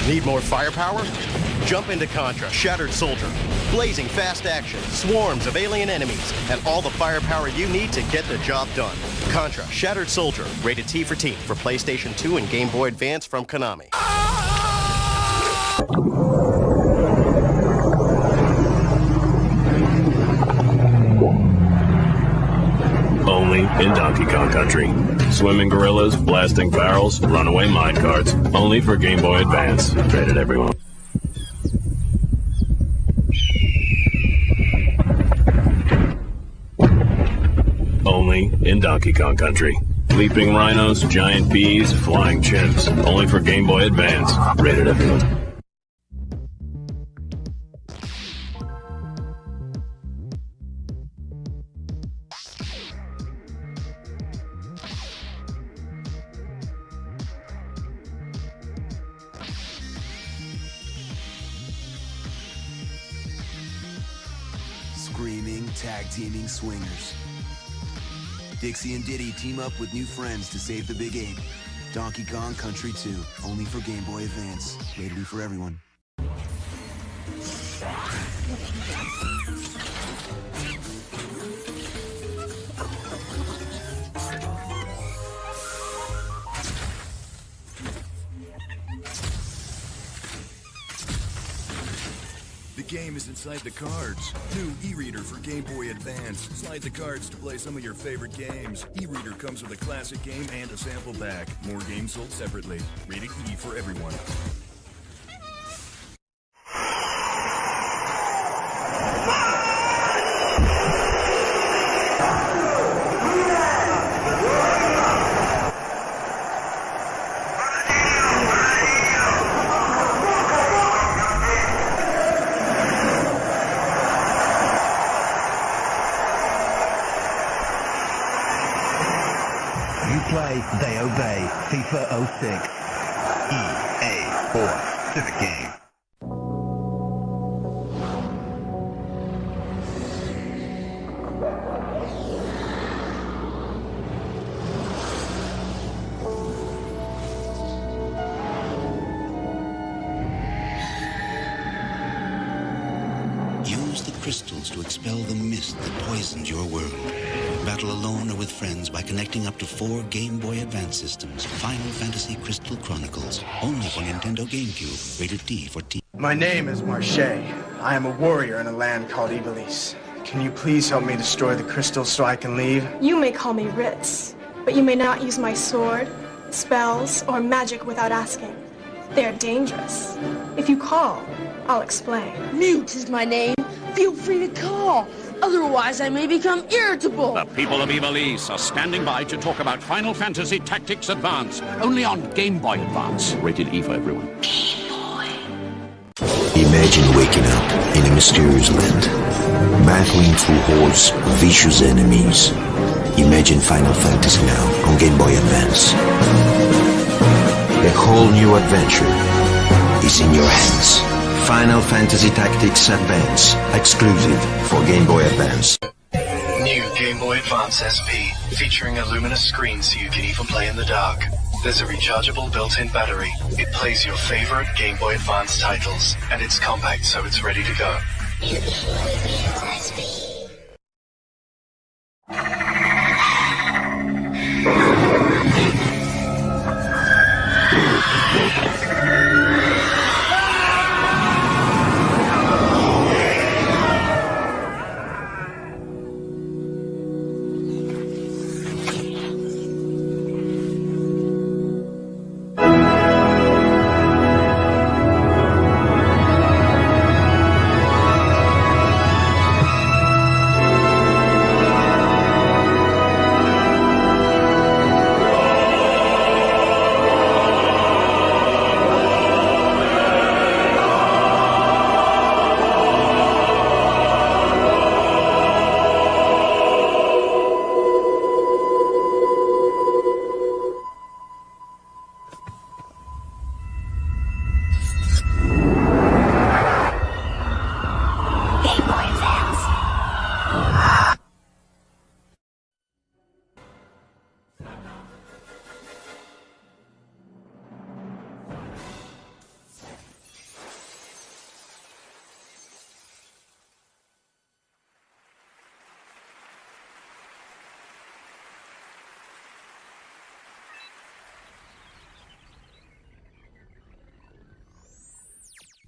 Need more firepower? Jump into Contra, Shattered Soldier. Blazing fast action, swarms of alien enemies, and all the firepower you need to get the job done. Contra, Shattered Soldier, rated T for Teen for PlayStation 2 and Game Boy Advance from Konami. Only in Donkey Kong Country. Swimming gorillas, blasting barrels, runaway minecarts. Only for Game Boy Advance. Rated everyone. Only in Donkey Kong Country. Leaping rhinos, giant bees, flying chimps. Only for Game Boy Advance. Rated everyone. Screaming, tag-teaming swingers. Dixie and Diddy team up with new friends to save the Big Ape. Donkey Kong Country 2, only for Game Boy Advance. Rated E for everyone. The game is inside the cards. New e-reader for Game Boy Advance. Slide the cards to play some of your favorite games. E-reader comes with a classic game and a sample pack. More games sold separately. Rated E for everyone. Play, they obey. FIFA 06. EA Sports. Civic game. Use the crystals to expel the mist that poisons your world. Battle alone or with friends by connecting up to 4 Game Boy Advance systems. Final Fantasy Crystal Chronicles. Only for Nintendo GameCube. Rated D for T. My name is Marche. I am a warrior in a land called Ivalice. Can you please help me destroy the crystals so I can leave? You may call me Ritz, but you may not use my sword, spells, or magic without asking. They are dangerous. If you call, I'll explain. Mute is my name. Feel free to call. Otherwise, I may become irritable. The people of Ivalice are standing by to talk about Final Fantasy Tactics Advance, only on Game Boy Advance. Rated E for everyone. Game Boy. Imagine waking up in a mysterious land, battling through hordes of vicious enemies. Imagine Final Fantasy now on Game Boy Advance. A whole new adventure is in your hands. Final Fantasy Tactics Advance, exclusive for Game Boy Advance. New Game Boy Advance SP, featuring a luminous screen so you can even play in the dark. There's a rechargeable built-in battery. It plays your favorite Game Boy Advance titles, and it's compact so it's ready to go. New Game Boy Advance SP.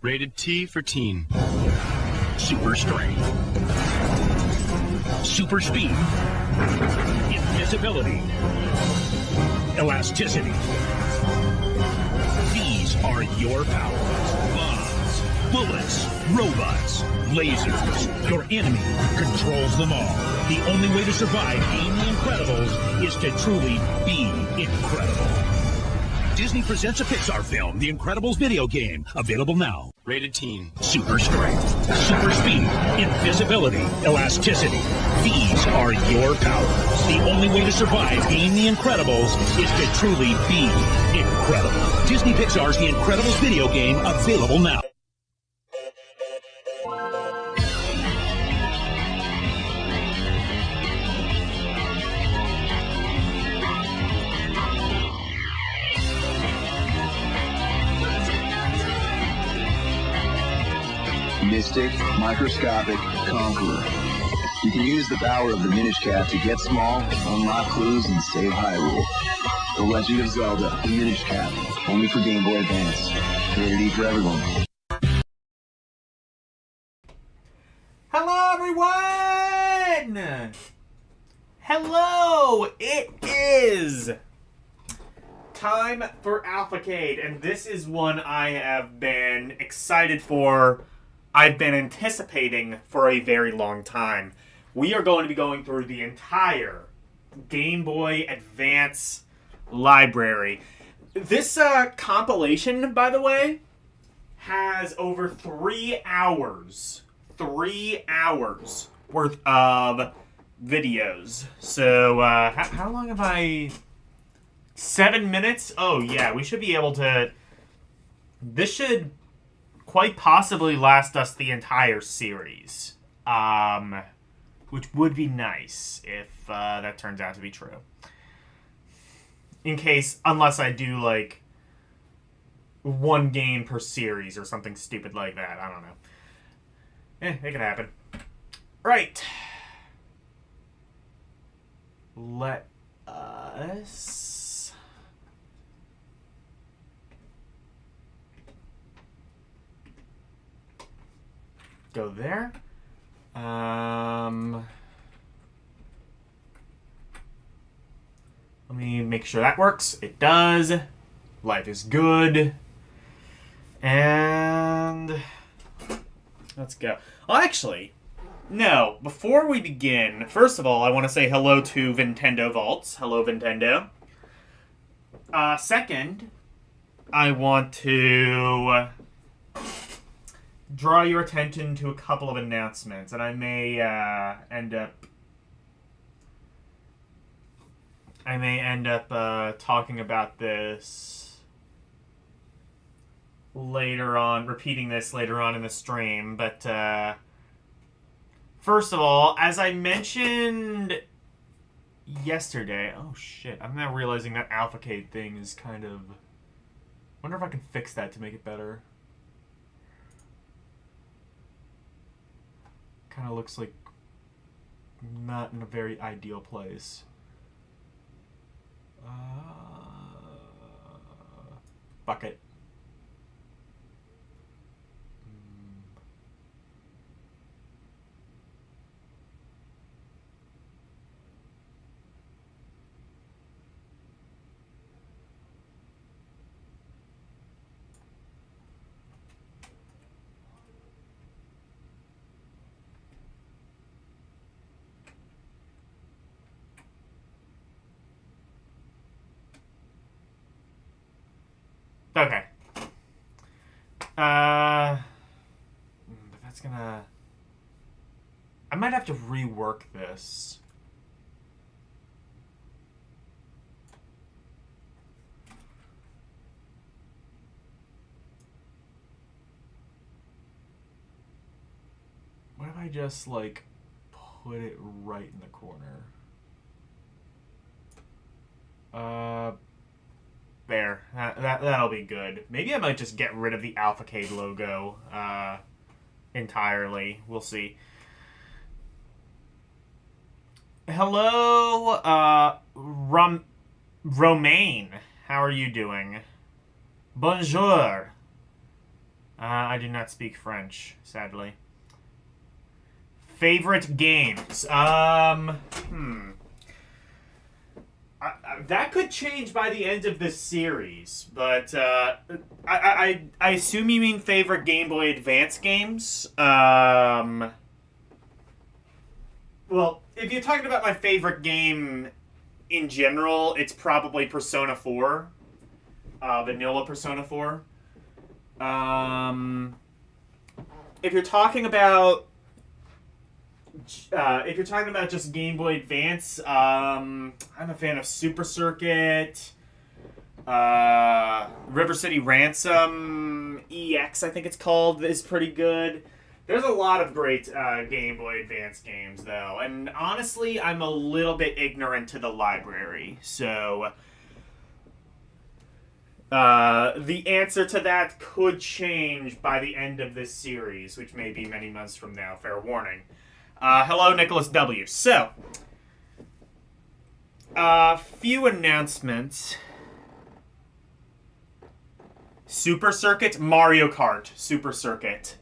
Rated T for teen. Super strength. Super speed. Invisibility. Elasticity. These are your powers. Bombs, bullets, robots, lasers. Your enemy controls them all. The only way to survive being the Incredibles is to truly be incredible. Disney presents a Pixar film, The Incredibles video game, available now. Rated teen. Super strength, super speed, invisibility, elasticity. These are your powers. The only way to survive being the Incredibles is to truly be incredible. Disney Pixar's The Incredibles video game, available now. Mystic, microscopic, conqueror. You can use the power of the Minish Cap to get small, unlock clues, and save Hyrule. The Legend of Zelda, the Minish Cap, only for Game Boy Advance. Rated E for everyone. Hello, everyone! Hello! It is time for Alphacade, and this is one I have been excited for. I've been anticipating for a very long time. We are going to be going through the entire Game Boy Advance library. This compilation, by the way, has over 3 hours. 3 hours worth of videos. So, how long have I... 7 minutes? Oh, yeah, we should be able to... This should quite possibly last us the entire series. Which would be nice if that turns out to be true. In case, unless I do, like, 1 game per series or something stupid like that. I don't know. It could happen. Right. Let us... go there. Let me make sure that works. It does. Life is good. And let's go. Oh, actually, no. Before we begin, first of all, I want to say hello to Nintendo Vaults. Hello, Nintendo. Second, I want to draw your attention to a couple of announcements, and I may end up talking about this later on, repeating this later on in the stream, but first of all, as I mentioned yesterday, oh shit, I'm now realizing that Alphacade thing is kind of, wonder if I can fix that to make it better. Kind of looks like not in a very ideal place. Fuck it. Okay. But that's gonna... I might have to rework this. What if I just, like, put it right in the corner? There. That'll be good. Maybe I might just get rid of the Alphacade logo entirely. We'll see. Hello, Romaine. How are you doing? Bonjour. I do not speak French, sadly. Favorite games? That could change by the end of this series, but I assume you mean favorite Game Boy Advance games. Well, if you're talking about my favorite game in general, it's probably Persona 4, vanilla Persona 4. If you're talking about just Game Boy Advance, I'm a fan of Super Circuit, River City Ransom EX, I think it's called, is pretty good. There's a lot of great Game Boy Advance games, though, and honestly, I'm a little bit ignorant to the library, so the answer to that could change by the end of this series, which may be many months from now, fair warning. Hello, Nicholas W. So, few announcements. Super Circuit, Mario Kart, Super Circuit.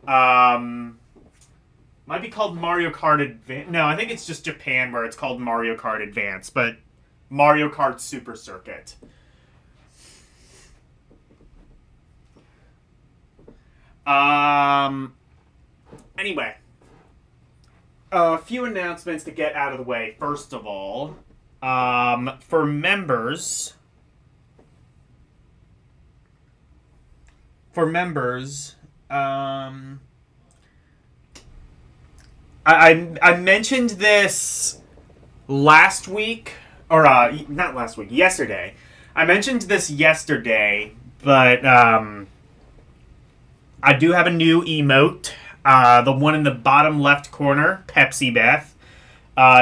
Might be called Mario Kart Advance. No, I think it's just Japan where it's called Mario Kart Advance, but Mario Kart Super Circuit. Anyway. A few announcements to get out of the way. First of all, for members, I mentioned this last week, or not last week, yesterday. I mentioned this yesterday, but I do have a new emote. The one in the bottom left corner, Pepsi Beth.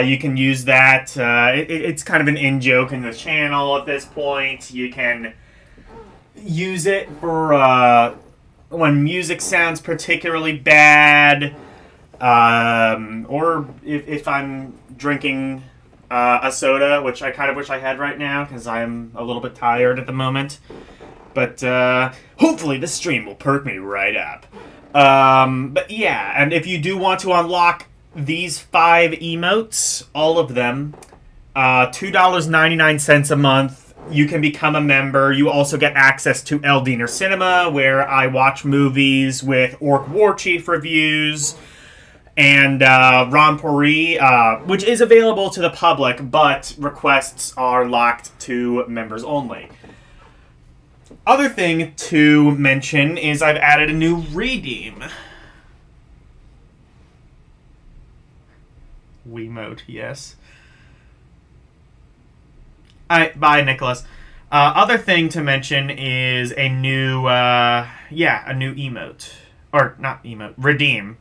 You can use that. It's kind of an in-joke in the channel at this point. You can use it for when music sounds particularly bad, or if I'm drinking a soda, which I kind of wish I had right now because I'm a little bit tired at the moment. But hopefully this stream will perk me right up. But yeah, and if you do want to unlock these 5 emotes, all of them, $2.99 a month, you can become a member. You also get access to Eldiner Cinema, where I watch movies with Orc War Chief reviews, and Ronpuri, which is available to the public, but requests are locked to members only. Other thing to mention is I've added a new redeem. Wiimote, yes. Bye, Nicholas. Other thing to mention is a new, a new emote. Or, not emote, redeem.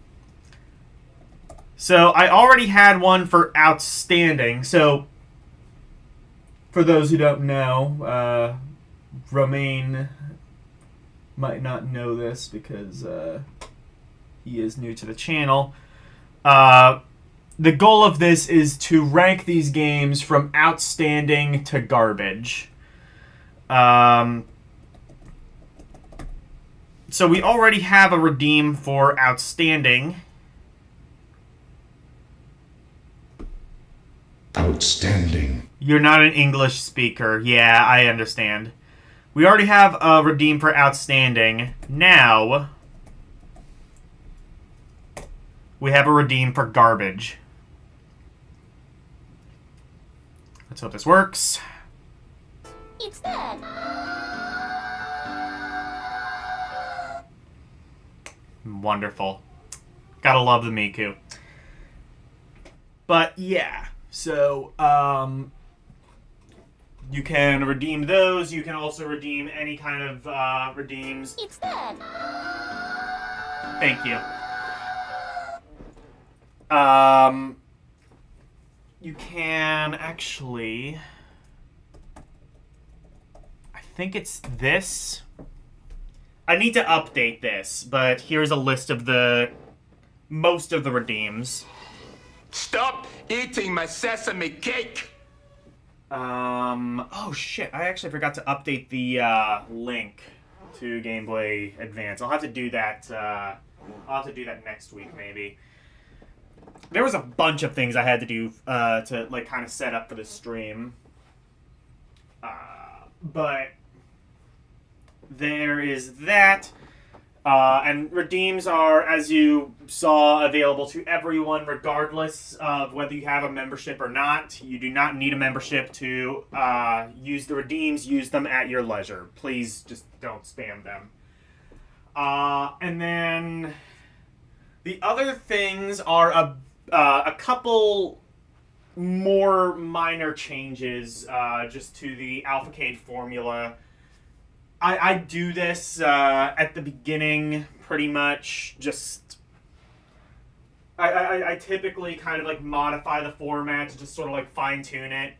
So, I already had one for Outstanding. So, for those who don't know, Romain might not know this because he is new to the channel. The goal of this is to rank these games from outstanding to garbage. So we already have a redeem for outstanding. Outstanding. You're not an English speaker. Yeah, I understand. We already have a redeem for outstanding. Now, we have a redeem for garbage. Let's hope this works. It's dead. Wonderful. Gotta love the Miku. But yeah, so you can redeem those. You can also redeem any kind of redeems. It's dead. Thank you. You can actually... I think it's this. I need to update this, but here's a list of most of the redeems. Stop eating my sesame cake! Oh shit, I actually forgot to update the link. to Game Boy Advance. I'll have to do that. I'll have to do that next week, maybe. There was a bunch of things I had to do to like kind of set up for the stream, but there is that. And redeems are, as you saw, available to everyone regardless of whether you have a membership or not. You do not need a membership to use the redeems. Use them at your leisure. Please just don't spam them. And then the other things are a couple more minor changes just to the Alphacade formula. I do this at the beginning, pretty much. Just I typically kind of like modify the format to just sort of like fine tune it.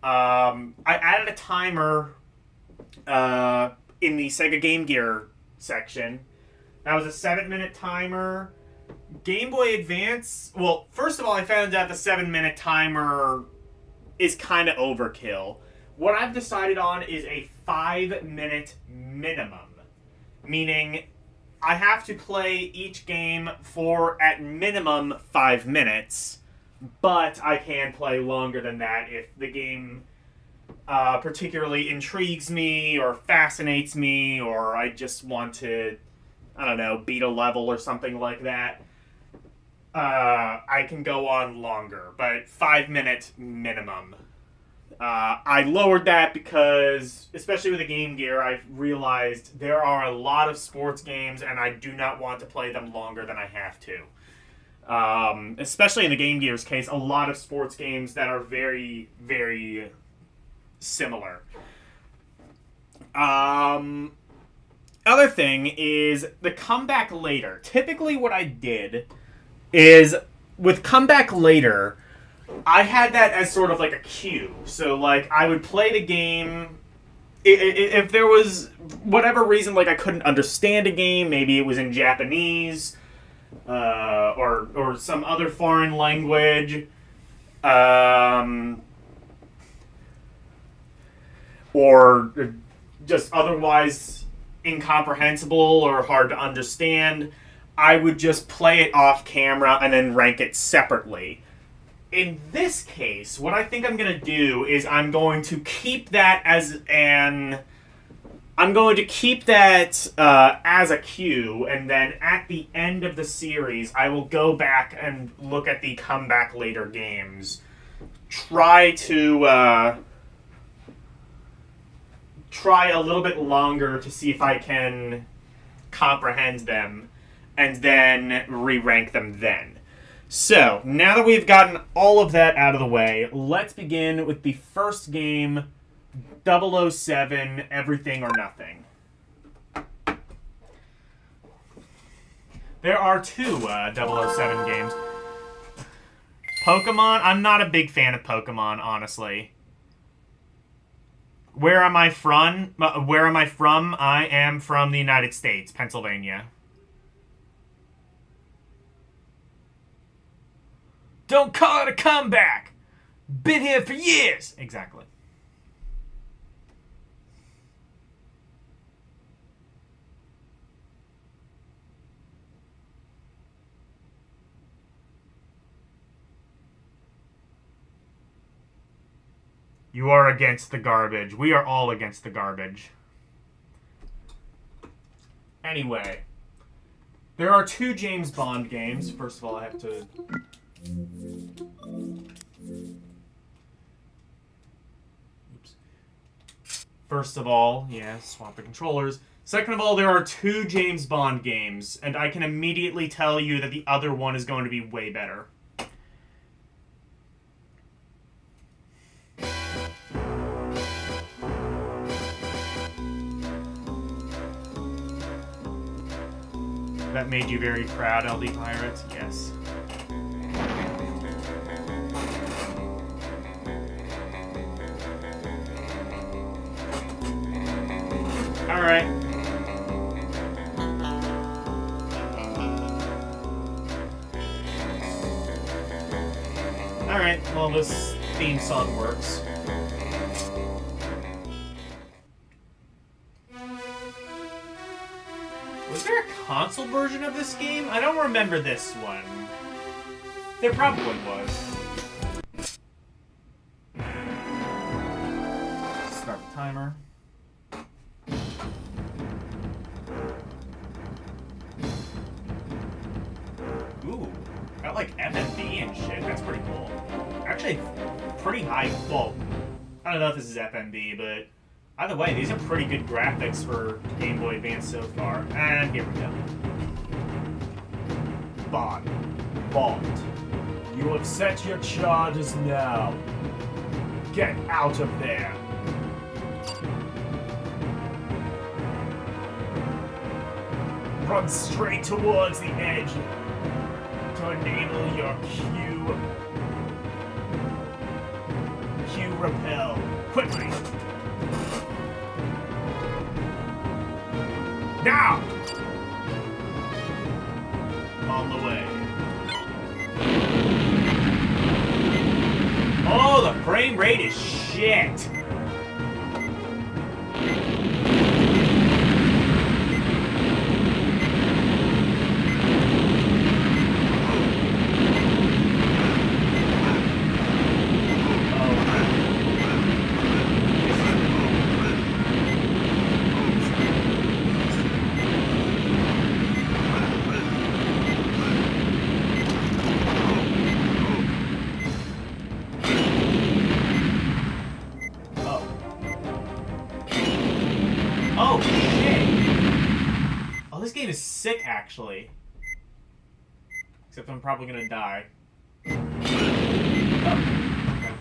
I added a timer in the Sega Game Gear section. That was a 7-minute timer. Game Boy Advance. Well, first of all, I found out the 7-minute timer is kind of overkill. What I've decided on is a 5-minute minimum, meaning I have to play each game for at minimum 5 minutes, but I can play longer than that if the game particularly intrigues me or fascinates me, or I just want to, I don't know, beat a level or something like that. I can go on longer, but 5-minute minimum. I lowered that because, especially with the Game Gear, I realized there are a lot of sports games and I do not want to play them longer than I have to. Especially in the Game Gear's case, a lot of sports games that are very, very similar. Other thing is the comeback later. Typically what I did is, with comeback later, I had that as sort of like a cue. So, like, I would play the game. If there was whatever reason, like, I couldn't understand a game, maybe it was in Japanese, or some other foreign language, or just otherwise incomprehensible or hard to understand, I would just play it off camera and then rank it separately. In this case, what I think I'm going to do is I'm going to keep that as a cue, and then at the end of the series, I will go back and look at the comeback later games. Try a little bit longer to see if I can comprehend them, and then re-rank them then. So, now that we've gotten all of that out of the way, let's begin with the first game, 007, Everything or Nothing. There are two 007 games. Pokemon? I'm not a big fan of Pokemon, honestly. Where am I from? I am from the United States, Pennsylvania. Don't call it a comeback. Been here for years. Exactly. You are against the garbage. We are all against the garbage. Anyway, there are two James Bond games. First of all, I have to... Oops. First of all, swap the controllers. Second of all, there are two James Bond games, and I can immediately tell you that the other one is going to be way better. That made you very proud, LD Pirates? Yes. Alright. Alright, well, this theme song works. Was there a console version of this game? I don't remember this one. There probably was. Start the timer. Ooh, got like FMV and shit. That's pretty cool. Actually, pretty high. Well, I don't know if this is FMV, but either way, these are pretty good graphics for Game Boy Advance so far. And here we go. Bond. You have set your charges now. Get out of there. Run straight towards the edge to enable your Q repel. Quickly. Now! On the way. Oh, the frame rate is shit. Oh, shit. Oh, this game is sick, actually. Except I'm probably gonna die. Oh, okay.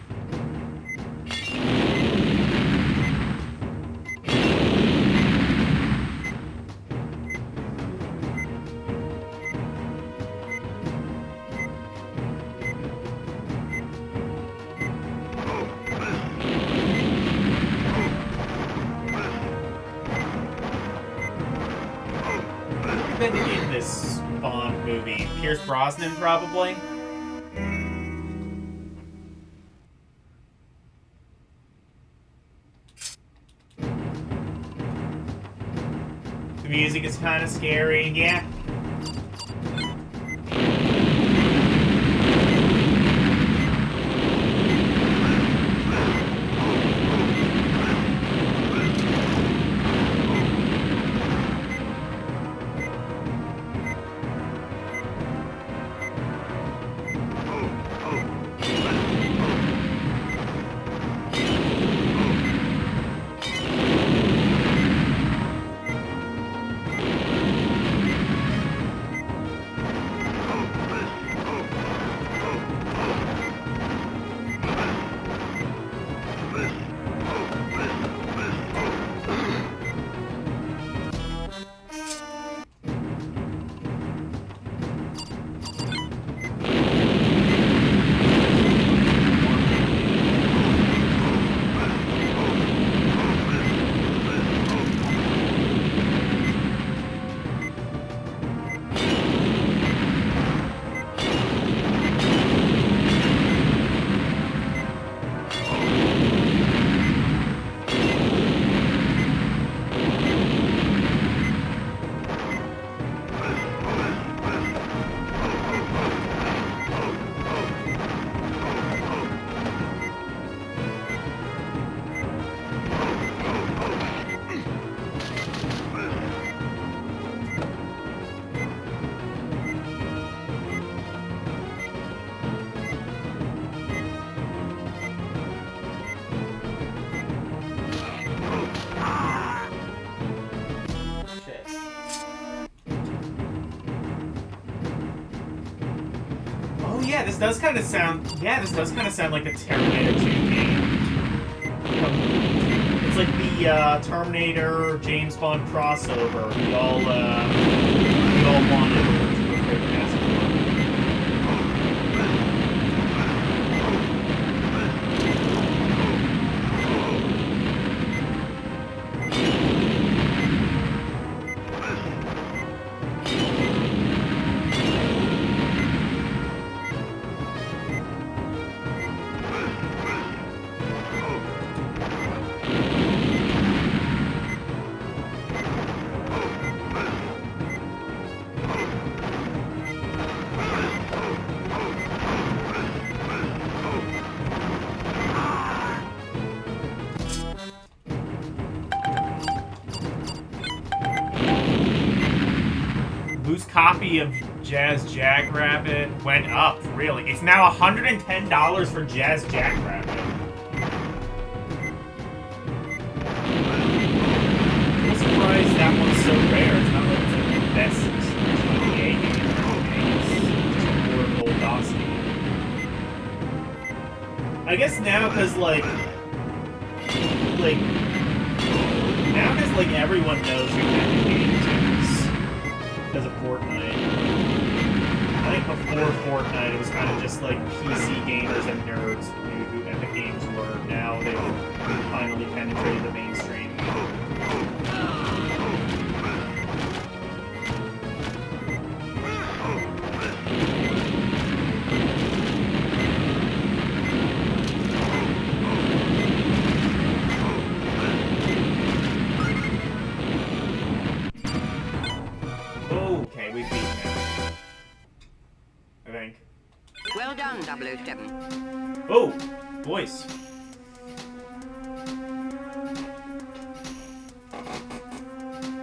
Been in this Bond movie? Pierce Brosnan, probably? The music is kind of scary, yeah. Yeah, this does kind of sound. Yeah, this does kind of sound like the Terminator 2 game. It's like the Terminator James Bond crossover. We all wanted to Whose copy of Jazz Jackrabbit went up, really? It's now $110 for Jazz Jackrabbit. I'm surprised that one's so rare. It's not like it's like the best GTA game. It's just more gold dossier. I guess now, because, like, everyone knows who that game is. Because of Fortnite. I think before Fortnite, it was kind of just like PC gamers and nerds who knew who Epic Games were. Now they've finally penetrated the mainstream. Okay, we've beaten him. I think. Well done, 007. Oh, voice.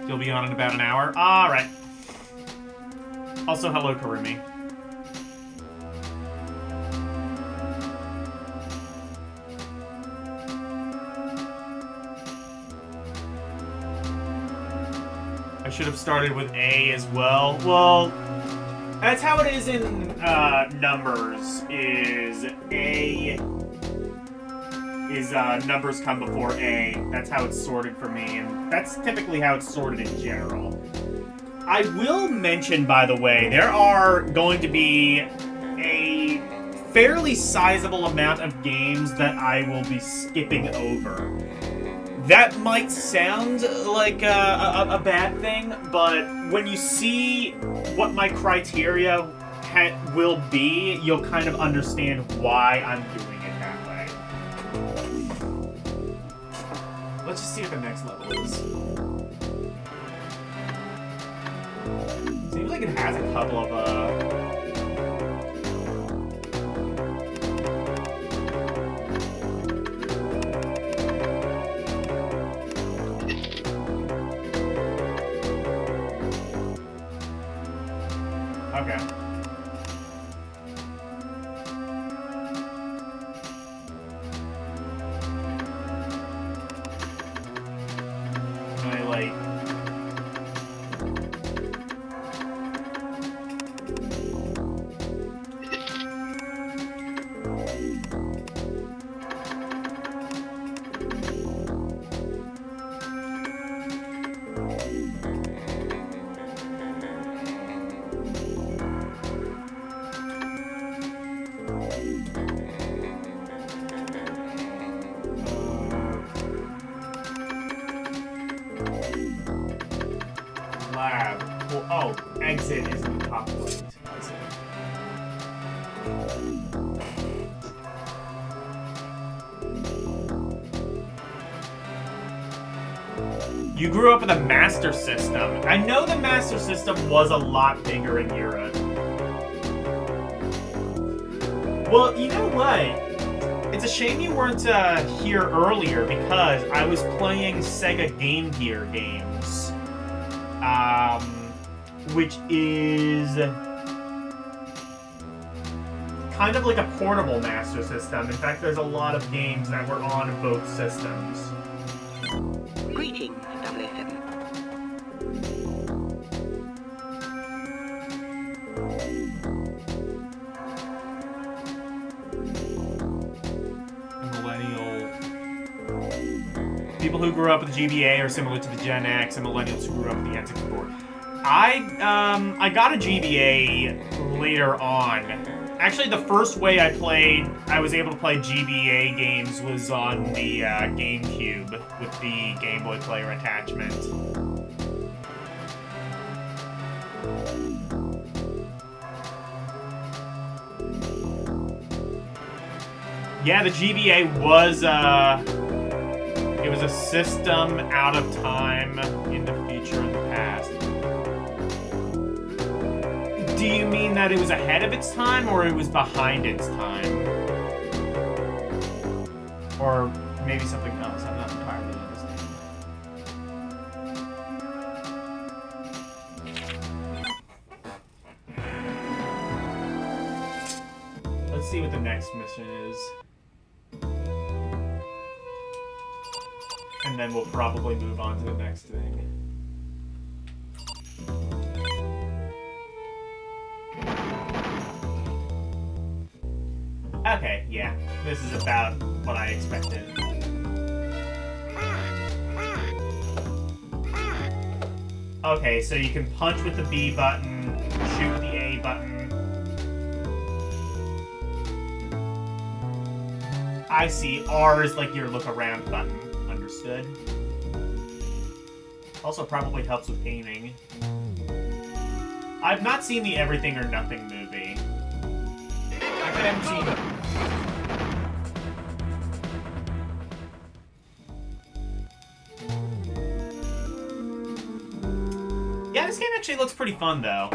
You'll be on in about an hour. All right. Also, hello, Karumi. I should have started with A as well. Well, that's how it is in numbers. Numbers come before A. That's how it's sorted for me, and that's typically how it's sorted in general. I will mention, by the way, there are going to be a fairly sizable amount of games that I will be skipping over. That might sound like a bad thing, but when you see what my criteria will be, you'll kind of understand why I'm doing it that way. Let's just see what the next level is. Seems like it has a couple of, okay. Lab. Well, oh, exit is in the top right. I see. You grew up with a Master System. I know the Master System was a lot bigger in Europe. Well, you know what? It's a shame you weren't here earlier because I was playing Sega Game Gear games. Which is kind of like a portable Master System. In fact, there's a lot of games that were on both systems. Greetings, 007. People who grew up with the GBA are similar to the Gen X, and millennials who grew up with the N64. I got a GBA later on. Actually, the first way I was able to play GBA games was on the GameCube with the Game Boy Player attachment. Yeah, the GBA was it was a system out of time, in the future, and the past. Do you mean that it was ahead of its time, or it was behind its time? Or maybe something else, I'm not entirely understanding. Let's see what the next mission is. And then we'll probably move on to the next thing. Okay, yeah. This is about what I expected. Okay, so you can punch with the B button, shoot with the A button. I see. R is like your look around button. Understood. Also probably helps with aiming. I've not seen the Everything or Nothing movie. Actually, I haven't seen it. Yeah, this game actually looks pretty fun, though.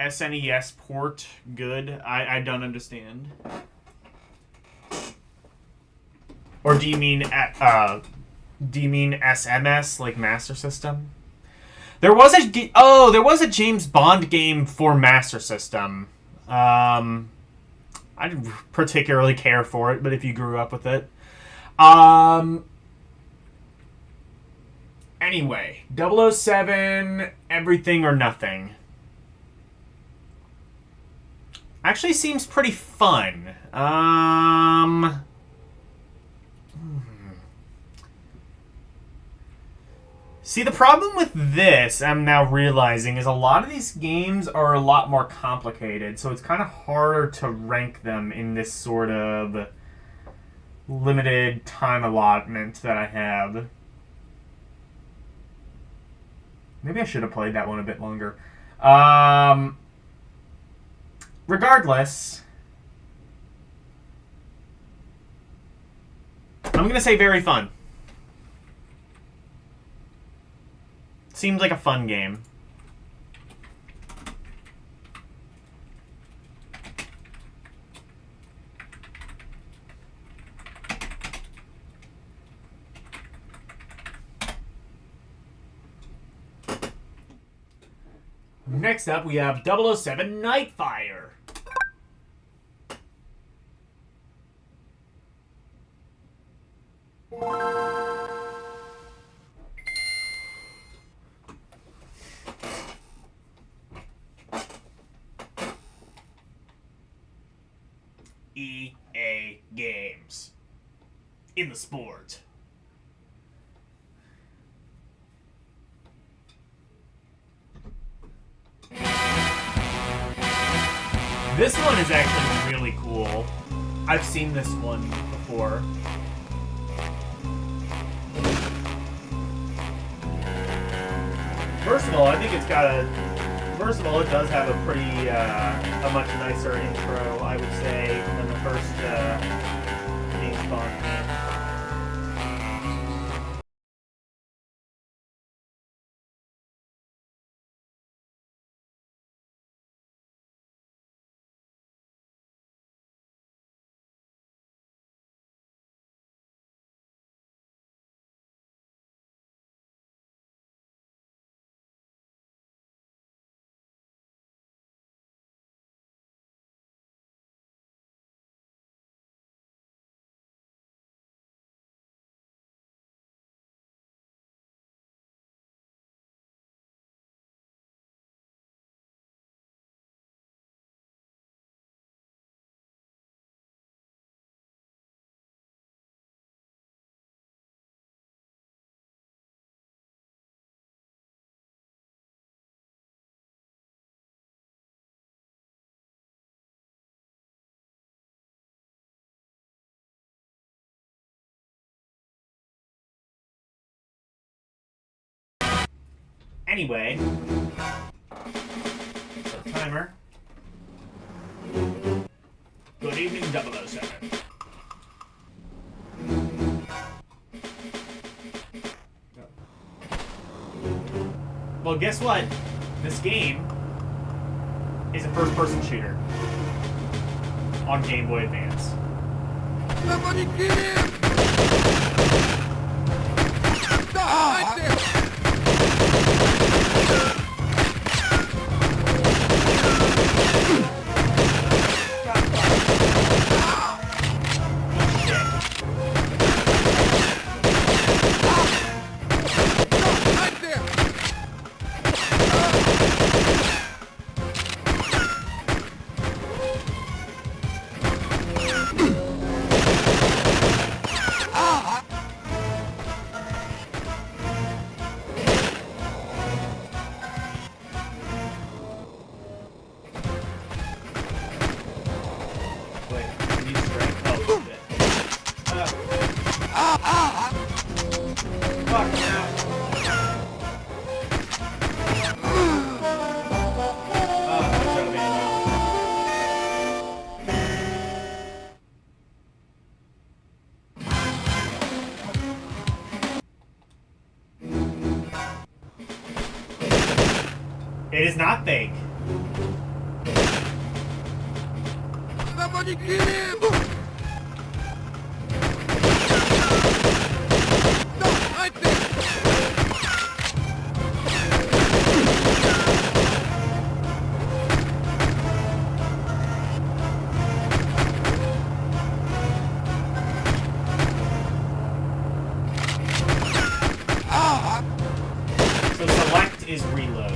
SNES port, good. I don't understand. Or do you mean SMS, like Master System? There was a James Bond game for Master System. I didn't particularly care for it, but if you grew up with it. Anyway, 007, Everything or Nothing. Actually seems pretty fun. See, the problem with this, I'm now realizing, is a lot of these games are a lot more complicated, so it's kind of harder to rank them in this sort of limited time allotment that I have. Maybe I should have played that one a bit longer. Regardless, I'm going to say very fun. Seems like a fun game. Next up, we have 007 Nightfire. EA Games. In the sport. This one is actually really cool. I've seen this one before. First of all, I think it's got a... First of all, it does have a pretty, a much nicer intro, I would say, than the first, James Bond game. Anyway, timer. Good evening, 007. Well, guess what? This game is a first-person shooter on Game Boy Advance. Somebody get him! Right there! It is not fake. Somebody kill him! No, right there! So select is reload.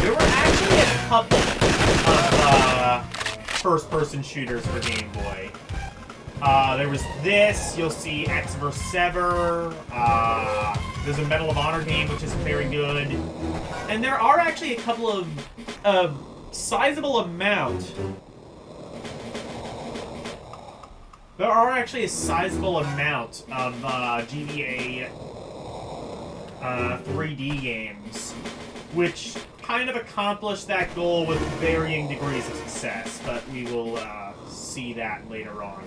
There were actually a couple of first-person shooters for Game Boy. There was this, you'll see X vs. Sever, there's a Medal of Honor game, which is very good. And there are actually a couple of sizable amount. There are actually a sizable amount of GBA 3D games, which kind of accomplish that goal with varying degrees of success, but we will see that later on.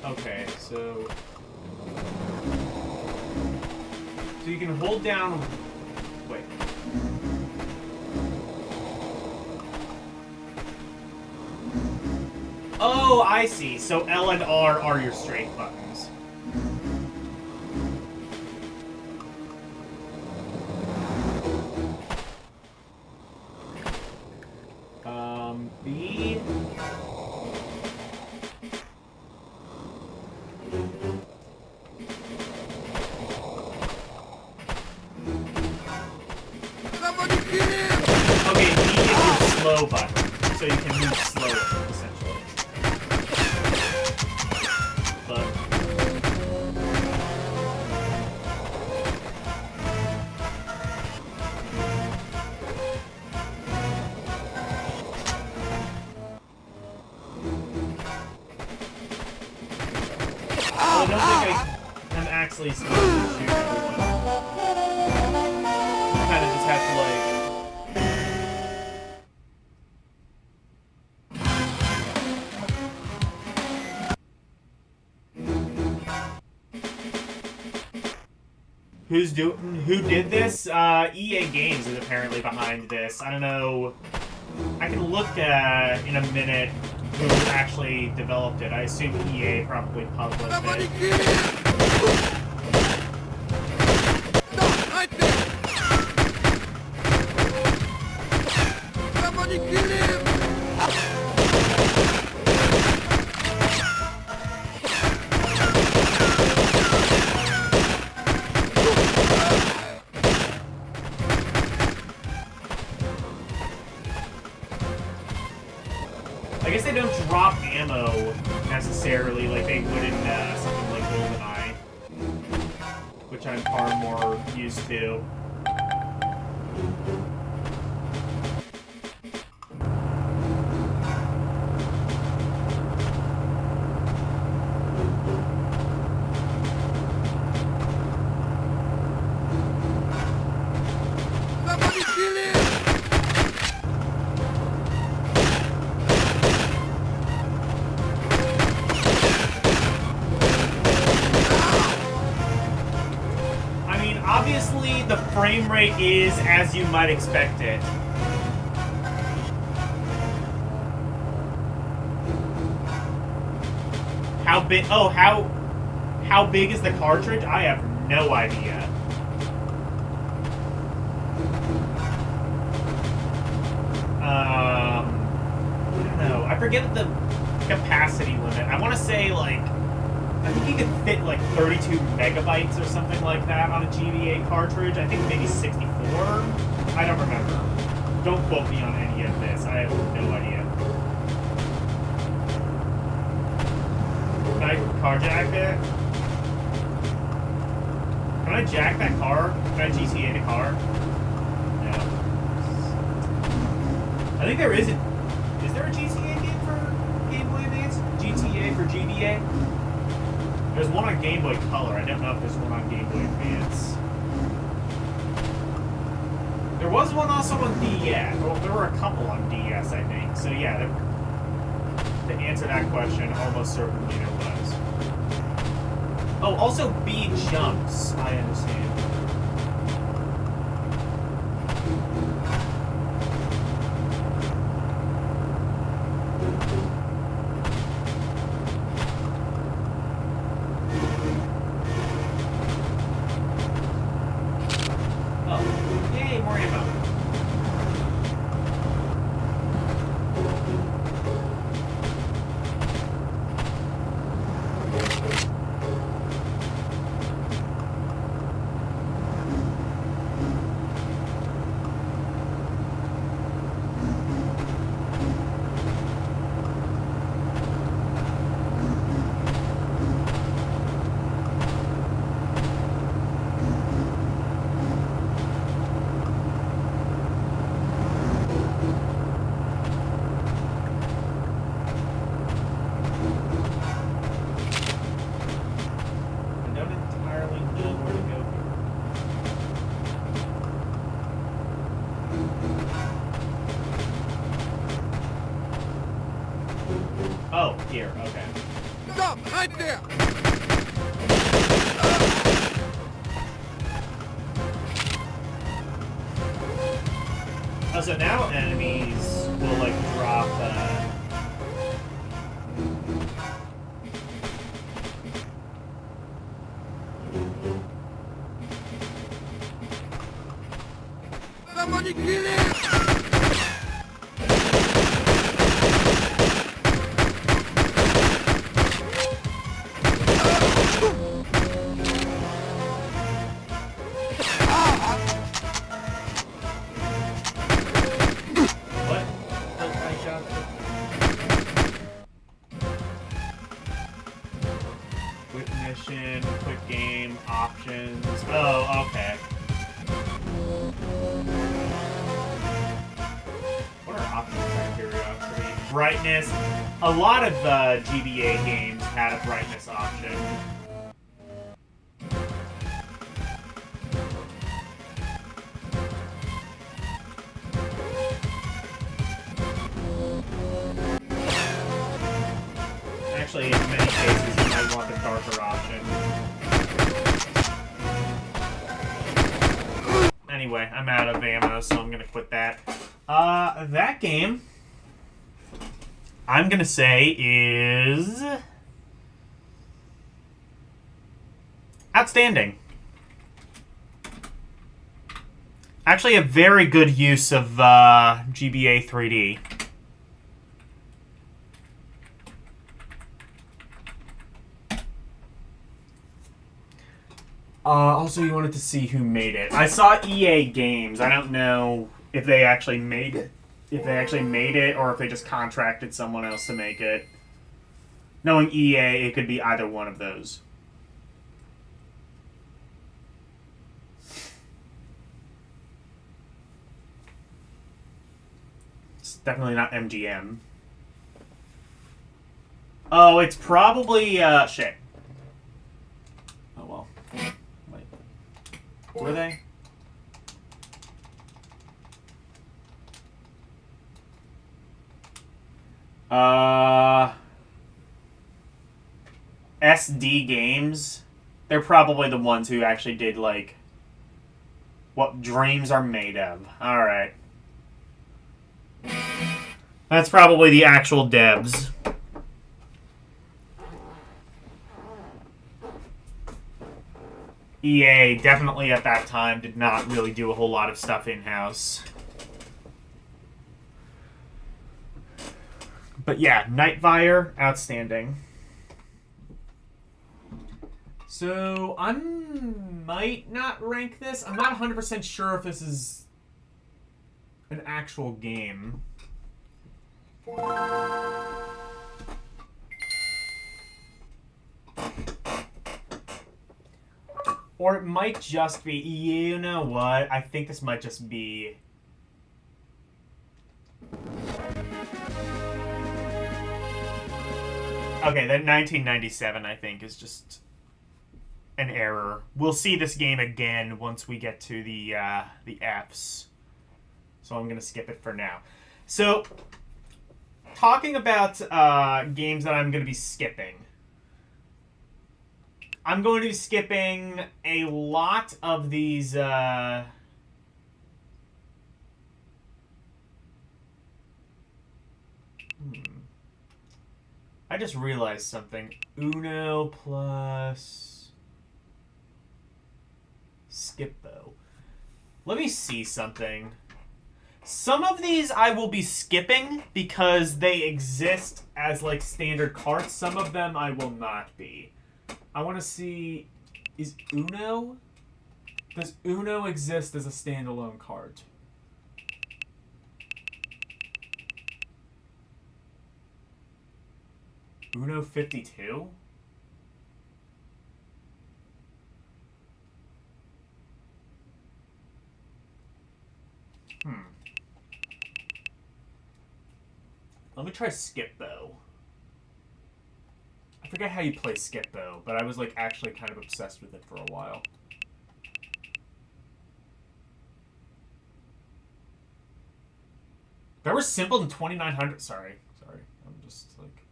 Okay, so you can hold down. Wait. Oh, I see. So L and R are your strafe buttons. B. Somebody kill him! Okay, B is your slow button, so you can move slower, essentially. But I don't think I'm actually supposed to shoot everyone. Kind of just have to, like... Who did this? EA Games is apparently behind this. I don't know. I can look in a minute who actually developed it. I assume EA probably published it. Right there! Somebody kill him! I guess they don't drop ammo necessarily like they would in something like GoldenEye, which I'm far more used to. Somebody kill him! I mean, obviously the frame rate is as you might expect it. How big? Oh, how big is the cartridge? I have no idea. I don't know. I forget the capacity limit. I want to say like, I think you could fit like 32 megabytes or something like that on a GBA cartridge. I think maybe 64. I don't remember. Don't quote me on any of this. I have no idea. Can I carjack it? Can I jack that car? Can I GTA the car? No. I think there is there a GTA game for Game Boy Advance? GTA for GBA? There's one on Game Boy Color. I don't know if there's one on Game Boy Advance. There was one also on DS. Well, there were a couple on DS, I think. So yeah, to answer that question, almost certainly there was. Oh, also B jumps. I understand. Oh, here, okay. Stop! Right there! Oh, so now enemies will, like, drop, Somebody kill him! quick game, options. Oh, okay. What are option criteria? Brightness. A lot of GBA games had a brightness option. Actually, in many cases, you might want the darker option. Anyway, I'm out of ammo, so I'm gonna quit that. That game, I'm gonna say is outstanding. Actually, a very good use of GBA 3D. Also, you wanted to see who made it. I saw EA Games. I don't know if they actually made it. If they actually made it, or if they just contracted someone else to make it. Knowing EA, it could be either one of those. It's definitely not MGM. Oh, it's probably, shit. Oh, well. Were they? SD Games. They're probably the ones who actually did, like, what dreams are made of. Alright. That's probably the actual devs. EA definitely at that time did not really do a whole lot of stuff in-house. But yeah, Nightfire, outstanding. So, I might not rank this. I'm not 100% sure if this is an actual game. Or it might just be, you know what? I think this might just be... Okay, that 1997, I think, is just an error. We'll see this game again once we get to the Fs. So I'm going to skip it for now. So, talking about games that I'm going to be skipping. I'm going to be skipping a lot of these... I just realized something. Uno plus Skippo. Let me see something. Some of these I will be skipping because they exist as like standard cards. Some of them I will not be. I want to see, is Uno? Does Uno exist as a standalone card? Uno 52? Let me try Skippo. I forget how you play Skippo, but I was like actually kind of obsessed with it for a while. That was simple in 2900. Sorry. I'm just like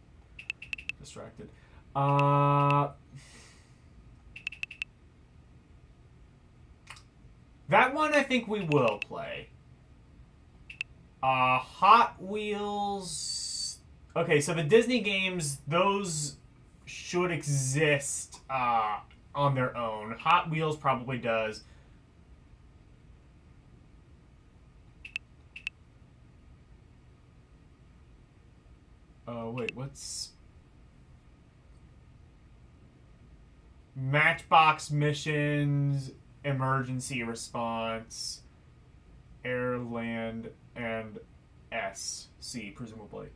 distracted. That one I think we will play. Hot Wheels. Okay, so the Disney games, those should exist on their own. Hot Wheels probably does. Wait, what's... Matchbox Missions, Emergency Response, Air, Land, and SC, presumably.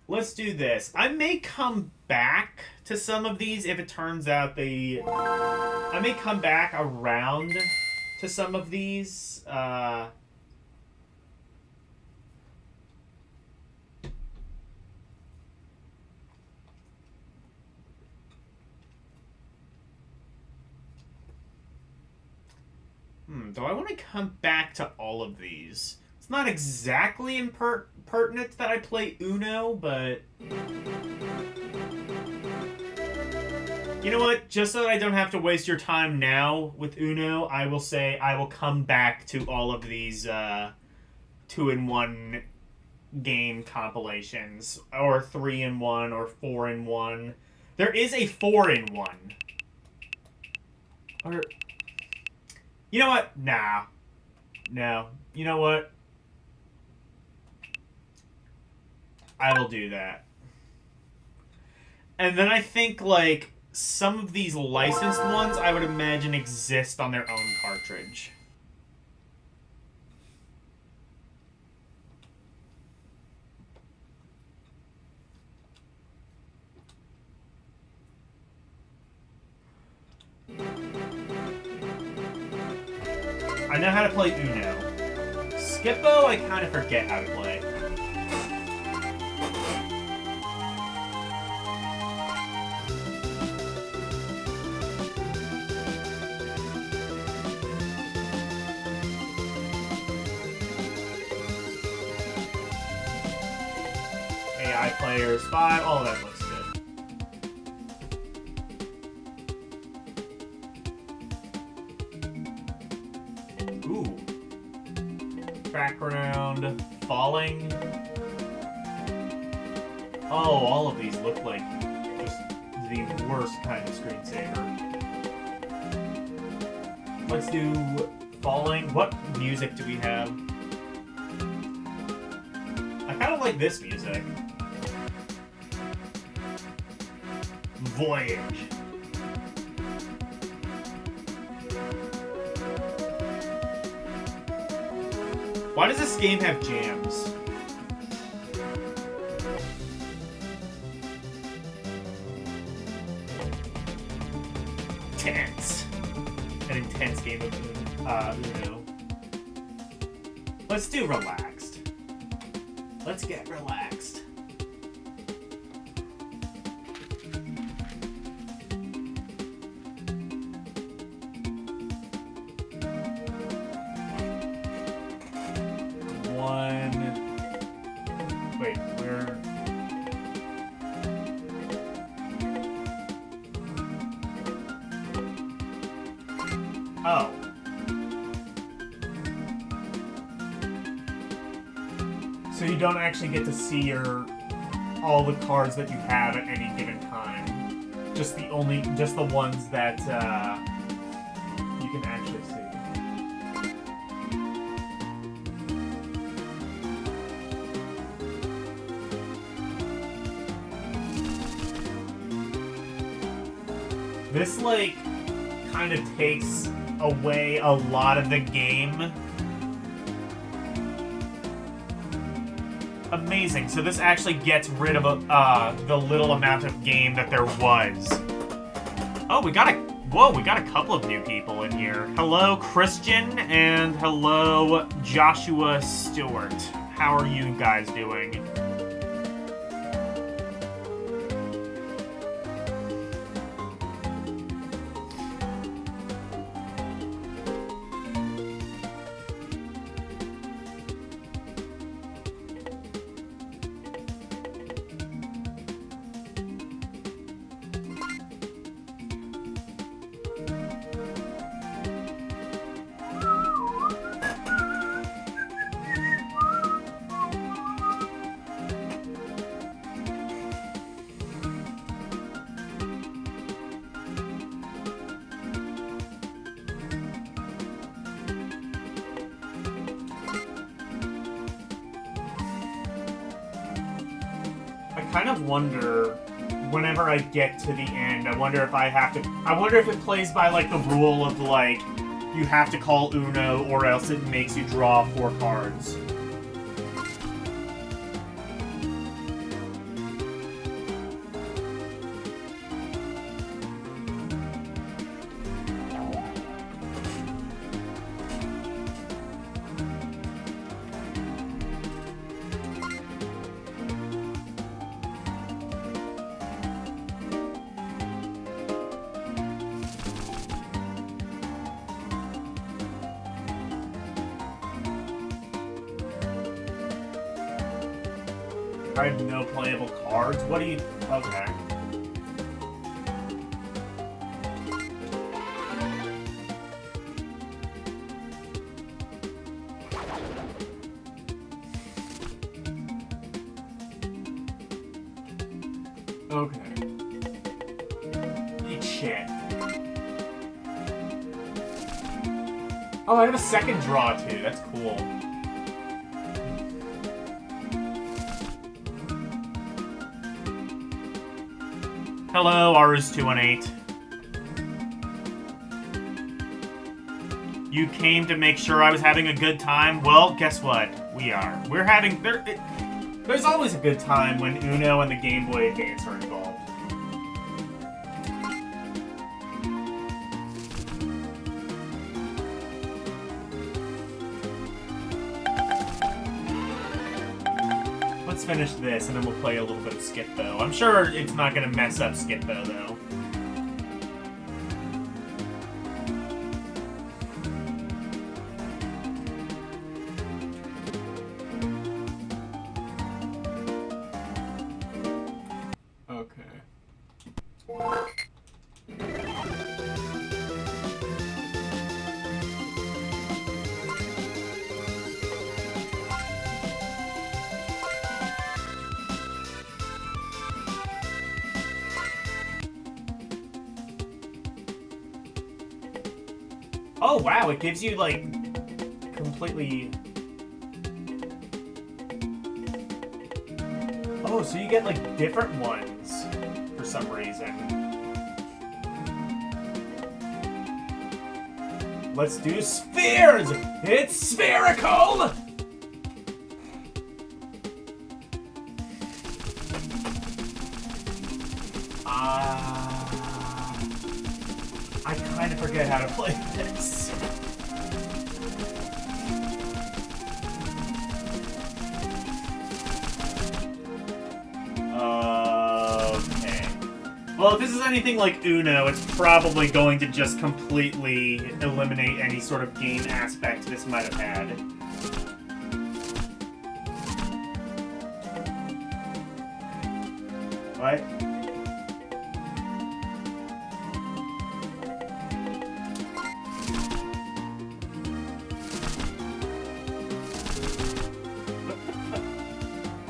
Let's do this. I may come back to some of these if it turns out they... I may come back around to some of these. Do I want to come back to all of these? It's not exactly impertinent that I play Uno, but... You know what? Just so that I don't have to waste your time now with Uno, I will say I will come back to all of these 2-in-1 game compilations. Or 3-in-1, or 4-in-1. There is a 4-in-1. Or... You know what? Nah. No. You know what? I will do that. And then I think, like, some of these licensed ones, I would imagine, exist on their own cartridge. I know how to play Uno. Skippo, I kind of forget how to play. AI players 5, all of that looks good. Ooh. Background, falling. Oh, all of these look like just the worst kind of screensaver. Let's do falling. What music do we have? I kind of like this music. Voyage. Why does this game have jams? Tense. An intense game of Uno. Let's do relaxed. Let's get relaxed. So you don't actually get to see all the cards that you have at any given time. Just the ones that you can actually see. This, like, kind of takes away a lot of the game. Amazing. So this actually gets rid of the little amount of game that there was. Oh, we got a couple of new people in here. Hello, Christian, and hello, Joshua Stewart. How are you guys doing? I kind of wonder, whenever I get to the end, I wonder if it plays by, like, the rule of, like, you have to call Uno or else it makes you draw 4 cards. I have no playable cards? What do you... Okay. Okay. Eat shit. Oh, I have a second draw, too. That's cool. Hello, Arus218. You came to make sure I was having a good time? Well, guess what? We are. We're having... There's always a good time when Uno and the Game Boy Advance are involved. Let's finish this, and then we'll play a little bit of Skip-Bo. I'm sure it's not going to mess up Skip-Bo, though. Oh, wow, it gives you, like, completely... Oh, so you get, like, different ones for some reason. Let's do spheres! It's spherical! I kind of forget how to play this. Okay. Well, if this is anything like Uno, it's probably going to just completely eliminate any sort of game aspect this might have had. What?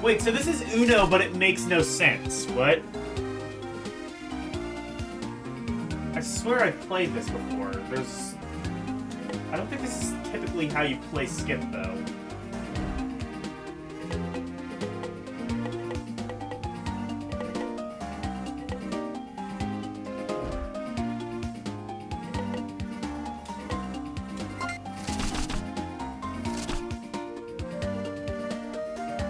Wait, so this is Uno, but it makes no sense. What? I swear I've played this before. I don't think this is typically how you play Skip, though.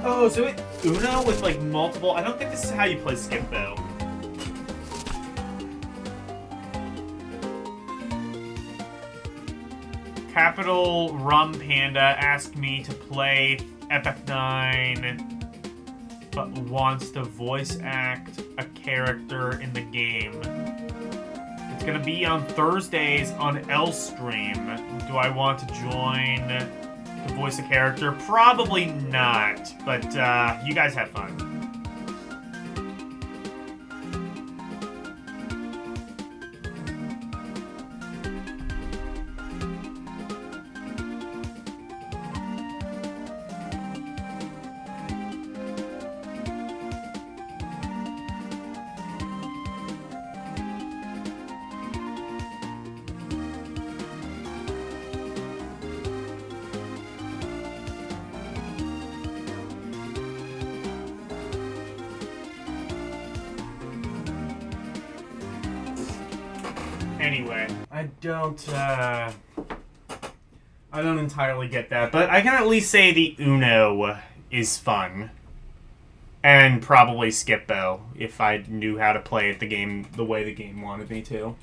Oh, so it Uno with like multiple. I don't think this is how you play Skip though. Capital Rum Panda asked me to play FF9, but wants to voice act a character in the game. It's gonna be on Thursdays on L Stream. Do I want to join to voice a character? Probably not, but you guys have fun. Anyway, I don't entirely get that, but I can at least say the Uno is fun. And probably Skip-Bo, if I knew how to play it the way the game wanted me to.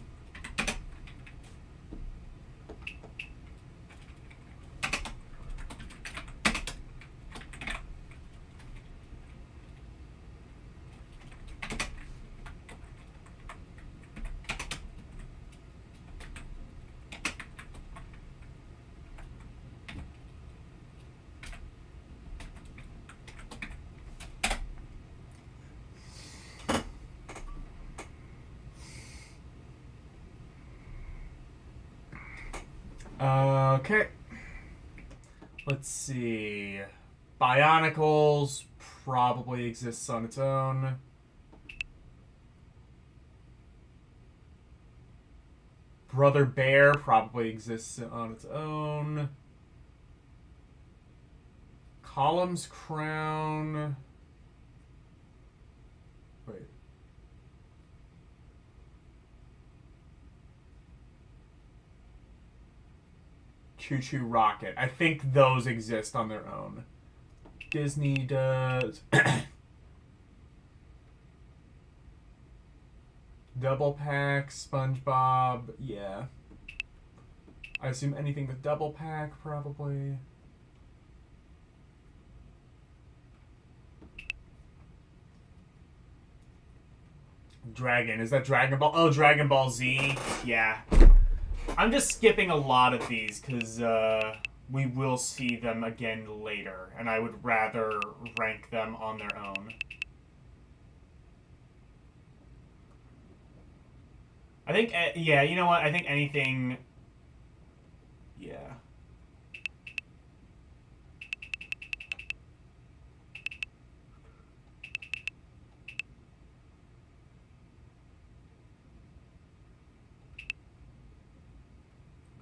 Okay. Let's see. Bionicles probably exists on its own. Brother Bear probably exists on its own. Column's Crown. Wait. Choo Choo Rocket. I think those exist on their own. Disney does. Double Pack, SpongeBob, yeah. I assume anything with Double Pack, probably. Dragon, is that Dragon Ball? Oh, Dragon Ball Z, yeah. I'm just skipping a lot of these because we will see them again later, and I would rather rank them on their own. I think, yeah, you know what? I think anything, yeah.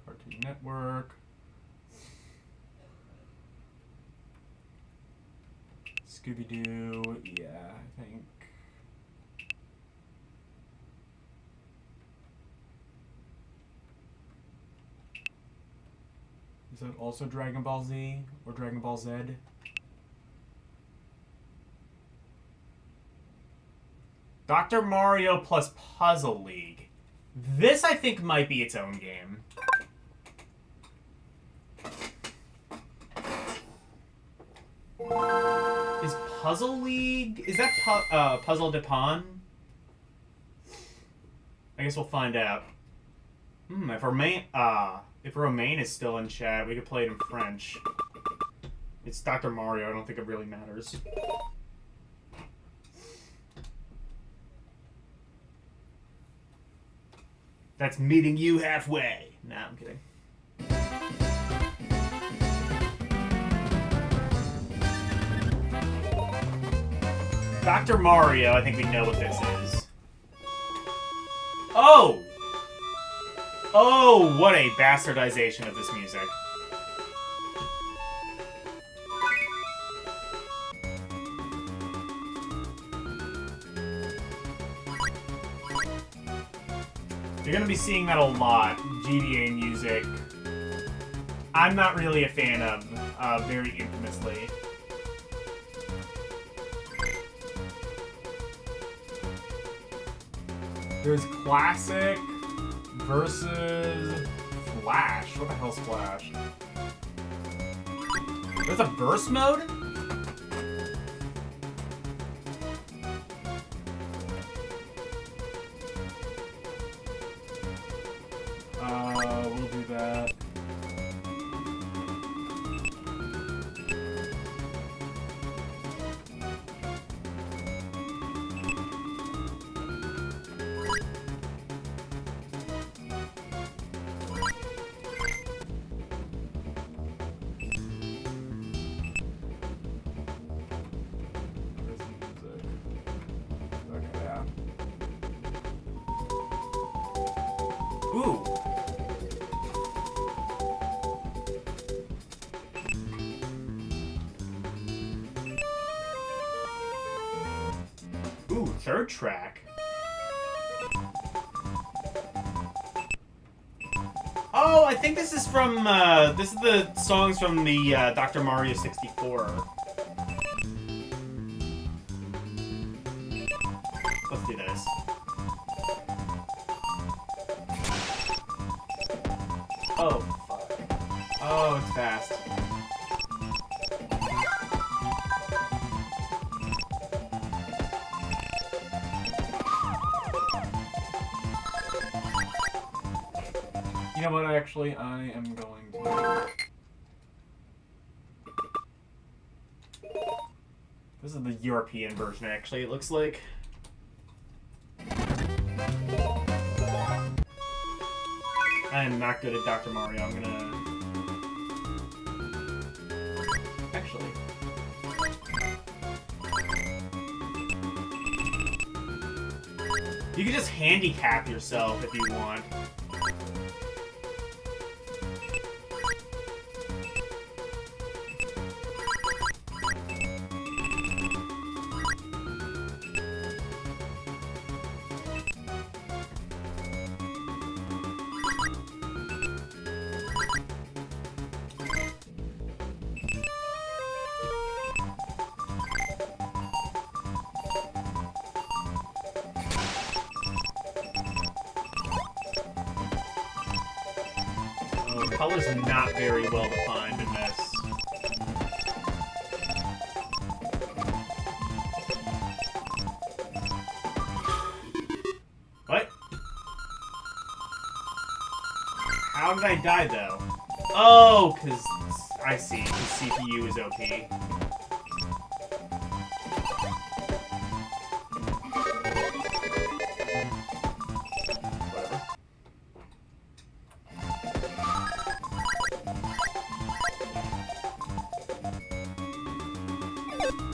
Cartoon Network. Scooby-Doo, yeah, I think. Is that also Dragon Ball Z or Dragon Ball Z? Dr. Mario plus Puzzle League. This, I think, might be its own game. Is Puzzle League... Is that Puzzle de Pon? I guess we'll find out. If Romain is still in chat, we could play it in French. It's Dr. Mario, I don't think it really matters. That's meeting you halfway. Nah, I'm kidding. Dr. Mario, I think we know what this is. Oh! Oh, what a bastardization of this music. You're gonna be seeing that a lot, GBA music. I'm not really a fan of, very infamously. There's Classic versus Flash. What the hell's Flash? There's a burst mode? We'll do that. Ooh. Ooh, third track. Oh, I think this is from, this is the songs from the, Dr. Mario 64. Let's do this. Oh, fuck. Oh, it's fast. You know what, actually, I am going to... This is the European version, actually, it looks like. I am not good at Dr. Mario. I'm gonna... Actually... You can just handicap yourself if you want. Color's not very well defined in this. What? How did I die, though? Oh, because I see. The CPU is OP.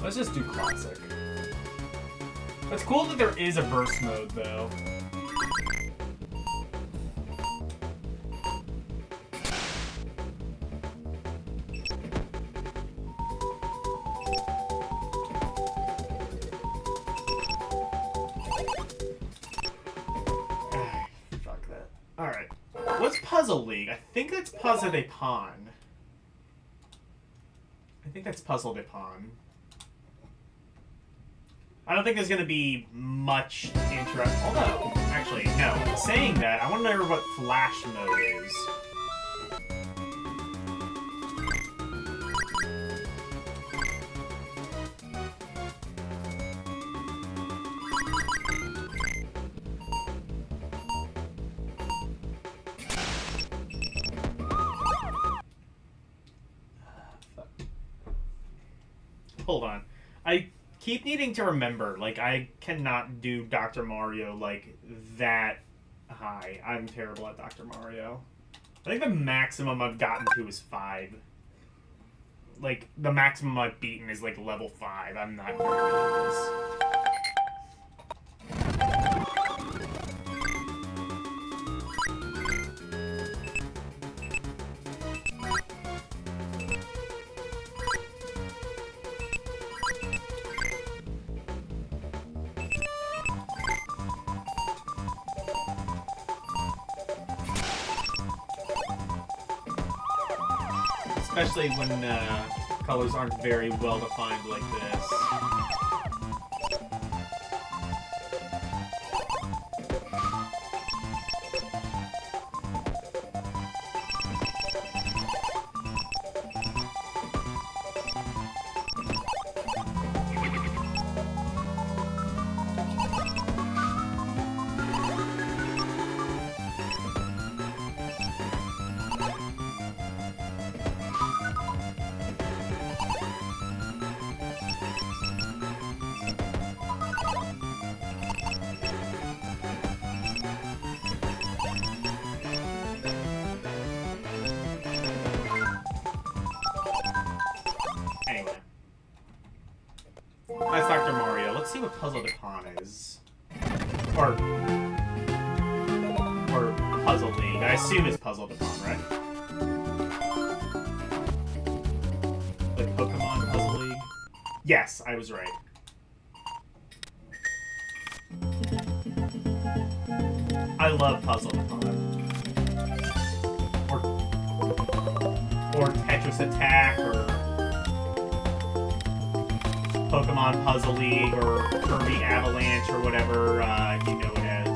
Let's just do classic. It's cool that there is a burst mode, though. Fuck that. Alright. What's Puzzle League? I think that's Puzzle de Pawn. I think that's Puzzle de Pawn. I don't think there's going to be much interest. Although, actually, no. Saying that, I want to know what Flash mode is. Hold on. I keep needing to remember, like, I cannot do Dr. Mario, like, that high. I'm terrible at Dr. Mario. I think the maximum I've gotten to is 5. like, the maximum I've beaten is, like, level 5. I'm not very good at this. Especially when colors aren't very well defined like this. That's Dr. Mario. Let's see what Puzzle Dupont is. Or Puzzle League. I assume it's Puzzle Dupont, right? Like Pokemon Puzzle League? Yes, I was right. I love Puzzle Dupont. Or Tetris Attack, or Pokemon Puzzle League, or Kirby Avalanche, or whatever you know it as.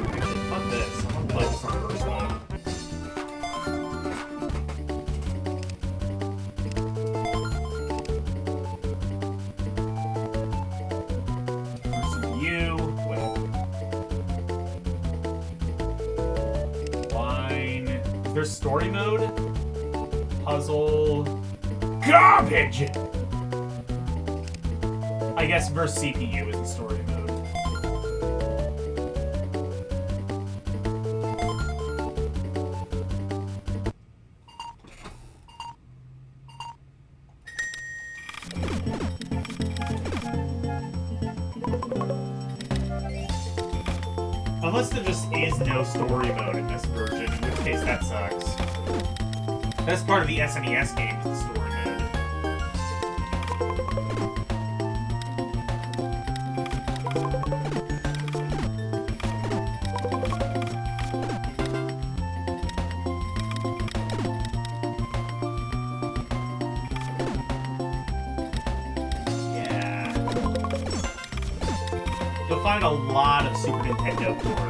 Actually, fuck this. I want to play this on the first one. There's story mode, puzzle, garbage! I guess versus CPU is the story mode. Unless there just is no story mode in this version, in which case that sucks. That's part of the SNES game, the story mode. Yeah. You'll find a lot of Super Nintendo ports.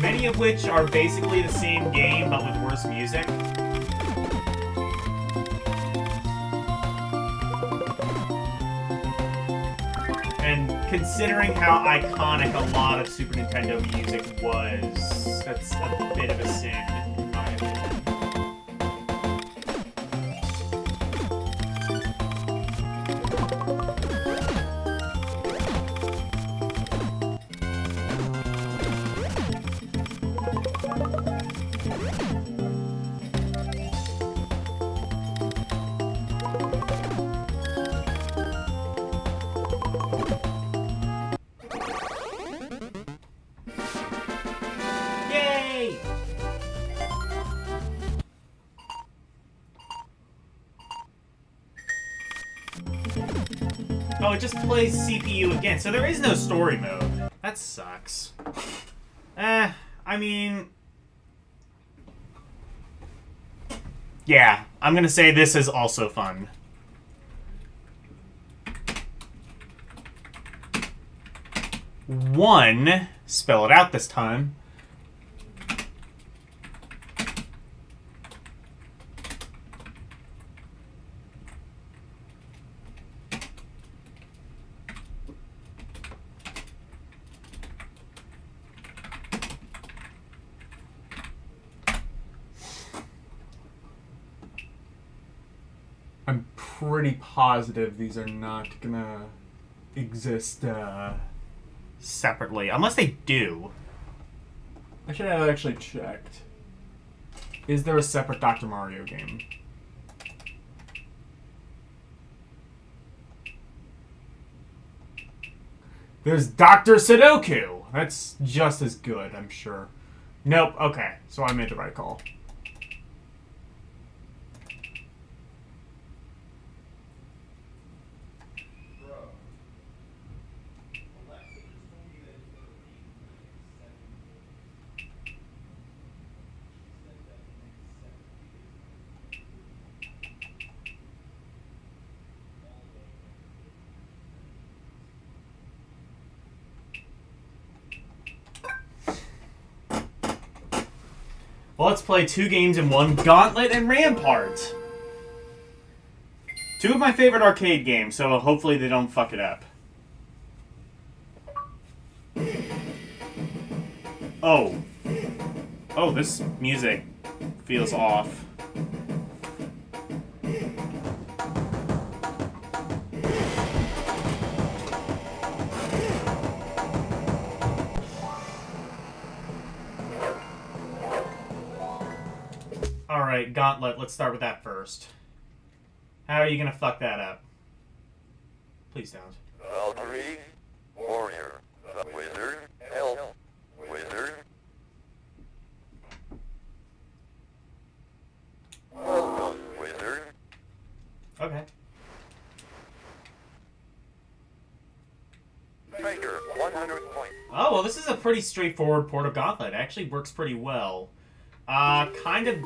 Many of which are basically the same game, but with worse music. And considering how iconic a lot of Super Nintendo music was, that's a bit of a sin, in my opinion. Oh, it just plays CPU again, so there is no story mode. That sucks. I mean... yeah, I'm gonna say this is also fun. One, spell it out this time. pretty positive these are not gonna exist separately. Unless they do. I should have actually checked. Is there a separate Dr. Mario game? There's Dr. Sudoku! That's just as good, I'm sure. Nope, okay. So I made the right call. Well, let's play 2 games in one, Gauntlet and Rampart. 2 of my favorite arcade games, so hopefully they don't fuck it up. Oh. Oh, this music feels off. Alright, Gauntlet, let's start with that first. How are you gonna fuck that up? Please don't. Valkyrie, Warrior, Wizard, Elf, Wizard. Welcome, Wizard. Okay. Striker, 100 points. Oh, well, this is a pretty straightforward port of Gauntlet. It actually works pretty well. Kind of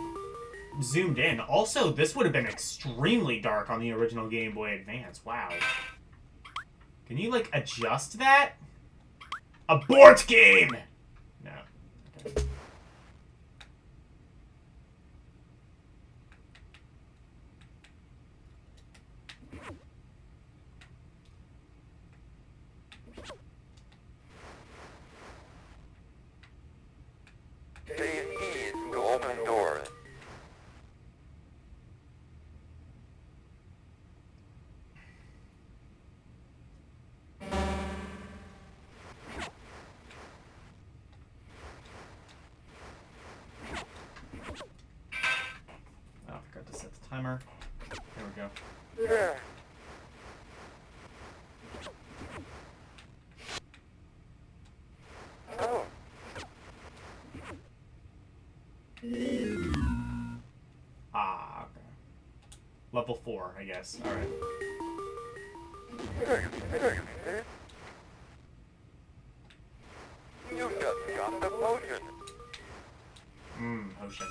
zoomed in. Also, this would have been extremely dark on the original Game Boy Advance. Wow. Can you, like, adjust that? Abort game! No. Okay. Say ease to open doors. Oh, I forgot to set the timer. There we go. Yeah. Oh. Ah, okay. Level 4, I guess. Alright. You just got the potion. Potion.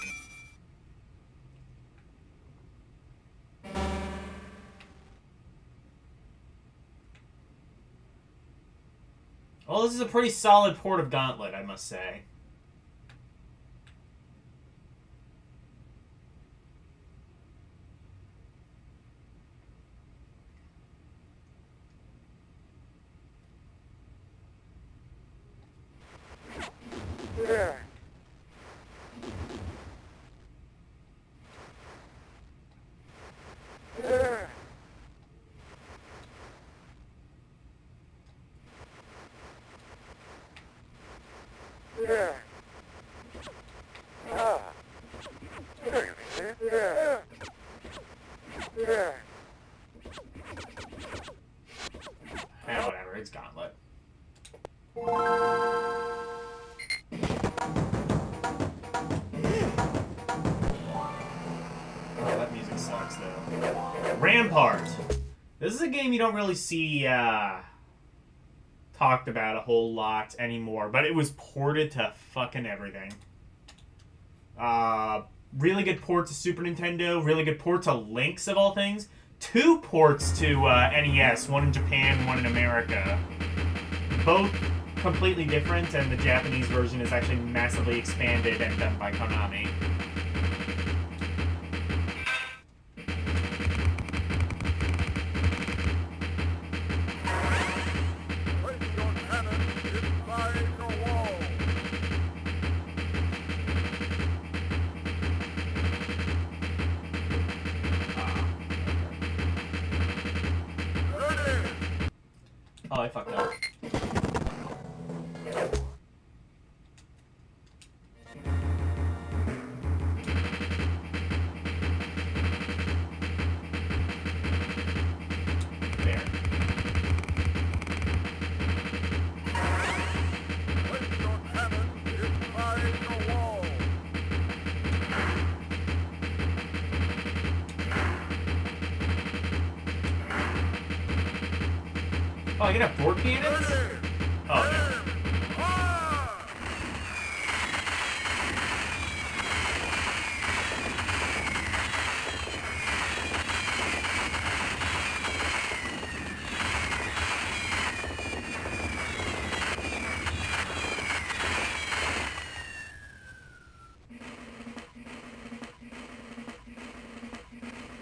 Well, this is a pretty solid port of Gauntlet, I must say. Yeah. Yeah. Yeah. Ah. Yeah. Yeah. Yeah, whatever, it's Gauntlet. Oh, that music sucks, though. Rampart! This is a game you don't really see, talked about a whole lot anymore, but it was ported to fucking everything. Really good port to Super Nintendo, really good port to Lynx, of all things. 2 ports to NES, one in Japan, one in America. Both completely different, and the Japanese version is actually massively expanded and done by Konami. I fucked up. There. Oh, I can have 4 cannons? Oh, no.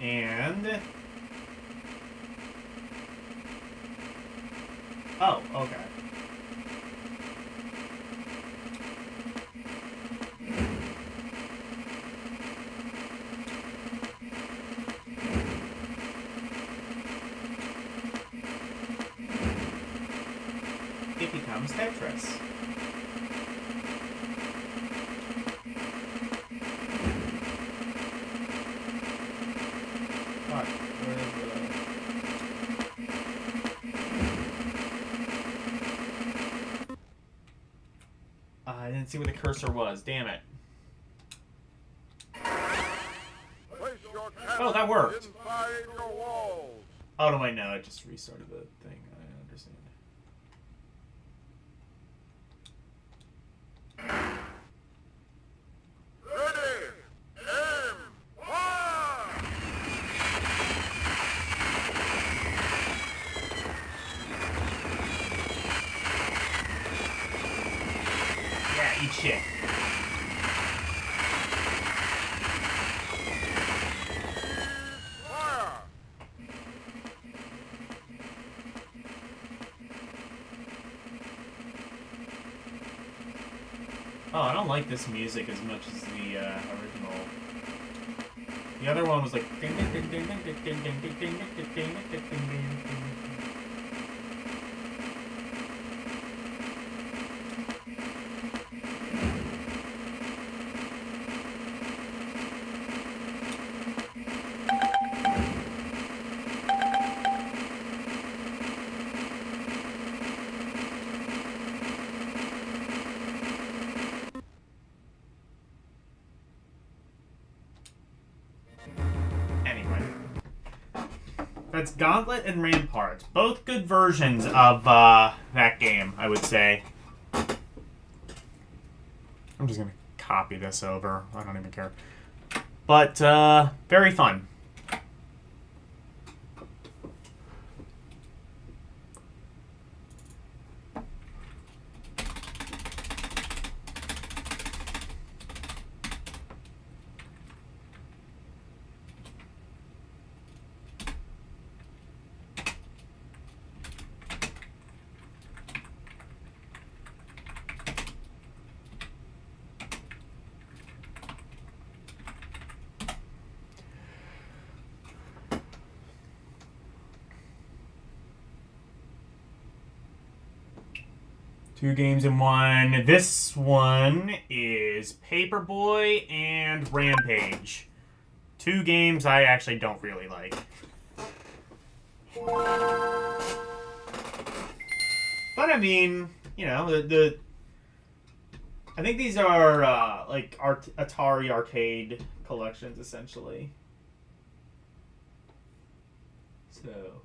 And... Oh, okay. It becomes Tetris. Fuck, where's the... I didn't see where the cursor was. Damn it. Oh, that worked. Oh, no, wait, no. It just restarted the thing. I understand. Yeah, eat shit. Oh, I don't like this music as much as the original. The other one was like ding ding ding ding ding ding ding ding ding ding ding ding ding ding. That's Gauntlet and Rampart. Both good versions of that game, I would say. I'm just going to copy this over. I don't even care. But, very fun. Two games in one. This one is Paperboy and Rampage. Two games I actually don't really like. But I mean, you know, I think these are like Atari arcade collections essentially. So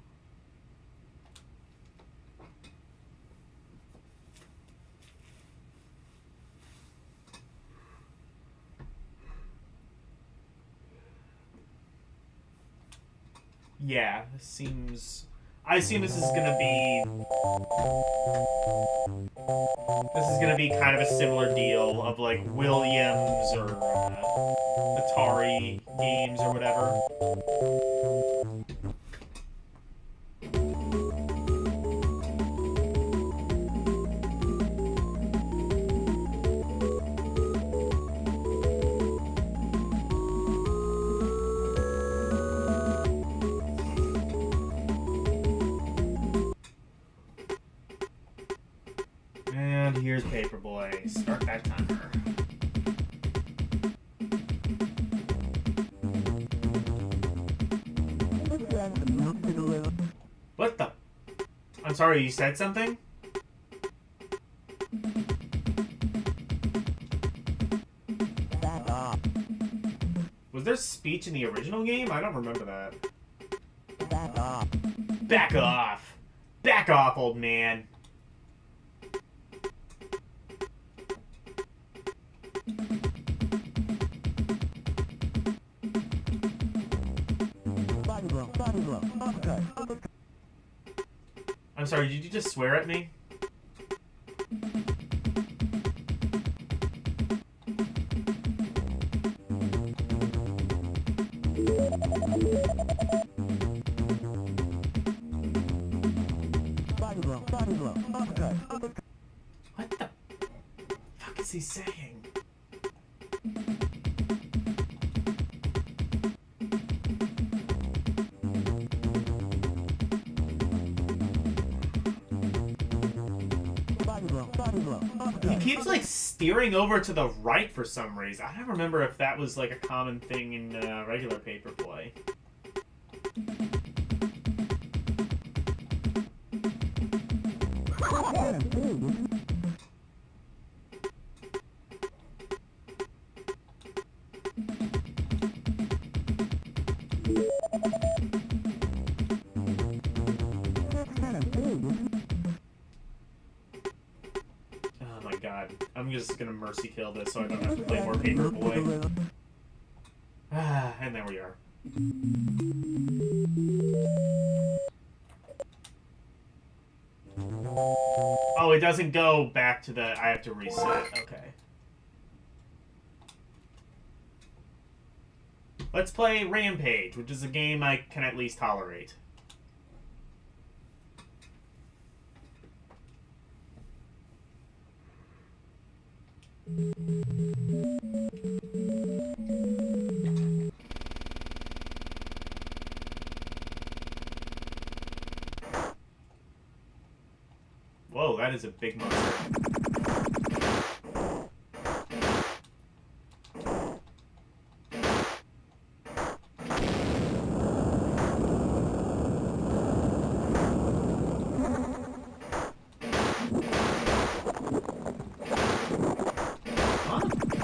yeah, this seems... I assume this is gonna be... This is gonna be kind of a similar deal of like Williams or Atari games or whatever. Okay, start that timer. What the? I'm sorry, you said something? Was there speech in the original game? I don't remember that. Back off. Back off. Back off, old man. I'm sorry, did you just swear at me? What the fuck is he saying? He keeps like steering over to the right for some reason. I don't remember if that was like a common thing in regular paper play. Oh my god. I'm just gonna mercy kill this so I don't have to play more Paperboy. And there we are. Oh, it doesn't go back to the... I have to reset. Okay. Let's play Rampage, which is a game I can at least tolerate. Whoa, that is a big monster.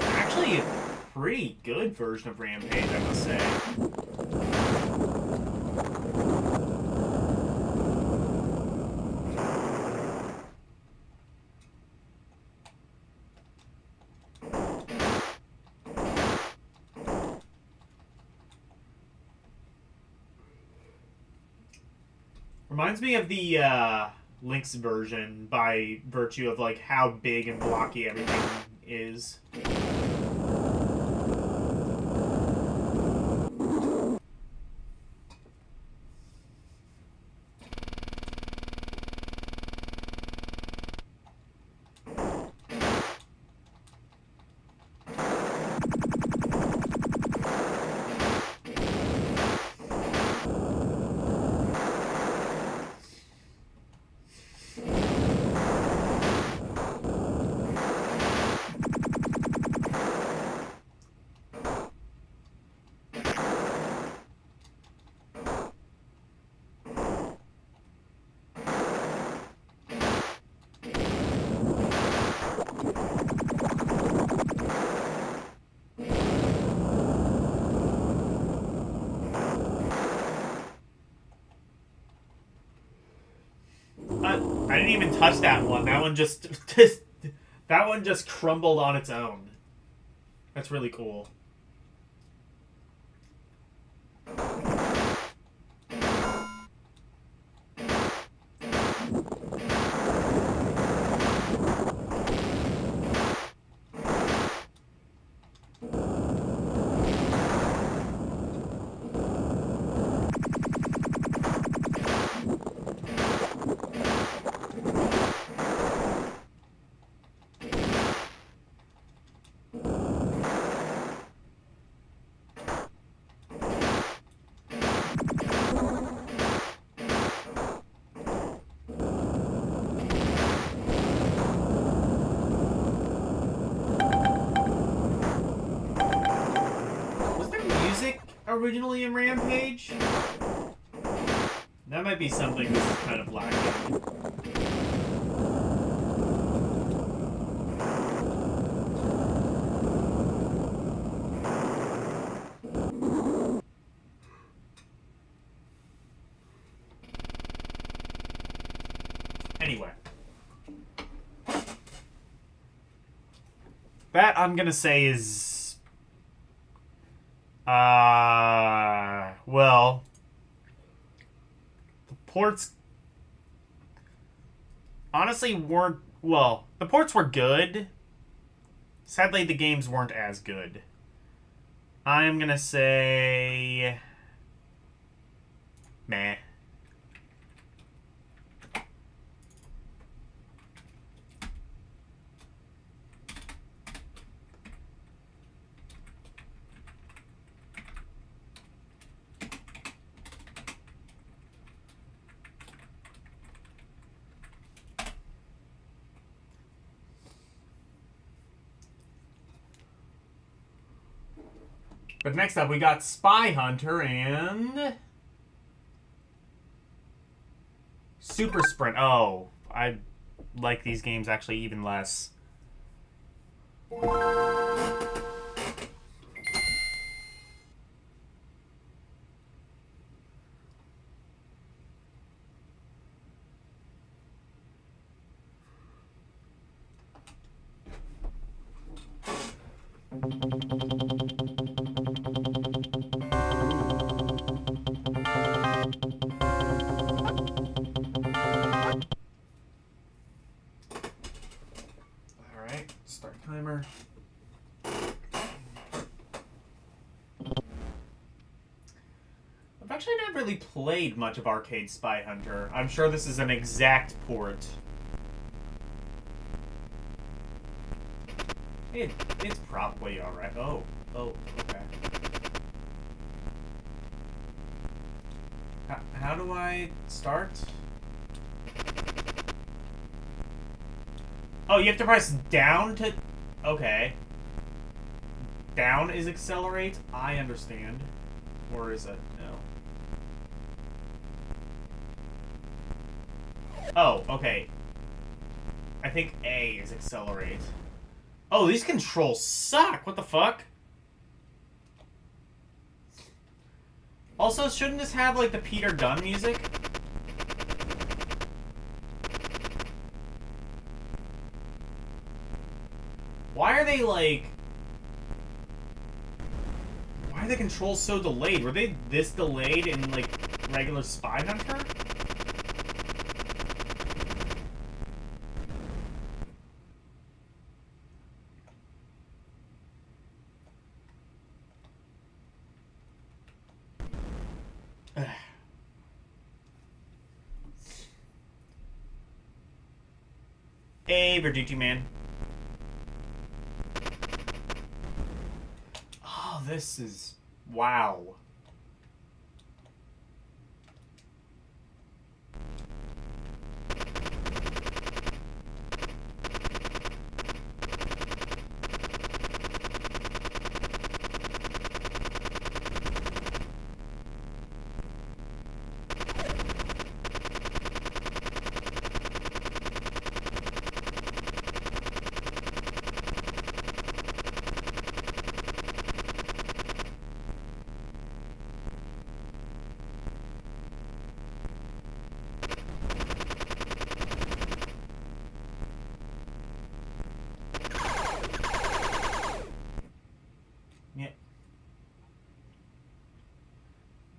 Actually, a pretty good version of Rampage, I must say. Reminds me of the Lynx version by virtue of like how big and blocky everything is. I didn't even touch that one. That one just that one just crumbled on its own. That's really cool. music originally in Rampage? That might be something that's kind of lacking. Anyway. That, I'm gonna say, is... well... The ports... honestly weren't... well, the ports were good. Sadly, the games weren't as good. I'm gonna say... meh. But next up, we got Spy Hunter and... Super Sprint. Oh, I like these games actually even less. Alright, start timer. I've actually not really played much of Arcade Spy Hunter. I'm sure this is an exact port. It's probably alright. Oh, okay. How do I start? Oh, you have to press down to... okay. Down is accelerate? I understand. Or is it? No. Oh, okay. I think A is accelerate. Oh, these controls suck! What the fuck? Also, shouldn't this have, like, the Peter Gunn music? Why are they, like... why are the controls so delayed? Were they this delayed in, like, regular Spy Hunter? Hey, Verducci man. Oh, this is... wow.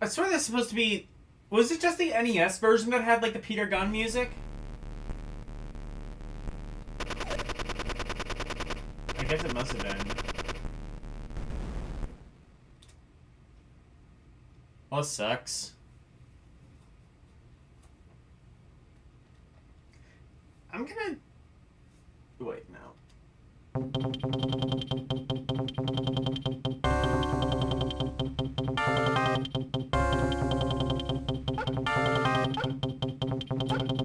I swear that's supposed to be... was it just the NES version that had, like, the Peter Gunn music? I guess it must have been. Well, this sucks. I'm gonna... wait, no.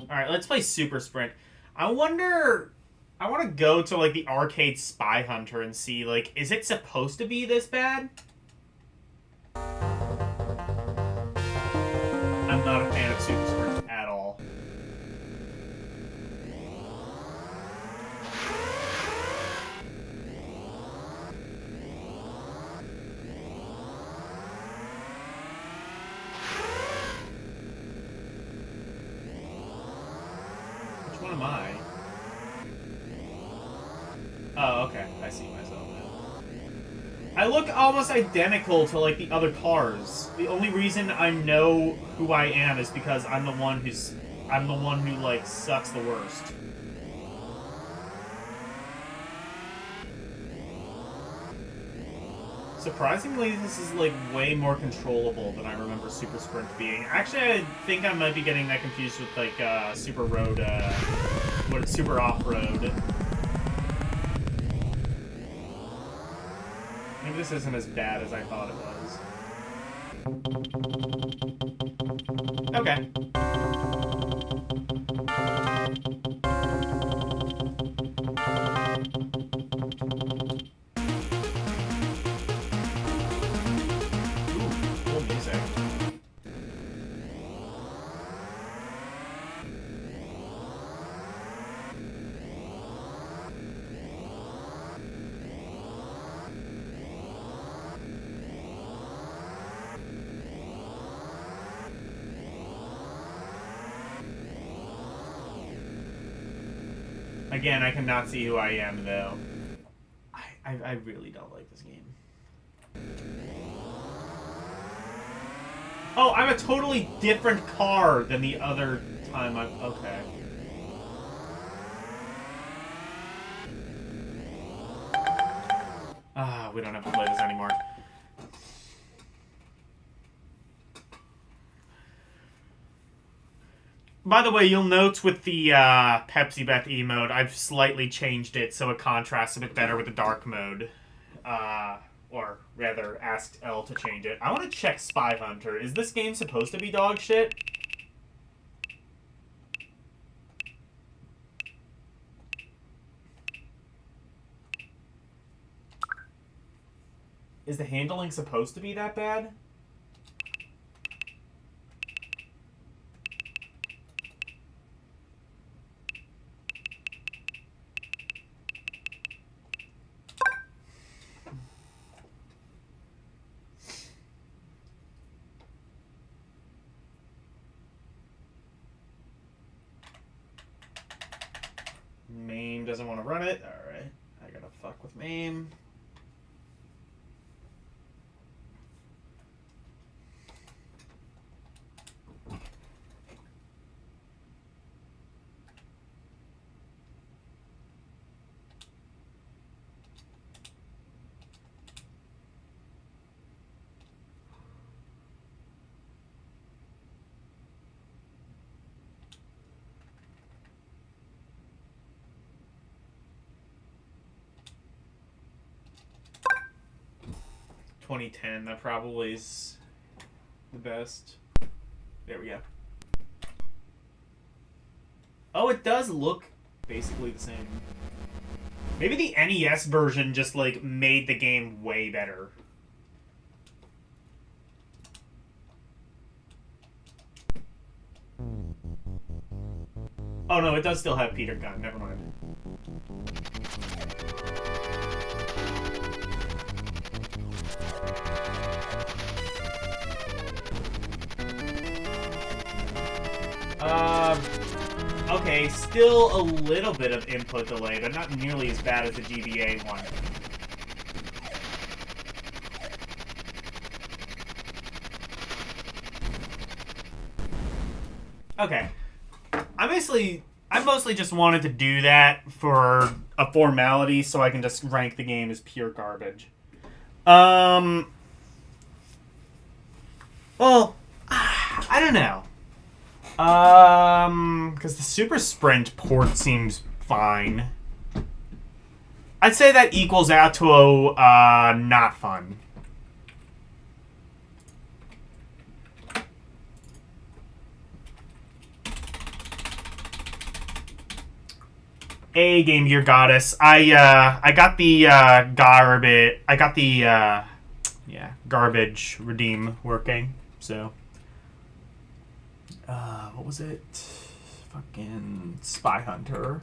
Alright, let's play Super Sprint. I wonder... I want to go to, like, the Arcade Spy Hunter and see, like, is it supposed to be this bad? super sprint at all. Which one am I? Oh, okay. I see myself now. I look almost identical to, like, the other cars. The only reason I know who I am is because I'm the one who, like, sucks the worst. Surprisingly, this is, like, way more controllable than I remember Super Sprint being. Actually, I think I might be getting that confused with, like, Super Road, Super Off-Road. Maybe this isn't as bad as I thought it was. Okay. Cool music. Again, I cannot see who I am, though. I really don't like this game. Oh, I'm a totally different car than the other time I've... Okay. Ah, we don't have to play this anymore. By the way, you'll note with the Pepsi Beth emote, I've slightly changed it so it contrasts a bit better with the dark mode. Or rather, asked L to change it. I want to check Spy Hunter. Is this game supposed to be dog shit? Is the handling supposed to be that bad? MAME doesn't want to run it. Alright. I gotta fuck with MAME. .2010, that probably is the best. There we go. Oh, it does look basically the same. Maybe the NES version just, like, made the game way better. Oh no, it does still have Peter Gunn, never mind. Okay, still a little bit of input delay, but not nearly as bad as the GBA one. Okay. I mostly just wanted to do that for a formality so I can just rank the game as pure garbage. Well, I don't know. Because the Super Sprint port seems fine. I'd say that equals out to a, not fun. Game Gear Goddess. I got the, garbage redeem working, so... What was it? Fucking Spy Hunter.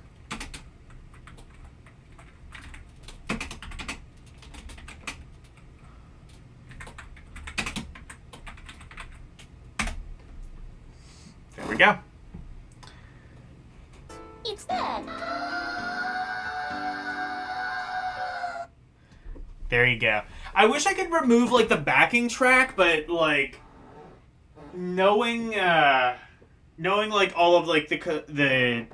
There we go. It's that. There you go. I wish I could remove, like, the backing track, but, like, knowing, like, all of, like, the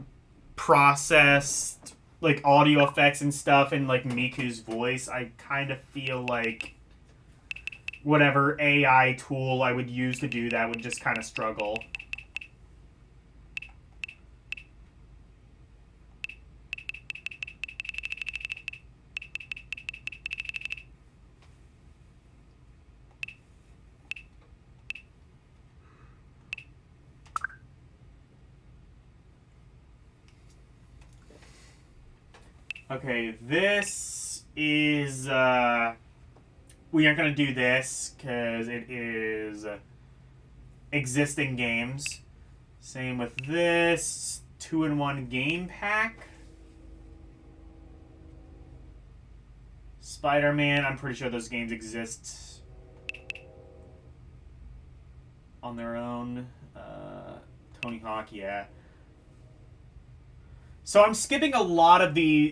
processed, like, audio effects and stuff and, like, Miku's voice, I kind of feel like whatever AI tool I would use to do that would just kind of struggle. Okay, this is, we aren't going to do this because it is existing games. Same with this, 2-in-1 game pack. Spider-Man, I'm pretty sure those games exist on their own. Tony Hawk, yeah. So I'm skipping a lot of the,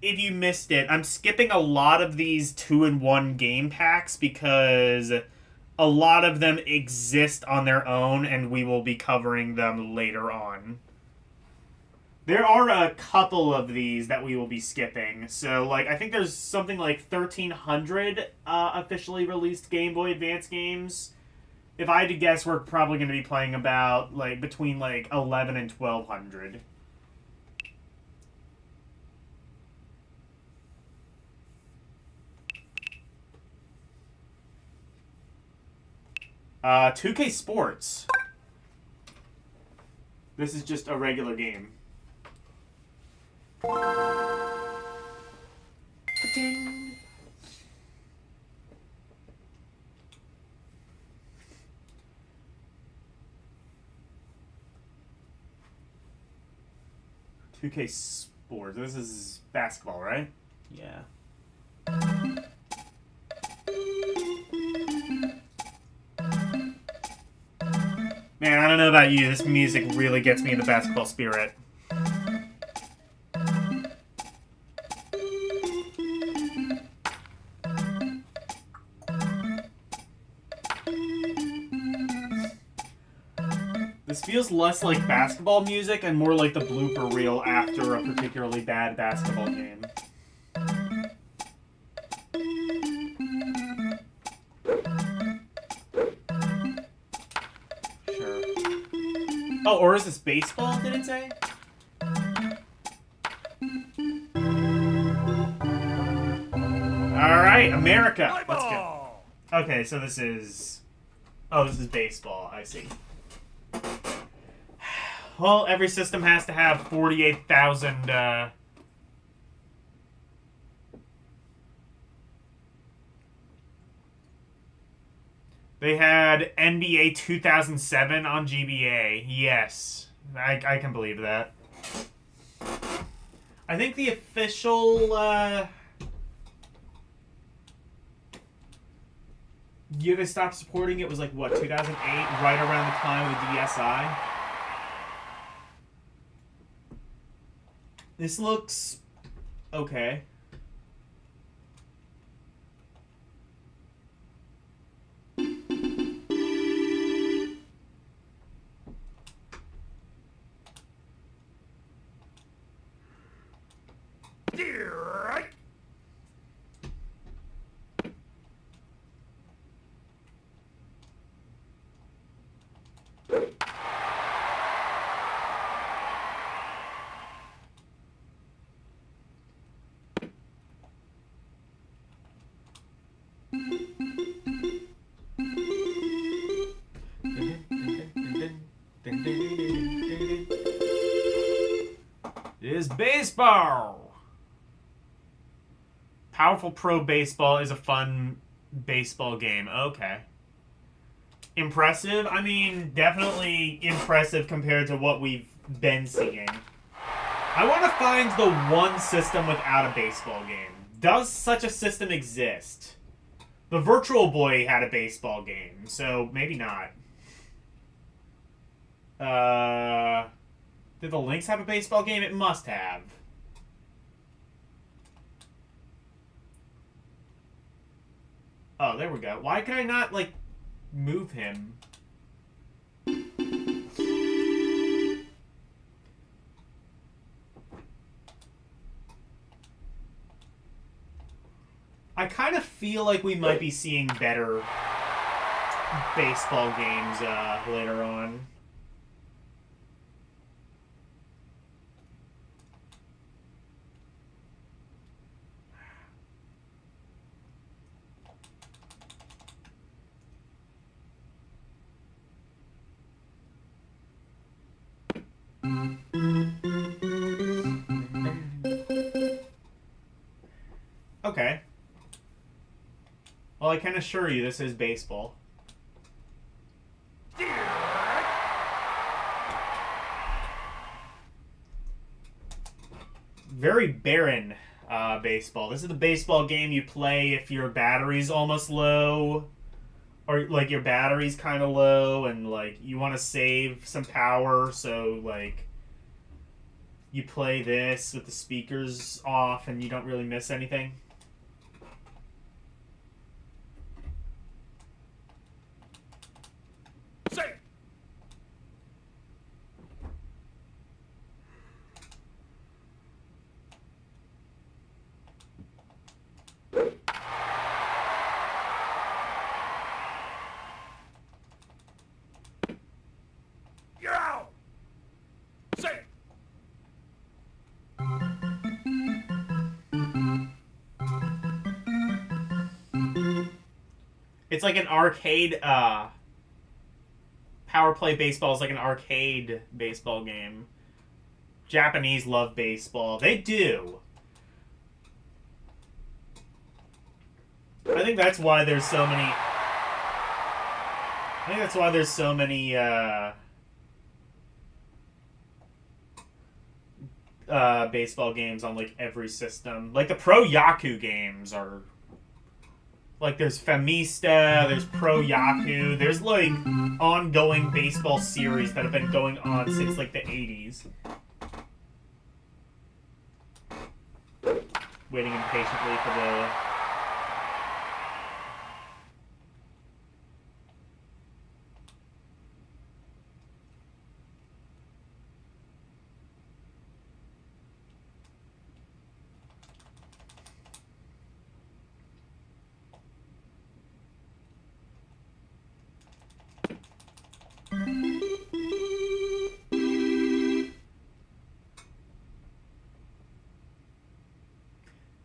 if you missed it, I'm skipping a lot of these 2-in-1 game packs because a lot of them exist on their own and we will be covering them later on. There are a couple of these that we will be skipping. So, like, I think there's something like 1,300 officially released Game Boy Advance games. If I had to guess, we're probably going to be playing about, like, between, like, 11 and 1,200. 2K Sports. This is just a regular game. Ka-ting. "2K Sports." This is basketball, right? Yeah. Man, I don't know about you. This music really gets me in the basketball spirit. This feels less like basketball music and more like the blooper reel after a particularly bad basketball game. Sure. Oh, or is this baseball, did it say? Alright, America! Let's go. Okay, so this is... Oh, this is baseball, I see. Well, every system has to have 48,000, They had NBA 2007 on GBA. Yes. I can believe that. I think the official, year they stopped supporting it was like, what, 2008? Right around the time of the DSi? This looks okay. Is baseball. Powerful Pro Baseball is a fun baseball game. Okay. Impressive? I mean, definitely impressive compared to what we've been seeing. I want to find the one system without a baseball game. Does such a system exist? The Virtual Boy had a baseball game, so maybe not. Did the Lynx have a baseball game? It must have. Oh, there we go. Why can I not, like, move him? I kind of feel like we might be seeing better baseball games later on. Okay. Well, I can assure you this is baseball. Very barren baseball. This is the baseball game you play if your battery's almost low. Or, like, your battery's kind of low and, like, you want to save some power. So, like, you play this with the speakers off and you don't really miss anything. It's like an arcade, Power Play Baseball is like an arcade baseball game. Japanese love baseball. They do. I think that's why there's so many... baseball games on, like, every system. Like, the Pro Yaku games are... Like, there's Famista, there's Pro Yaku, there's, like, ongoing baseball series that have been going on since, like, the 80s. Waiting impatiently for the...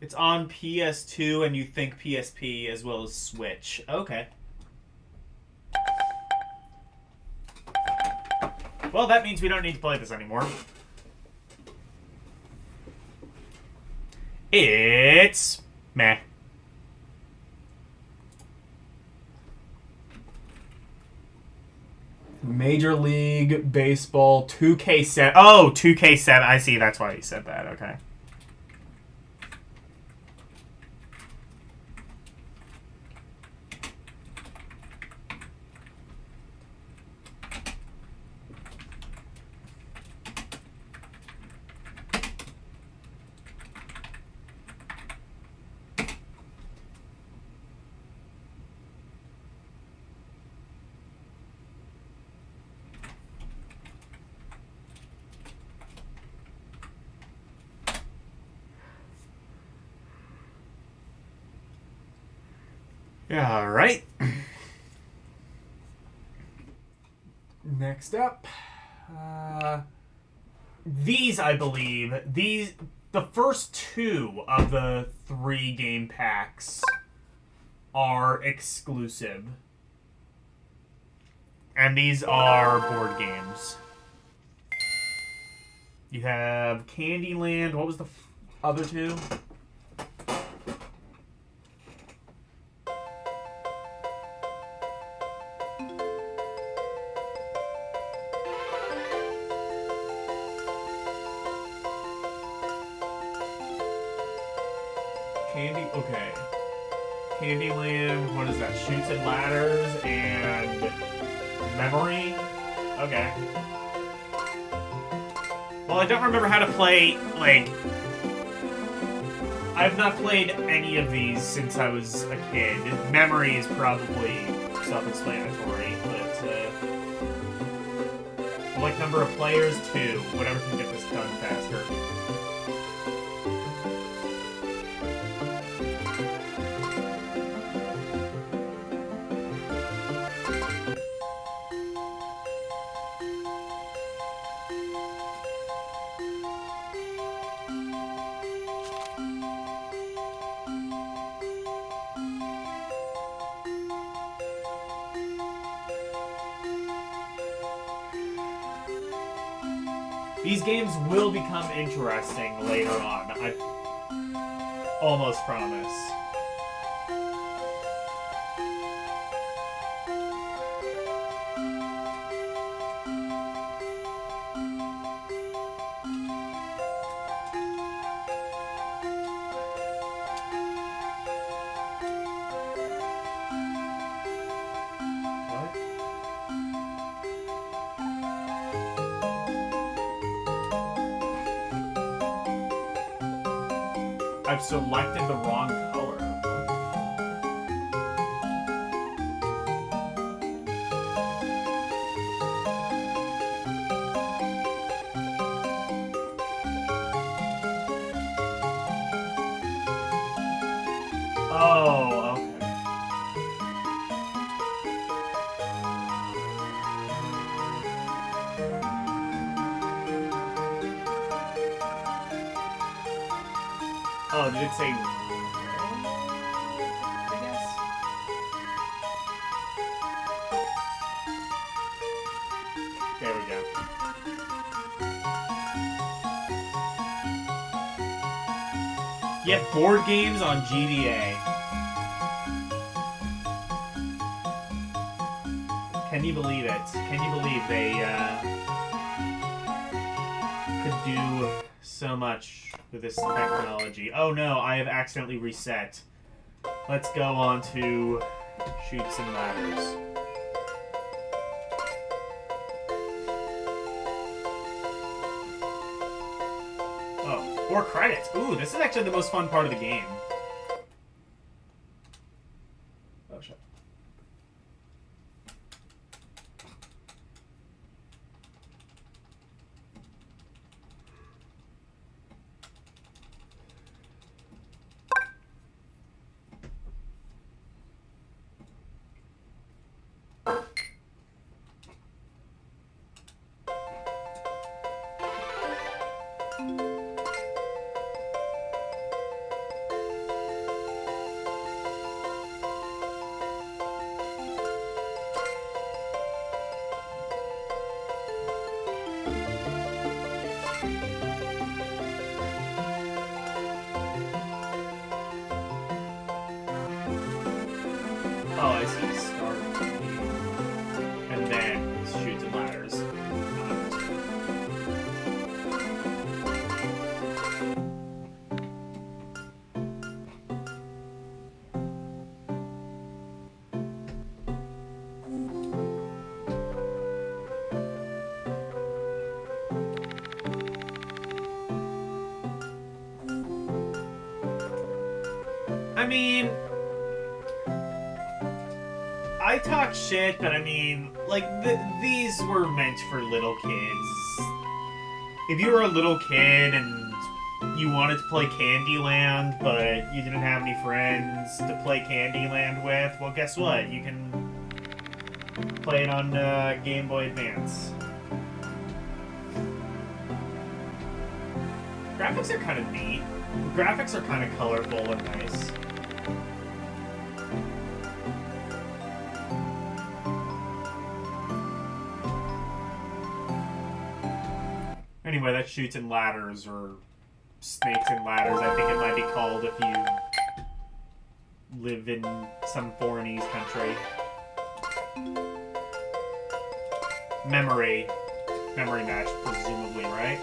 It's on PS2 and you think PSP as well as Switch. Okay. Well, that means we don't need to play this anymore. It's... meh. Major League Baseball 2K7. Oh, 2K7. I see. That's why you said that. Okay. All right. Next up, these, I believe, the first two of the 3 game packs are exclusive. And these are board games. You have Candyland. What was the other two? Okay. Candyland, what is that? Shoots and Ladders and Memory? Okay. Well, I don't remember how to play, like... I've not played any of these since I was a kid. Memory is probably self-explanatory, but, select number of players, 2. Whatever can get this done faster. These games will become interesting later on. I almost promise. I've selected the wrong color. Oh, okay. Oh, did it say... I guess? There we go. Yet board games on GDA. Can you believe it? Can you believe they could do so much with this technology? Oh no, I have accidentally reset. Let's go on to Shoots and Ladders. Oh, 4 credits. Ooh, this is actually the most fun part of the game. Oh, shit. Oh, I see. Start. And then Shoots and Ladders. I mean... I talk shit, but I mean, like, these were meant for little kids. If you were a little kid and you wanted to play Candyland, but you didn't have any friends to play Candyland with, well, guess what? You can play it on Game Boy Advance. Graphics are kind of neat. Graphics are kind of colorful and nice. Anyway, that's Shoots and Ladders, or Snakes and Ladders, I think it might be called if you live in some foreign country. Memory match, presumably, right?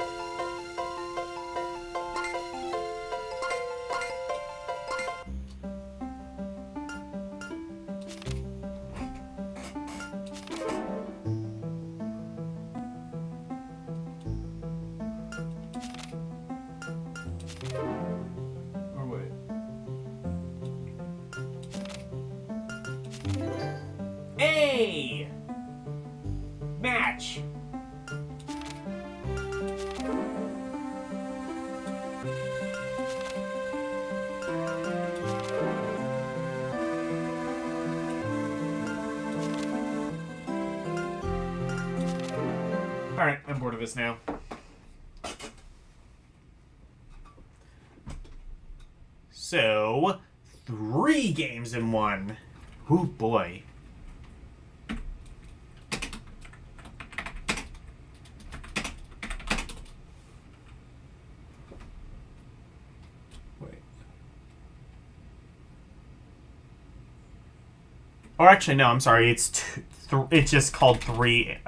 Yay! Match. Alright, I'm bored of this now. So, 3 games in one. Ooh, boy. Wait. Or actually, no, I'm sorry. It's it's just called 3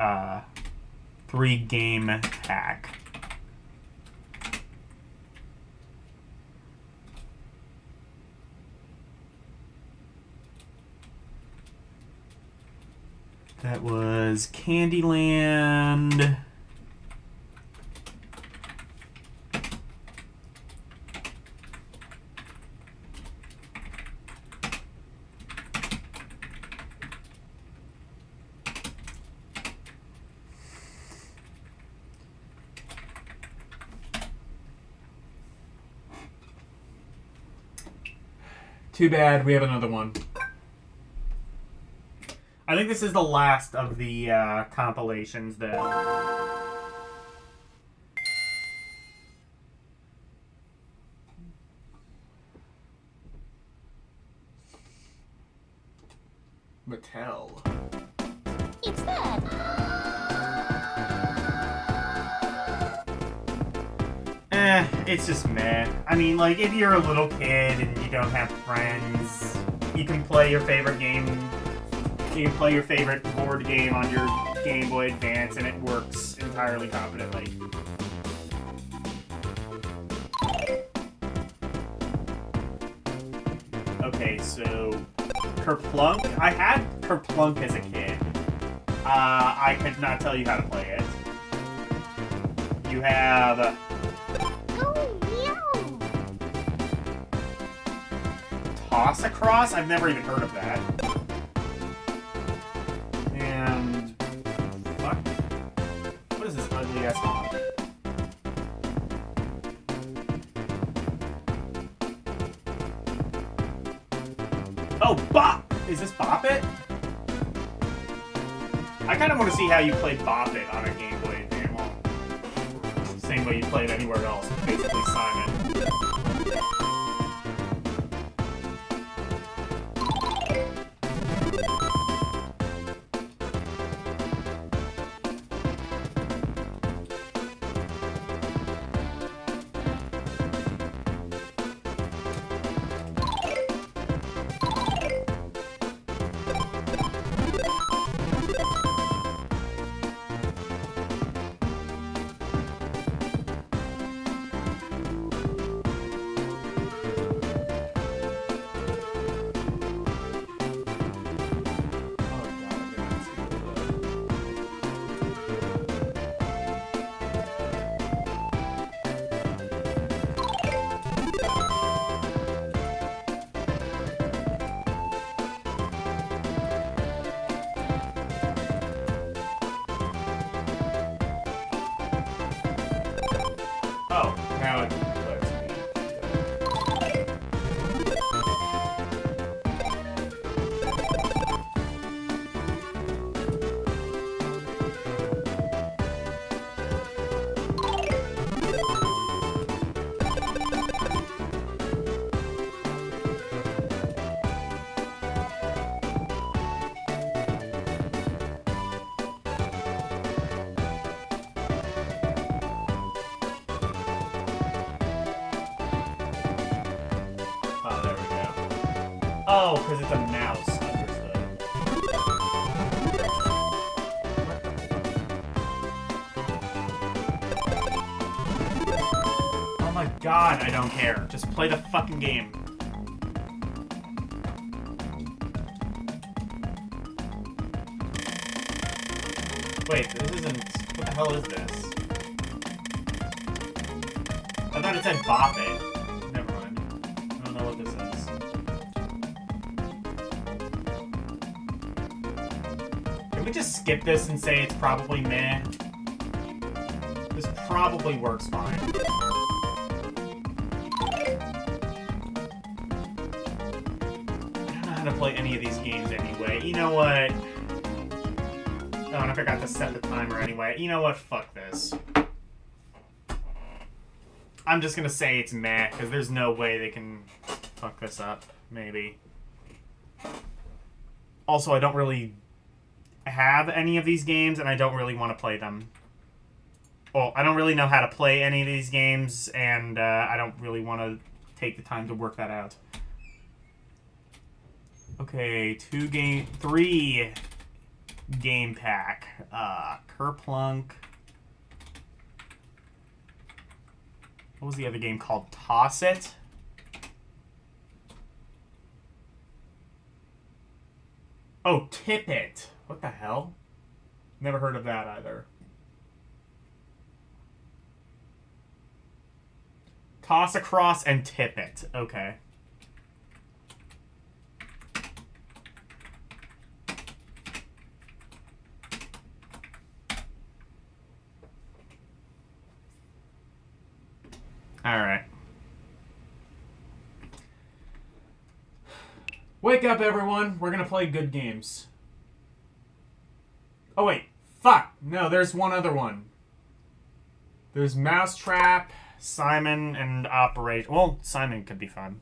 game pack. That was Candyland. Too bad, we have another one. I think this is the last of the compilations, though. Mattel. It's that. It's just meh. I mean, like, if you're a little kid and you don't have friends, you can play your favorite game. You can play your favorite board game on your Game Boy Advance, and it works entirely competently. Okay, so Kerplunk. I had Kerplunk as a kid. I could not tell you how to play it. You have Toss Across? I've never even heard of that. And fuck. What is this ugly ass one? Oh, Bop! Is this Bop It? I kind of want to see how you play Bop It on a Game Boy Advance. Well, same way you play it anywhere else. Basically Simon. Oh, now it lets me. Oh, because it's a mouse. Understood. Oh my god, I don't care. Just play the fucking game. Wait, this isn't... What the hell is this? I thought it said Bop It. Never mind. I don't know what this is. Can we just skip this and say it's probably meh? This probably works fine. I don't know how to play any of these games anyway. You know what? Oh, and I forgot to set the timer anyway. You know what? Fuck this. I'm just gonna say it's meh, because there's no way they can fuck this up. Maybe. Also, I don't really have any of these games, and I don't really want to play them. Well, I don't really know how to play any of these games, and I don't really want to take the time to work that out. Okay, 3 game pack. Kerplunk. What was the other game called? Toss It? Oh, Tip It. What the hell? Never heard of that either. Toss Across and Tip It. Okay. Alright. Wake up, everyone. We're gonna play good games. Oh, wait. Fuck. No, there's one other one. There's Mousetrap, Simon, and Operation. Well, Simon could be fun.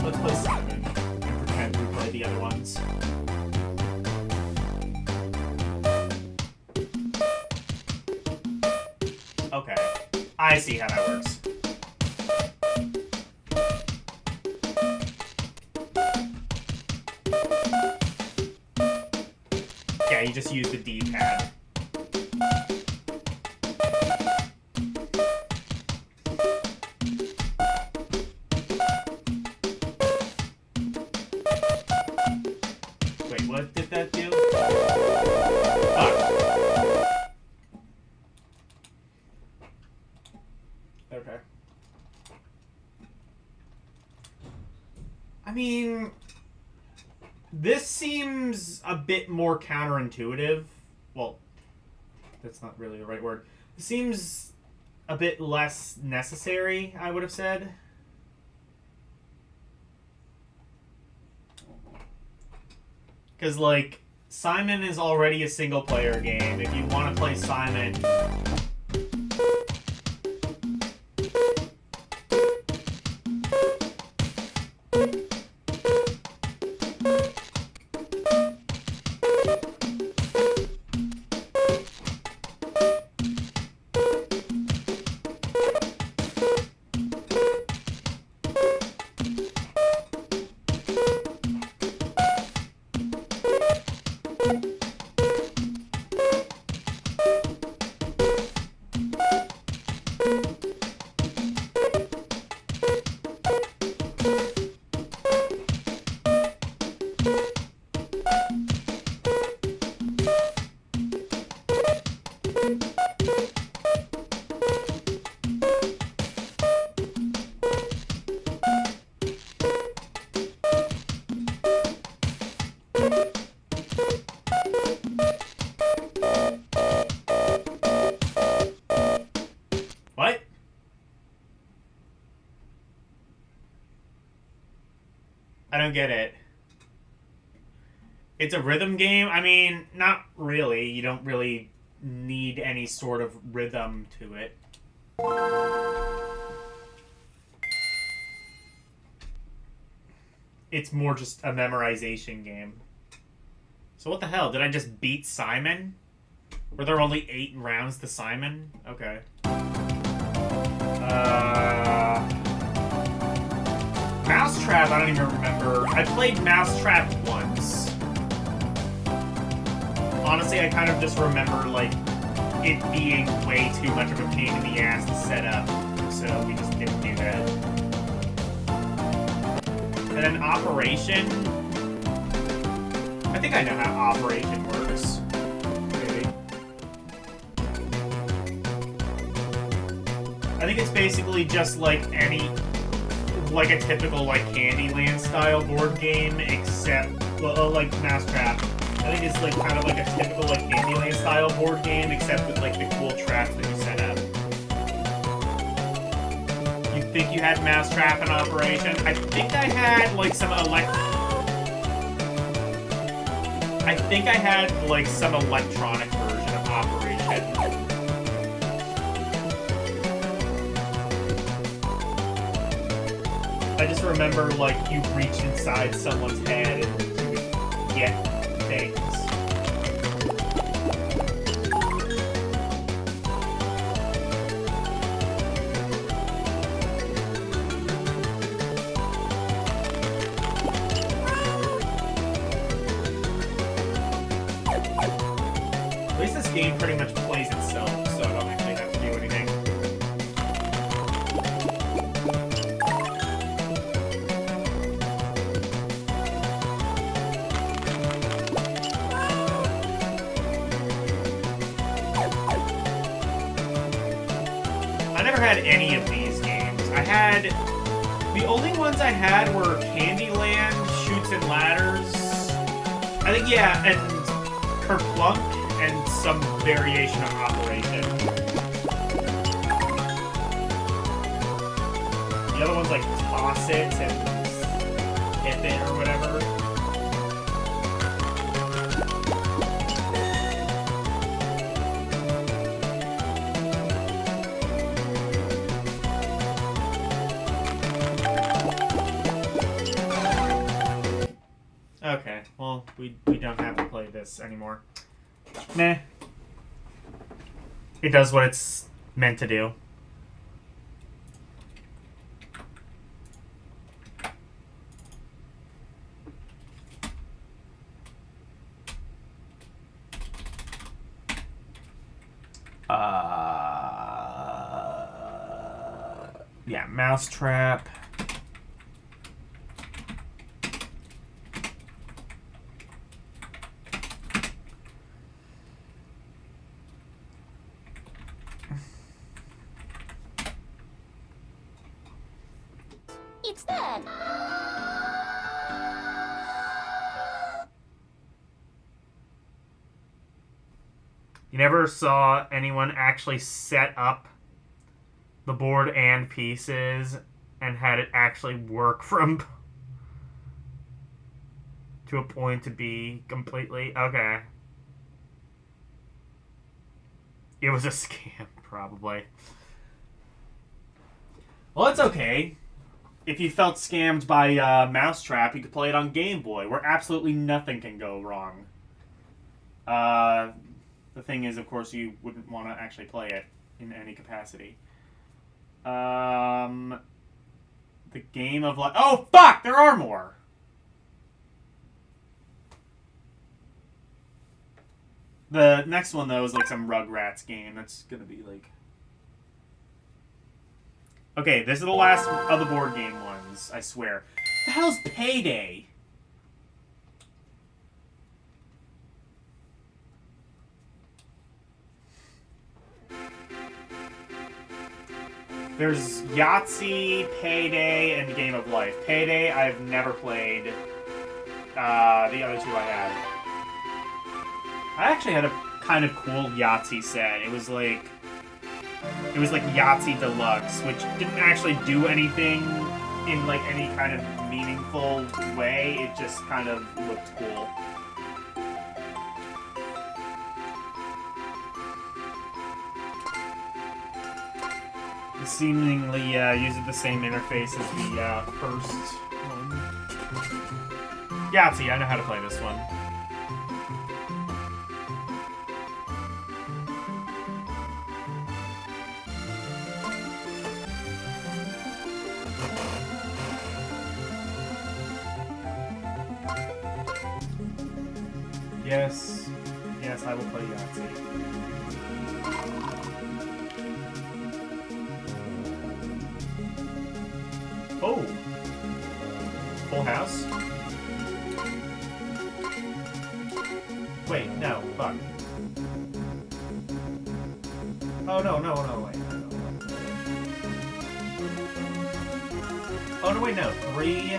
Let's play Simon and pretend we play the other ones. Okay, I see how that works. Yeah, you just use the D-pad. Wait, what did that do? Oh. Okay. I mean, this seems a bit more counterintuitive. Well, that's not really the right word. It seems a bit less necessary, I would have said. Because, like, Simon is already a single-player game. If you want to play Simon... What? I don't get it. It's a rhythm game? I mean, not really. You don't really need any sort of rhythm to it. It's more just a memorization game. So what the hell? Did I just beat Simon? Were there only 8 rounds to Simon? Okay. Mousetrap, I don't even remember. I played Mousetrap once. Honestly, I kind of just remember, like, it being way too much of a pain in the ass to set up. So we just didn't do that. And then Operation, I think I know how Operation works. Maybe. I think it's basically just like like a typical like Candyland style board game, except like Mousetrap. I think it's like kind of like a typical like Candyland style board game, except with like the cool traps that you set up. You think you had Mousetrap in Operation? I think I had like some electronic version of Operation. I just remember, like, you reached inside someone's head and you would get things. At least this game pretty much plays itself, so I don't actually have to do anything. I never had any of these games. The only ones I had were Candyland, Chutes and Ladders. I think, yeah, and Kerplunk, and some variation of Operation. The other one's like Toss It and Hip It or whatever. Okay, well, we don't have to play this anymore. Nah. It does what it's meant to do. Yeah, Mousetrap. It's that. You never saw anyone actually set up the board and pieces and had it actually work from to a point to be completely okay. It was a scam, probably. Well, it's okay. If you felt scammed by Mousetrap, you could play it on Game Boy, where absolutely nothing can go wrong. The thing is, of course, you wouldn't want to actually play it in any capacity. The Game of Life... Oh, fuck! There are more! The next one, though, is like some Rugrats game. That's gonna be like... Okay, this is the last of the board game ones, I swear. The hell's Payday? There's Yahtzee, Payday, and Game of Life. Payday, I've never played. The other two I have. I actually had a kind of cool Yahtzee set. It was like Yahtzee Deluxe, which didn't actually do anything in like any kind of meaningful way. It just kind of looked cool. It seemingly uses the same interface as the first one. Yahtzee, I know how to play this one. Yes. Yes, I will play Yahtzee. Oh! Full House? Wait, no, fuck. Oh, no, wait. Oh, no, wait, no. 3.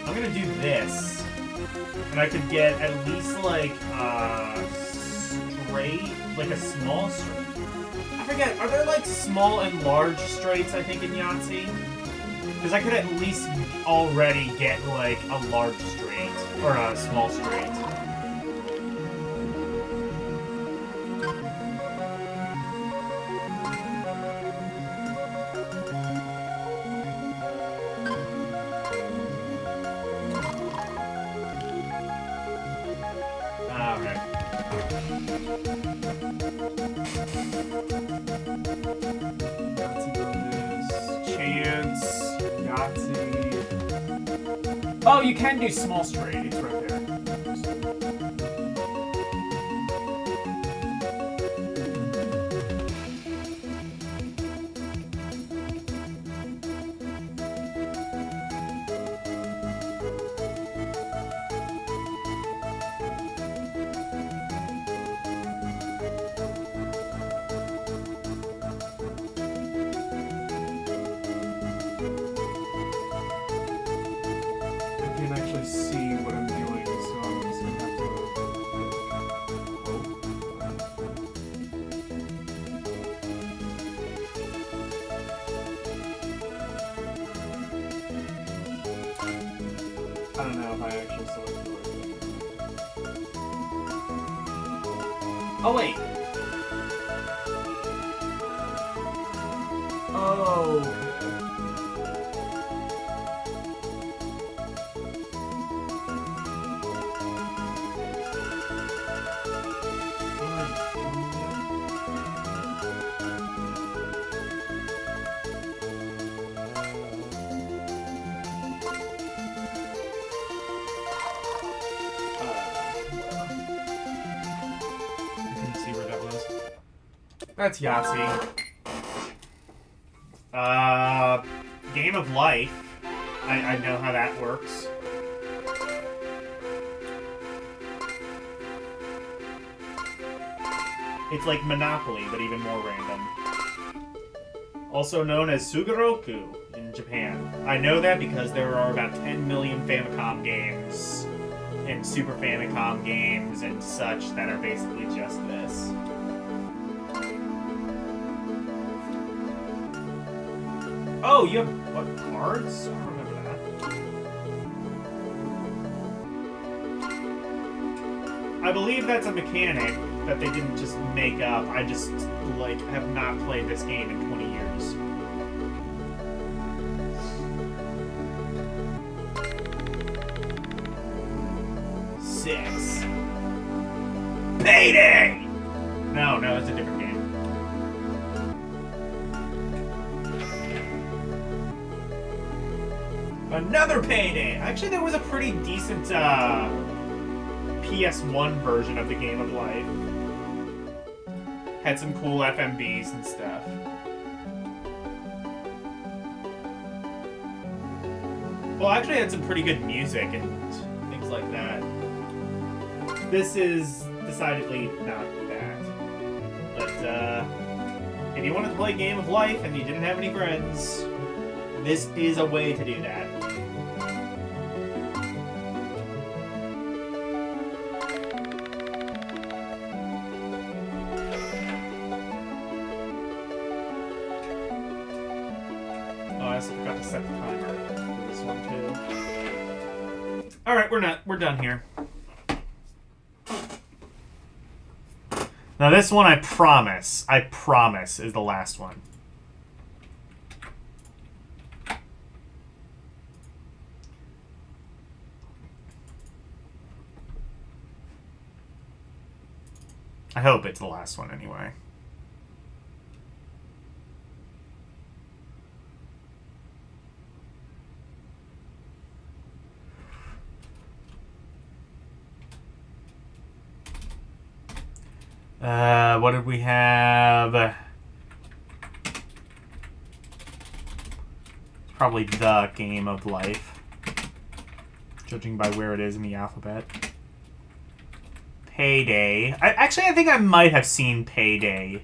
I'm gonna do this. And I could get at least, like, straight, like a small straight. I forget, are there, like, small and large straights, I think, in Yahtzee? Because I could at least already get, like, a large straight. Or a small straight. Oh, you can do small straight. It's right there. See what I'm doing, so I'm just gonna have to I don't know if I actually selected it. Oh wait. Oh. That's Yahtzee. Game of Life. I know how that works. It's like Monopoly, but even more random. Also known as Sugaroku in Japan. I know that because there are about 10 million Famicom games and Super Famicom games and such that are basically just this. Oh, you have, what, cards? I don't remember that. I believe that's a mechanic that they didn't just make up. I just, like, have not played this game in 20 years. Six. Payday! No, it's a different game. Another Payday! Actually, there was a pretty decent PS1 version of the Game of Life. Had some cool FMVs and stuff. Well, actually had some pretty good music and things like that. This is decidedly not that. But, if you wanted to play Game of Life and you didn't have any friends, this is a way to do that. Oh, I also forgot to set the timer for this one too. Alright, we're done here. Now this one I promise is the last one. I hope it's the last one anyway. What did we have? Probably the Game of Life, judging by where it is in the alphabet. Payday. Actually, I think I might have seen Payday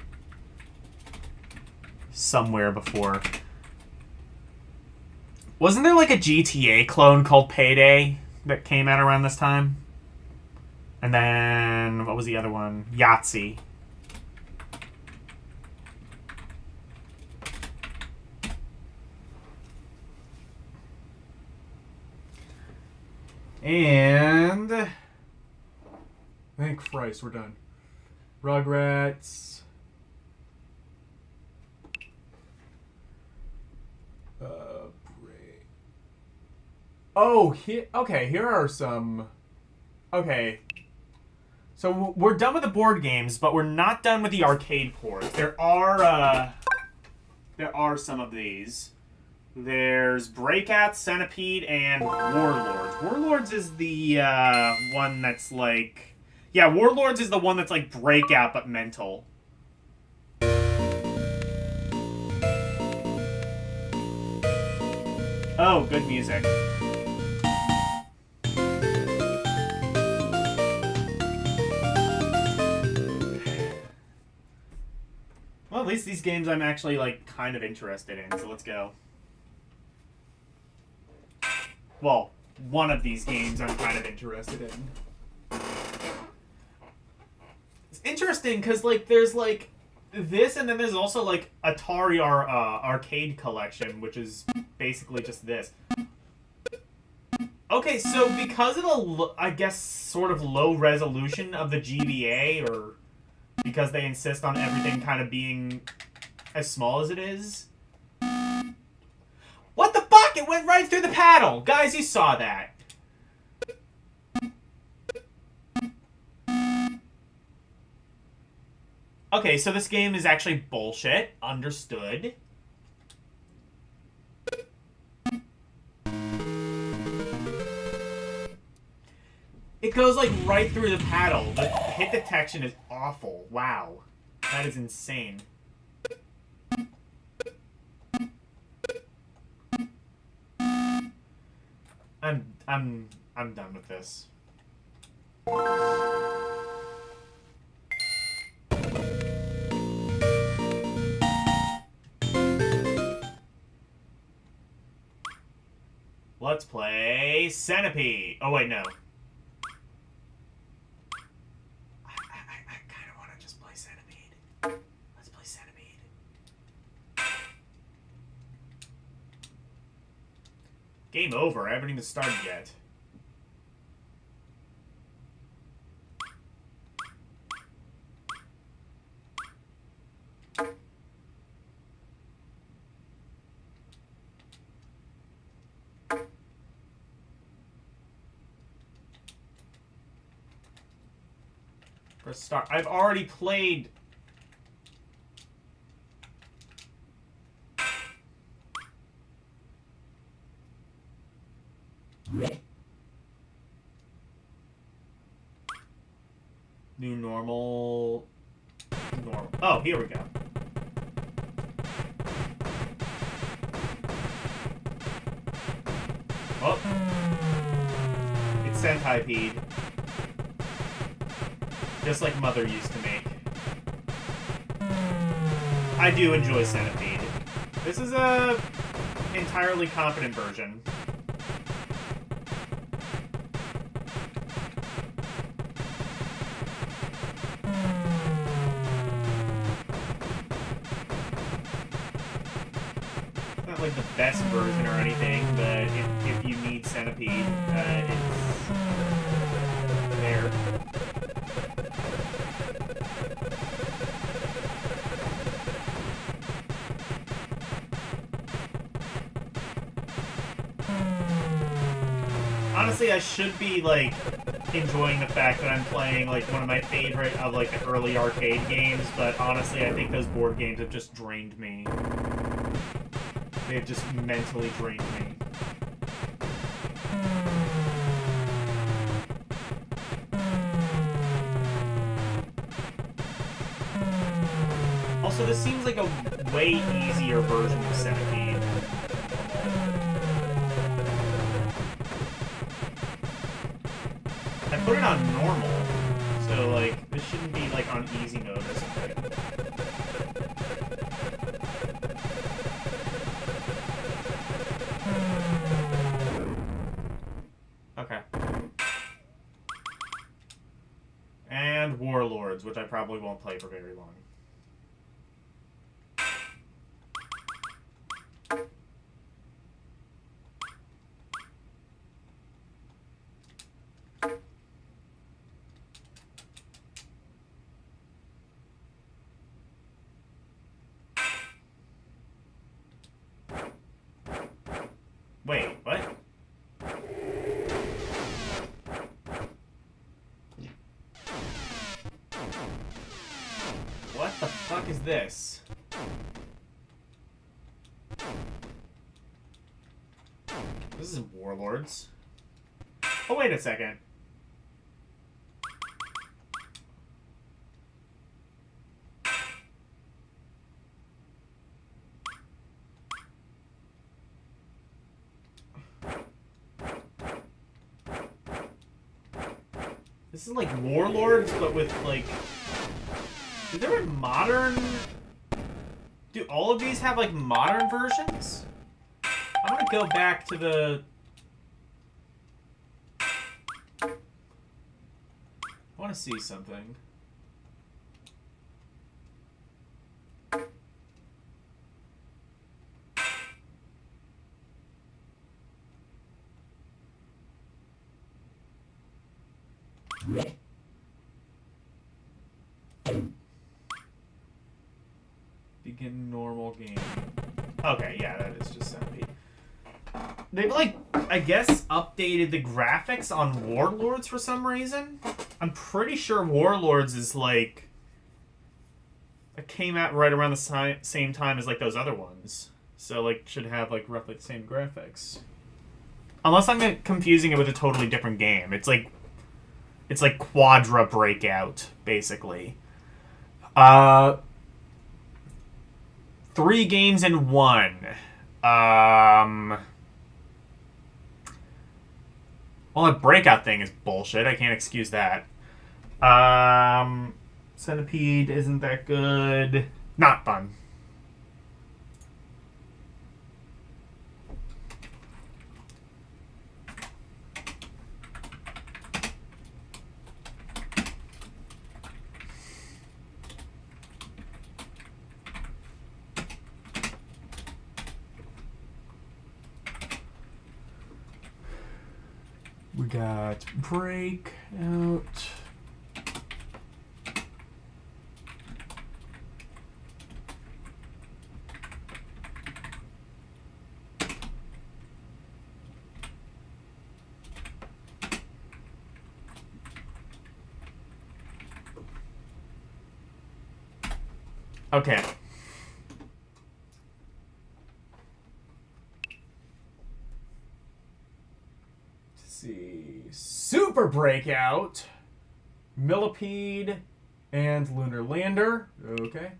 somewhere before. Wasn't there like a GTA clone called Payday that came out around this time? And then, what was the other one? Yahtzee. And... thank Christ, we're done. Rugrats. Oh, okay, here are some... Okay. So we're done with the board games, but we're not done with the arcade ports. There are some of these. There's Breakout, Centipede, and Warlords. Warlords is the one that's like... Yeah, Warlords is the one that's like Breakout, but mental. Oh, good music. Well, at least these games I'm actually, like, kind of interested in, so let's go. Well, one of these games I'm kind of interested in. It's interesting, because, like, there's, like, this, and then there's also, like, Atari Arcade Collection, which is basically just this. Okay, so because of the, I guess, sort of low resolution of the GBA, or... because they insist on everything kind of being as small as it is. What the fuck? It went right through the paddle! Guys, you saw that. Okay, so this game is actually bullshit. Understood. It goes, like, right through the paddle. The hit detection is awful. Wow. That is insane. I'm done with this. Let's play Centipede. Oh, wait, no. Game over. I haven't even started yet. Press start. I've already played... New normal... Normal. Oh, here we go. Oh. It's Centipede. Just like Mother used to make. I do enjoy Centipede. This is a entirely competent version. Like the best version or anything, but if you need Centipede, it's there. Honestly, I should be like enjoying the fact that I'm playing like one of my favorite of like the early arcade games, but honestly, I think those board games have just drained me. They've just mentally drained me. Also, this seems like a way easier version of Centipede. I put it on normal, So, like, this shouldn't be, like, on easy mode or something. Okay. And Warlords, which I probably won't play for very long. Wait, what? What the fuck is this? This is Warlords. Oh, wait a second. This is like Warlords, but with like... Is there a modern... Do all of these have like modern versions? I want to go back to the... I want to see something. Begin normal game. Okay, yeah, that is just Centipede. They've, like, I guess, updated the graphics on Warlords for some reason. I'm pretty sure Warlords is, like... It came out right around the same time as, like, those other ones. So, like, should have, like, roughly the same graphics. Unless I'm confusing it with a totally different game. It's like Quadra Breakout, basically. 3 games in 1. Well, that Breakout thing is bullshit. I can't excuse that. Centipede isn't that good. Not fun. We got Breakout. Okay. See, Super Breakout, Millipede, and Lunar Lander. Okay.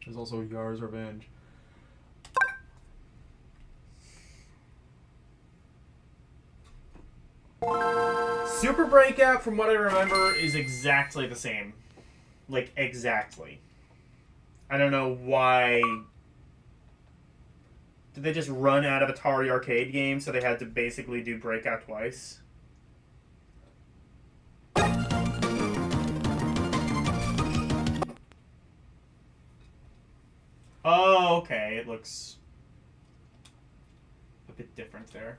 There's also Yar's Revenge. Super Breakout, from what I remember, is exactly the same. Like, exactly. I don't know why... Did they just run out of Atari arcade games, so they had to basically do Breakout twice? Oh, okay. It looks a bit different there.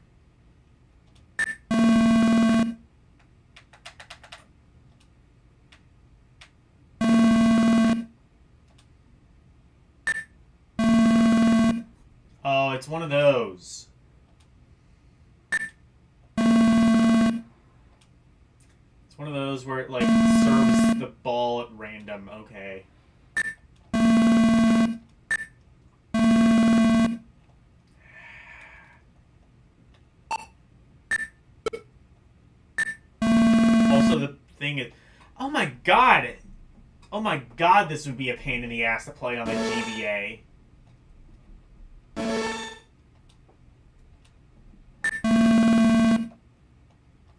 Oh, it's one of those. It's one of those where it, like, serves the ball at random. Okay. Also, the thing is... Oh my god! Oh my god, this would be a pain in the ass to play on the GBA.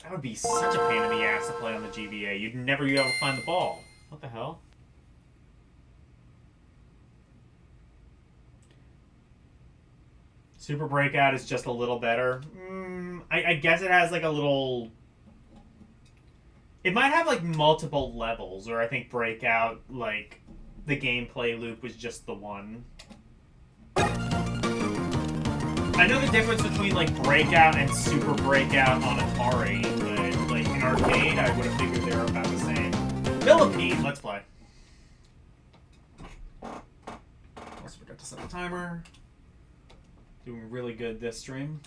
That would be such a pain in the ass to play on the GBA. You'd never be able to find the ball. What the hell? Super Breakout is just a little better. I guess it has like a little... It might have like multiple levels, or I think Breakout, like, the gameplay loop was just the one. I know the difference between like Breakout and Super Breakout on Atari, but like in arcade, I would have figured they were about the same. Millipede, let's play. Also forgot to set the timer. Doing really good this stream.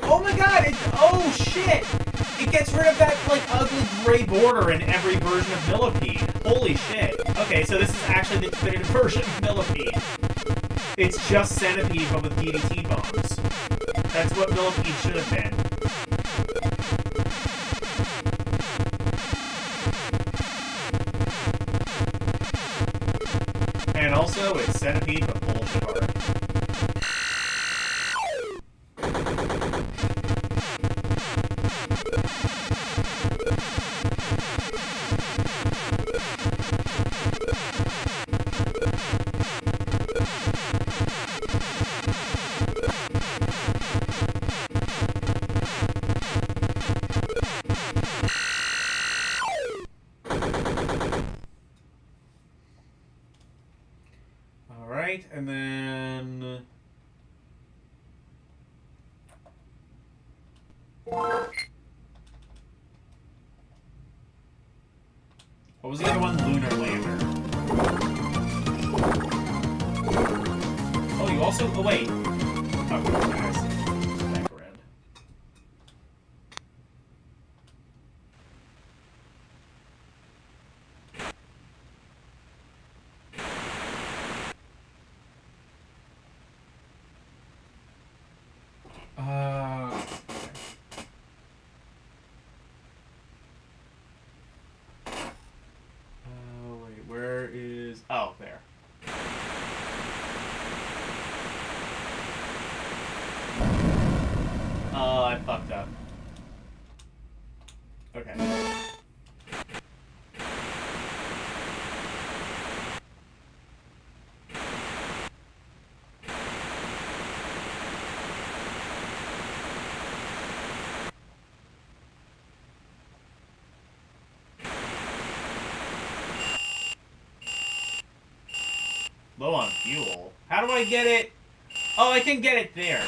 Oh my god! Oh shit! It gets rid of that, like, ugly gray border in every version of Millipede. Holy shit. Okay, so this is actually the definitive version of Millipede. It's just Centipede, but with DDT bombs. That's what Millipede should have been. And also, it's Centipede, but bullshit art. And then... What was the other one? Lunar Lander. Oh, you also... Oh, wait. Oh, guys. Back red. Wait, where is... Oh, there. Oh, I fucked up. Okay. Low on fuel. How do I get it? Oh, I can get it there.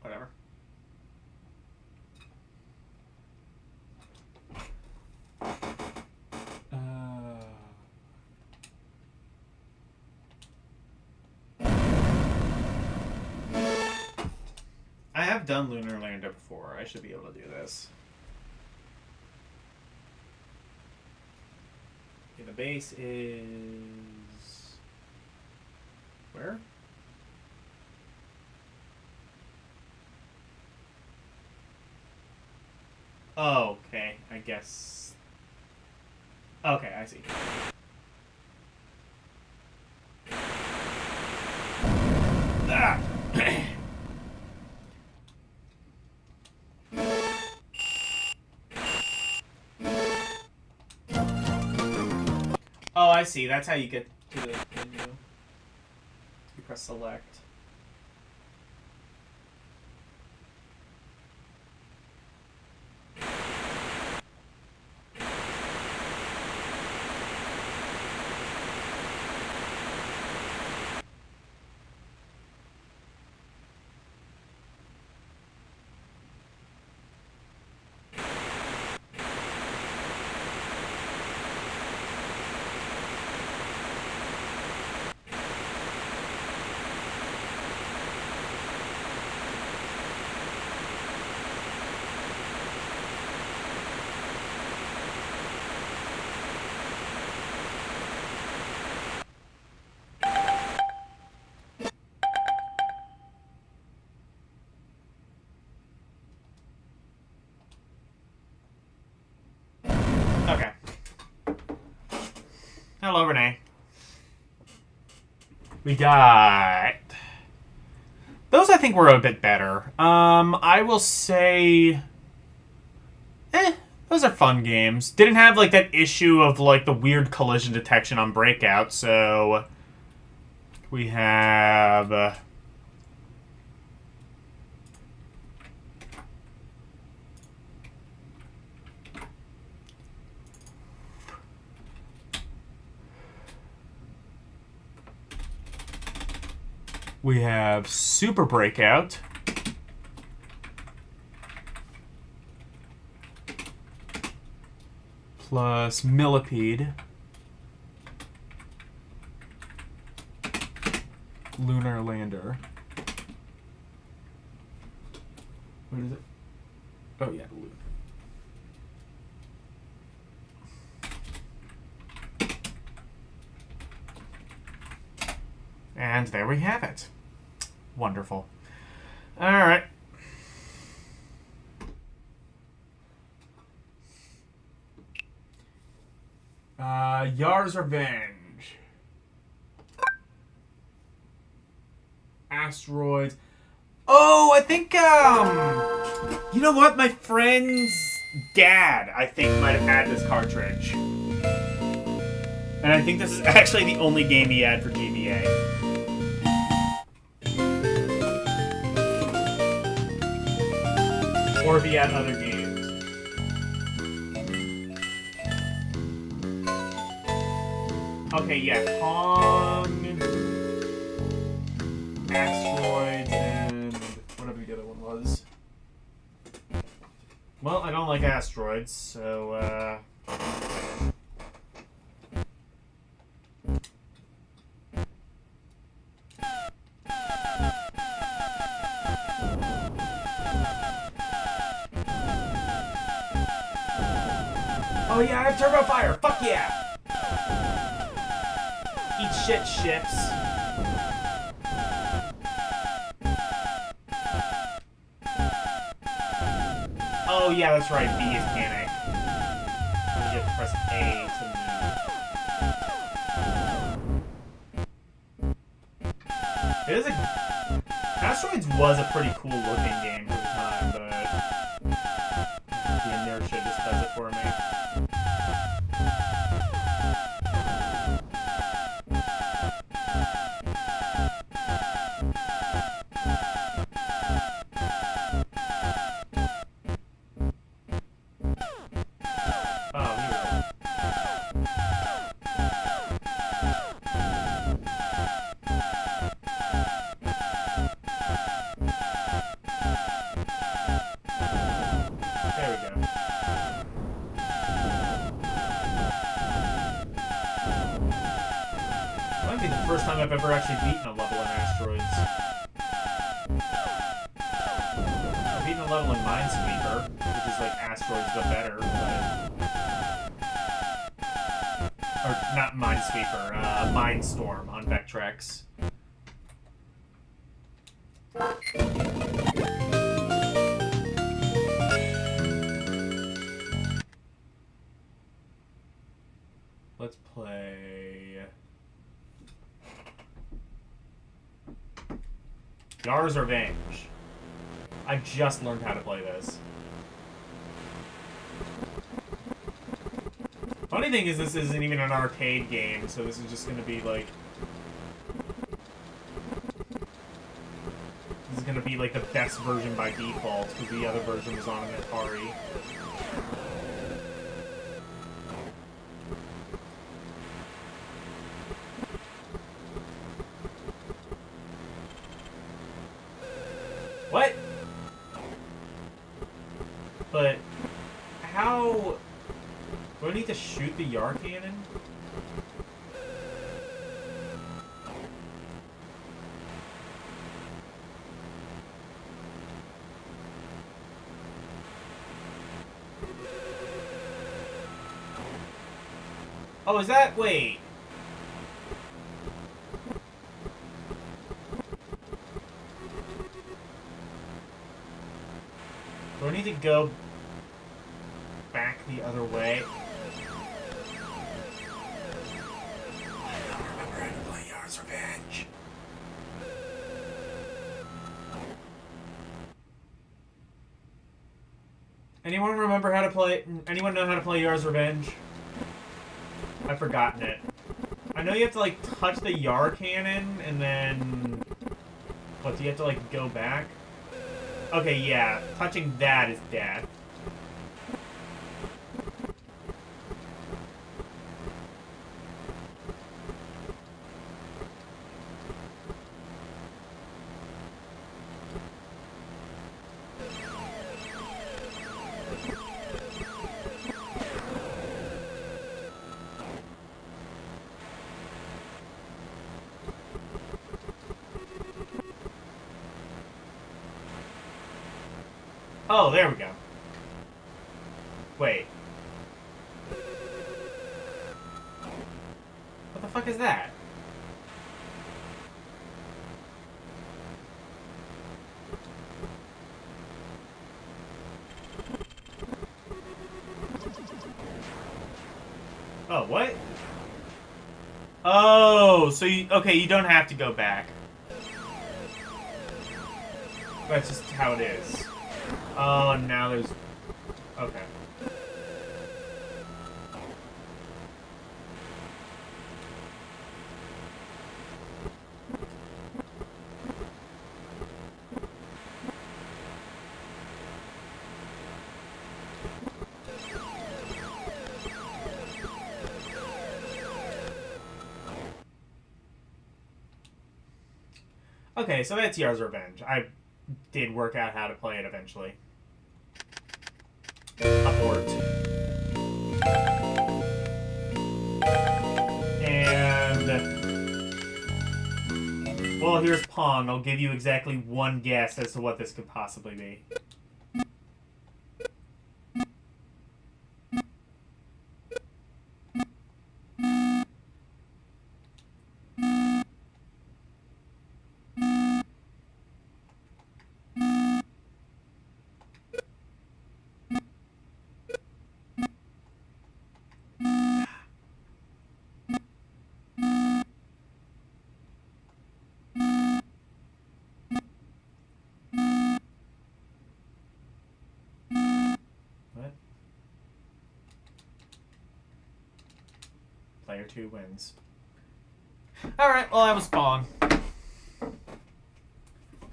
Whatever. I have done Lunar Lander before. I should be able to do this. Okay, the base is... Where? Oh, okay. I guess... Okay, I see. Ah! Oh, I see. That's how you get to the menu. You press select. Hello, Renee. We got... Those I think were a bit better. I will say... those are fun games. Didn't have, like, that issue of, like, the weird collision detection on Breakout, so... We have... We have Super Breakout. Plus Millipede. Lunar Lander. What is it? Oh, yeah. And there we have it. Wonderful. All right. Yar's Revenge. Asteroids. Oh, I think, you know what? My friend's dad, I think, might have had this cartridge. And I think this is actually the only game he had for GBA. Or if he had other games. Okay, yeah, Kong, Asteroids, and whatever the other one was. Well, I don't like Asteroids, so, Oh yeah, I have Turbo Fire! Fuck yeah! Eat shit, ships. Oh yeah, that's right, B is panic. You have to press A to move. It is a... Asteroids was a pretty cool looking game for the time, but... the inertia just does it for me. I've ever actually beaten a level in Asteroids. I've beaten a level in Minesweeper, which is like Asteroids but better, but... Or, not Minesweeper, Mindstorm on Vectrex. Let's play... Yar's Revenge. I just learned how to play this. Funny thing is, this isn't even an arcade game, so this is just gonna be like... This is gonna be like the best version by default, because the other version was on an Atari. What? But how do I need to shoot the Yar cannon? Oh, is that... Wait. Do I need to go back the other way? Yar's Revenge. Anyone remember how to play? Anyone know how to play Yar's Revenge? I've forgotten it. I know you have to like touch the Yar cannon and then... What, do you have to like go back? Okay, yeah. Touching that is death. Oh, there we go. Wait. What the fuck is that? Oh, what? Oh, so you... Okay, you don't have to go back. That's just how it is. Oh, now there's... Okay. Okay, so that's Yar's Revenge. I did work out how to play it eventually. Abort. And... Well, here's Pong. I'll give you exactly one guess as to what this could possibly be. Player 2 wins. Alright, well that was Spawn.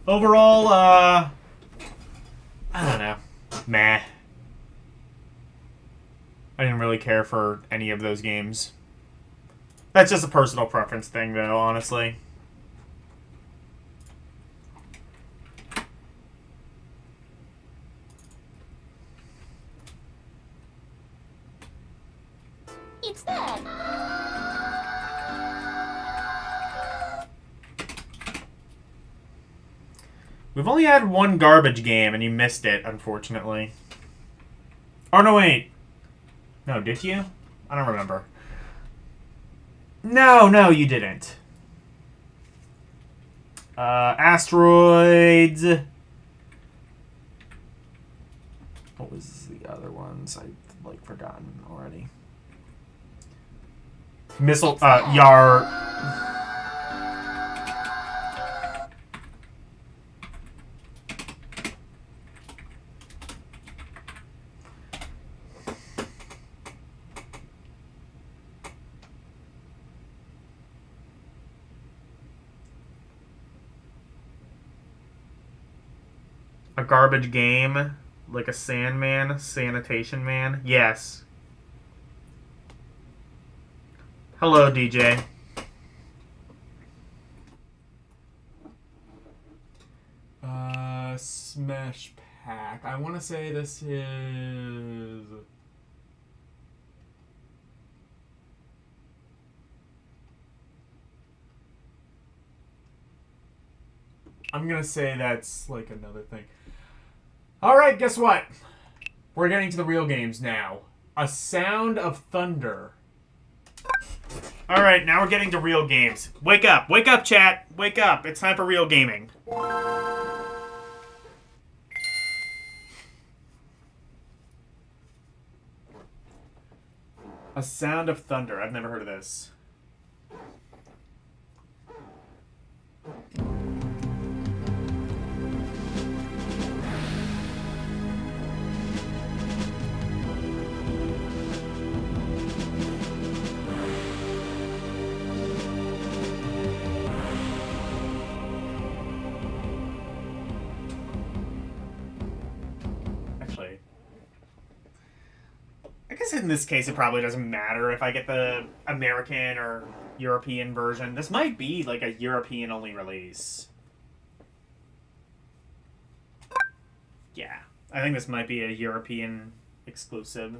Overall, I don't know. Meh. I didn't really care for any of those games. That's just a personal preference thing, though, honestly. It's that. We've only had one garbage game, and you missed it, unfortunately. Oh, no, wait. No, did you? I don't remember. No, you didn't. Asteroids. What was the other ones? I've, like, forgotten already. Missile, Yar... A garbage game, like a Sandman, Sanitation Man. Yes. Hello, DJ. Smash Pack. I want to say this is... I'm gonna say that's like another thing. Alright, guess what? We're getting to the real games now. A Sound of Thunder. Alright, now we're getting to real games. Wake up, chat. Wake up. It's time for real gaming. A Sound of Thunder. I've never heard of this. guess in this case it probably doesn't matter if I get the American or European version. This might be like a European-only release. Yeah, I think this might be a European exclusive.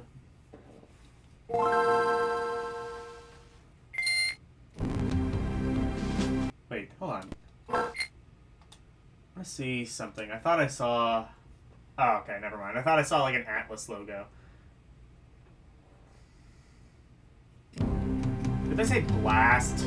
Wait, hold on. I want to see something. I thought I saw... Oh, okay, never mind. I thought I saw like an Atlas logo. Did they say Blast?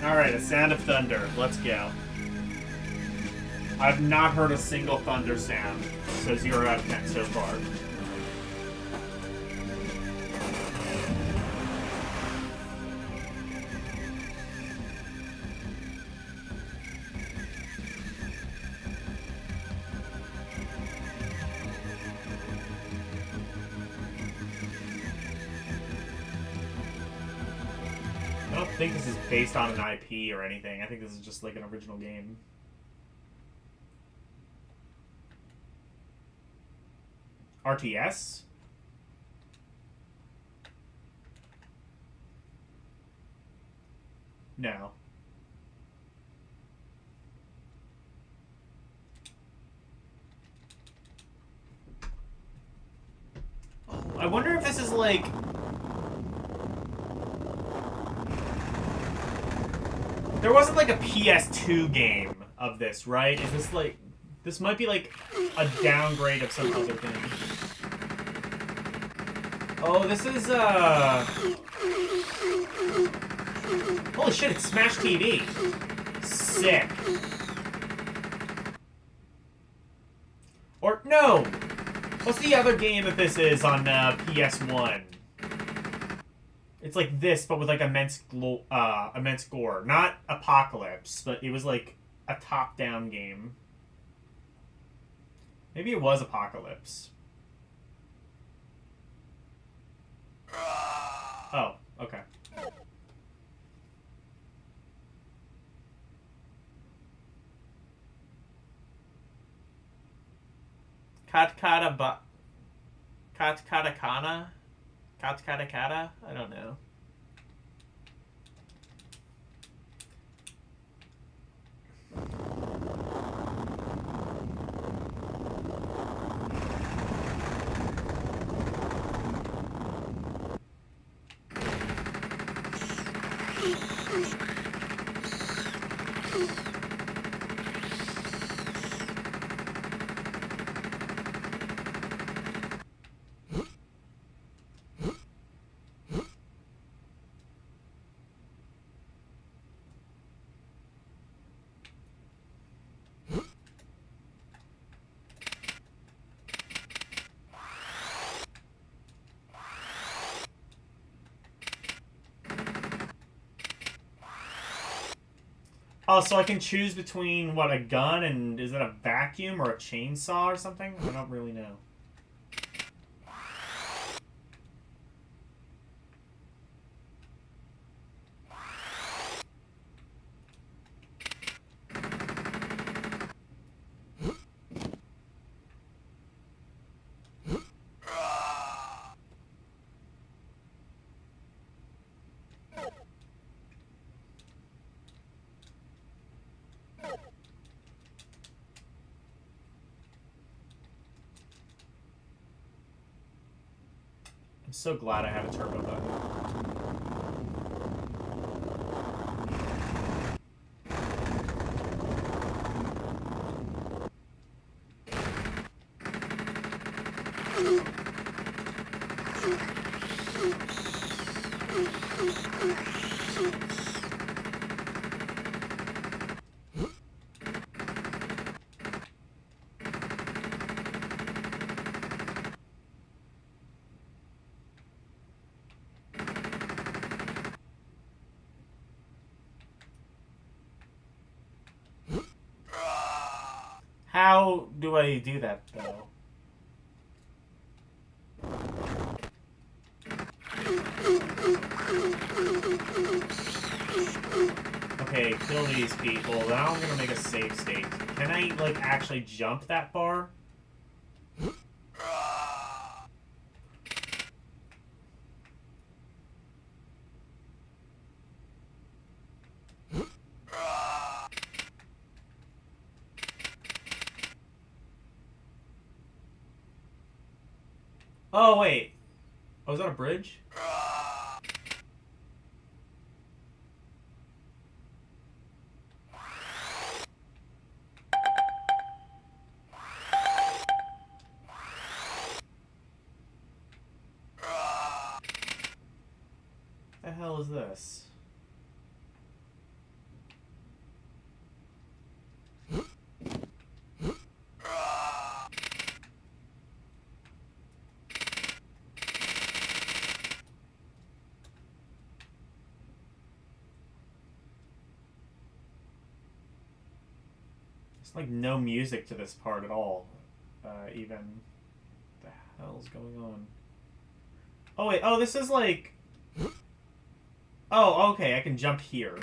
Alright, a sound of thunder. Let's go. I've not heard a single thunder sound, so 0 out of 10 so far. I don't think this is based on an IP or anything. I think this is just like an original game. RTS? No. I wonder if this is like... There wasn't like a PS2 game of this, right? Is this like... This might be like a downgrade of some other thing. Oh, this is holy shit, it's Smash TV. Sick. Or, no! What's the other game that this is on PS1? It's like this, but with like immense gore. Not Apocalypse, but it was like a top-down game. Maybe it was Apocalypse. Oh, okay. Katakana? Katkatakata? I don't know. Oh, so I can choose between, what, a gun and, is it a vacuum or a chainsaw or something? I don't really know. I'm so glad I have a turbo button. How do I do that, though? Okay, kill these people. Now I'm gonna make a save state. Can I, like, actually jump that far? Oh, wait. Oh, is that a bridge? The hell is this? There's like no music to this part at all. Even. What the hell's going on? Oh wait, oh this is like... Oh, okay, I can jump here.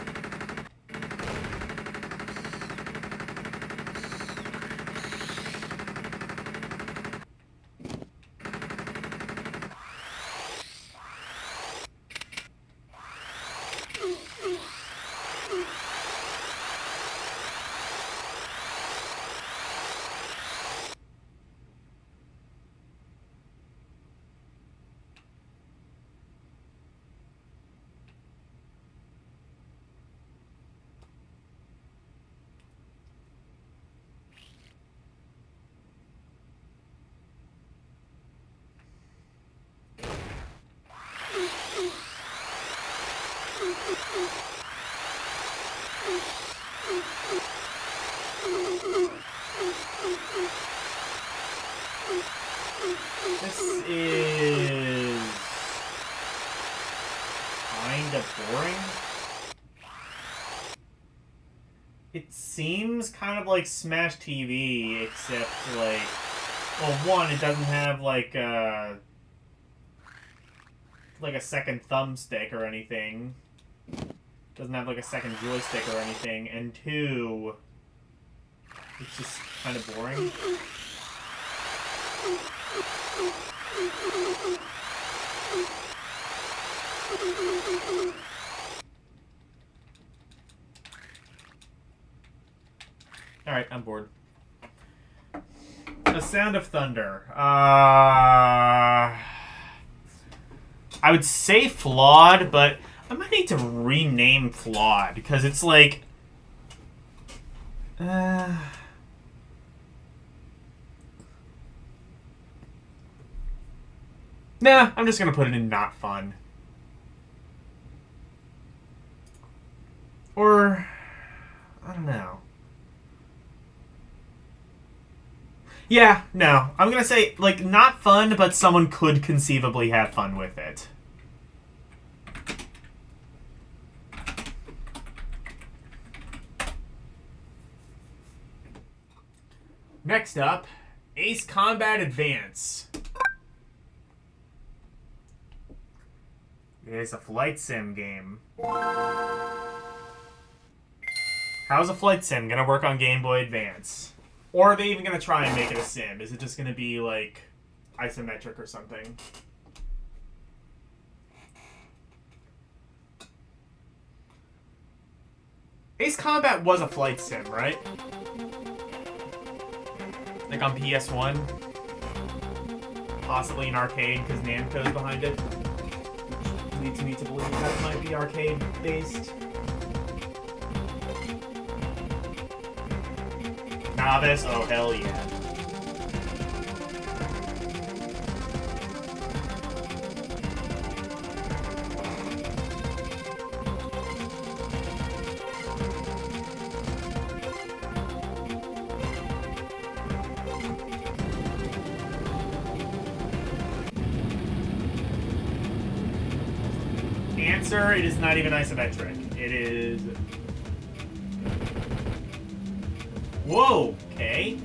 This is kinda boring. It seems kind of like Smash TV, except like, well, one, it doesn't have like a second thumbstick or anything. Doesn't have like a second joystick or anything, and two, it's just kind of boring. Alright, I'm bored. The Sound of Thunder. I would say flawed, but I might need to rename flawed, because it's like... Nah, I'm just gonna put it in not fun. Or... I don't know. Yeah, no. I'm gonna say, like, not fun, but someone could conceivably have fun with it. Next up, Ace Combat Advance. It is a flight sim game. How's a flight sim gonna work on Game Boy Advance? Or are they even gonna try and make it a sim? Is it just gonna be, like, isometric or something? Ace Combat was a flight sim, right? Like on PS1? Possibly an arcade, because Namco's behind it. Leads me to believe that might be arcade-based. Novice? Oh, hell yeah. Answer, it is not even isometric. It is... Whoa, okay.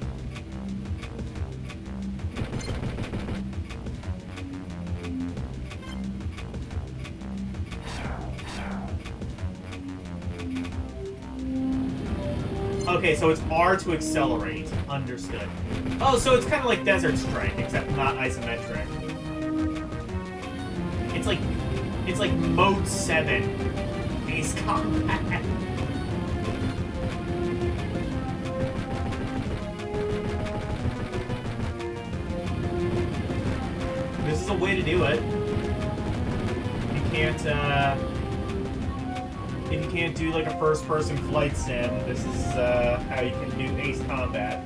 Okay, so it's R to accelerate. Understood. Oh, so it's kind of like Desert Strike, except not isometric. It's like Mode 7 Ace Combat. This is a way to do it. You can't, if you can't do like a first-person flight sim, this is how you can do Ace Combat.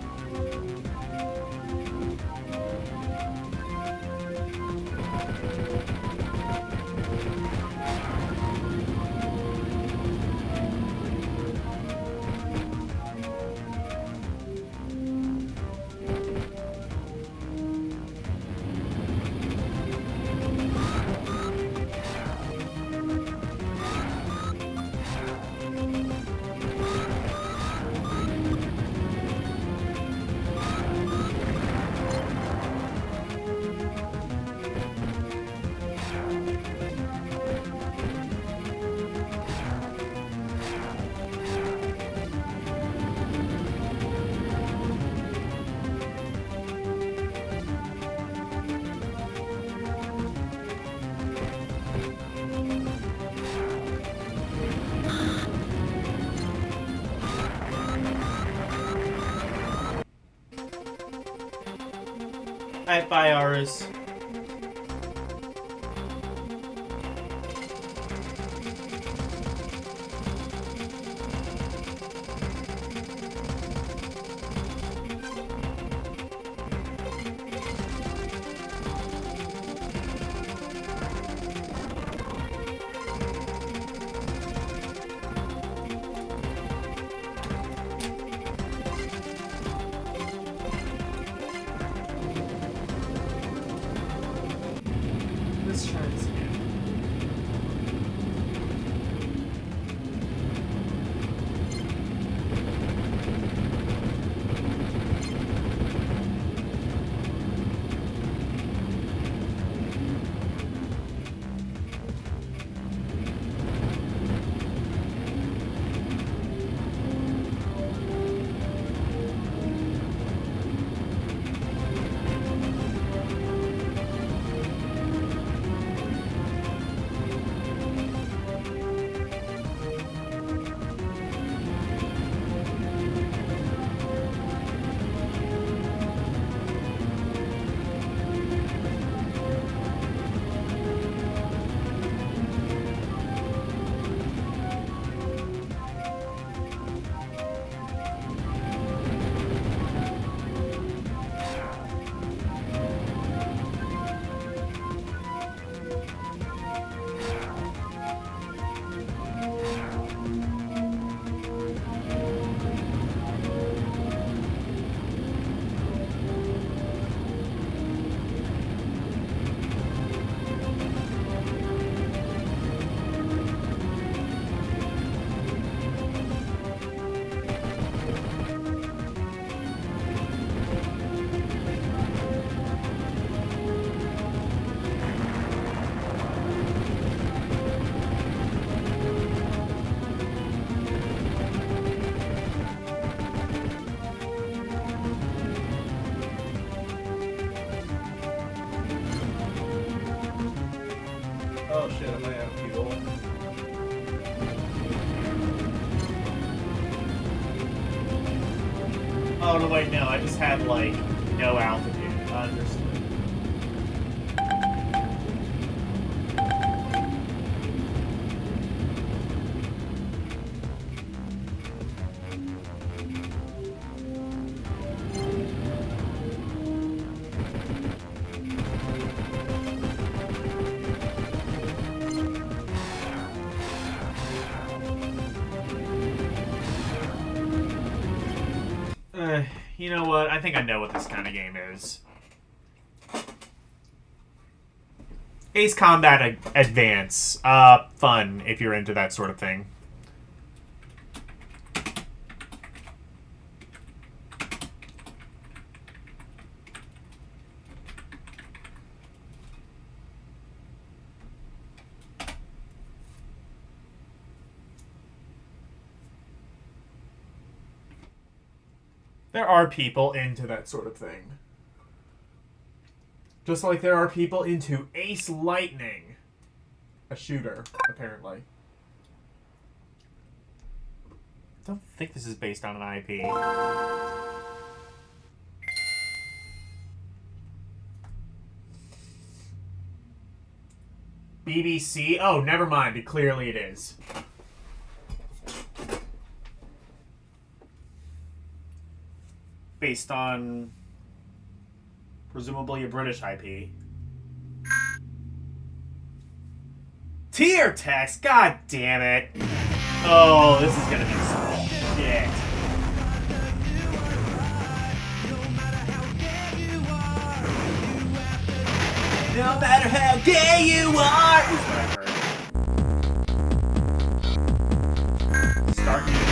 Alright, bye, Aris. Let's try this again. Oh shit, I might have fuel. Oh no, wait, no, I just had like no altitude. Understood. You know what? I think I know what this kind of game is. Ace Combat Advance. Fun if you're into that sort of thing. There are people into that sort of thing. Just like there are people into Ace Lightning. A shooter, apparently. I don't think this is based on an IP. BBC? Oh, never mind. Clearly it is. Based on presumably a British IP. Tier text? God damn it. Oh, this is gonna be some shit. No matter how gay you are, is what I heard. Start new game.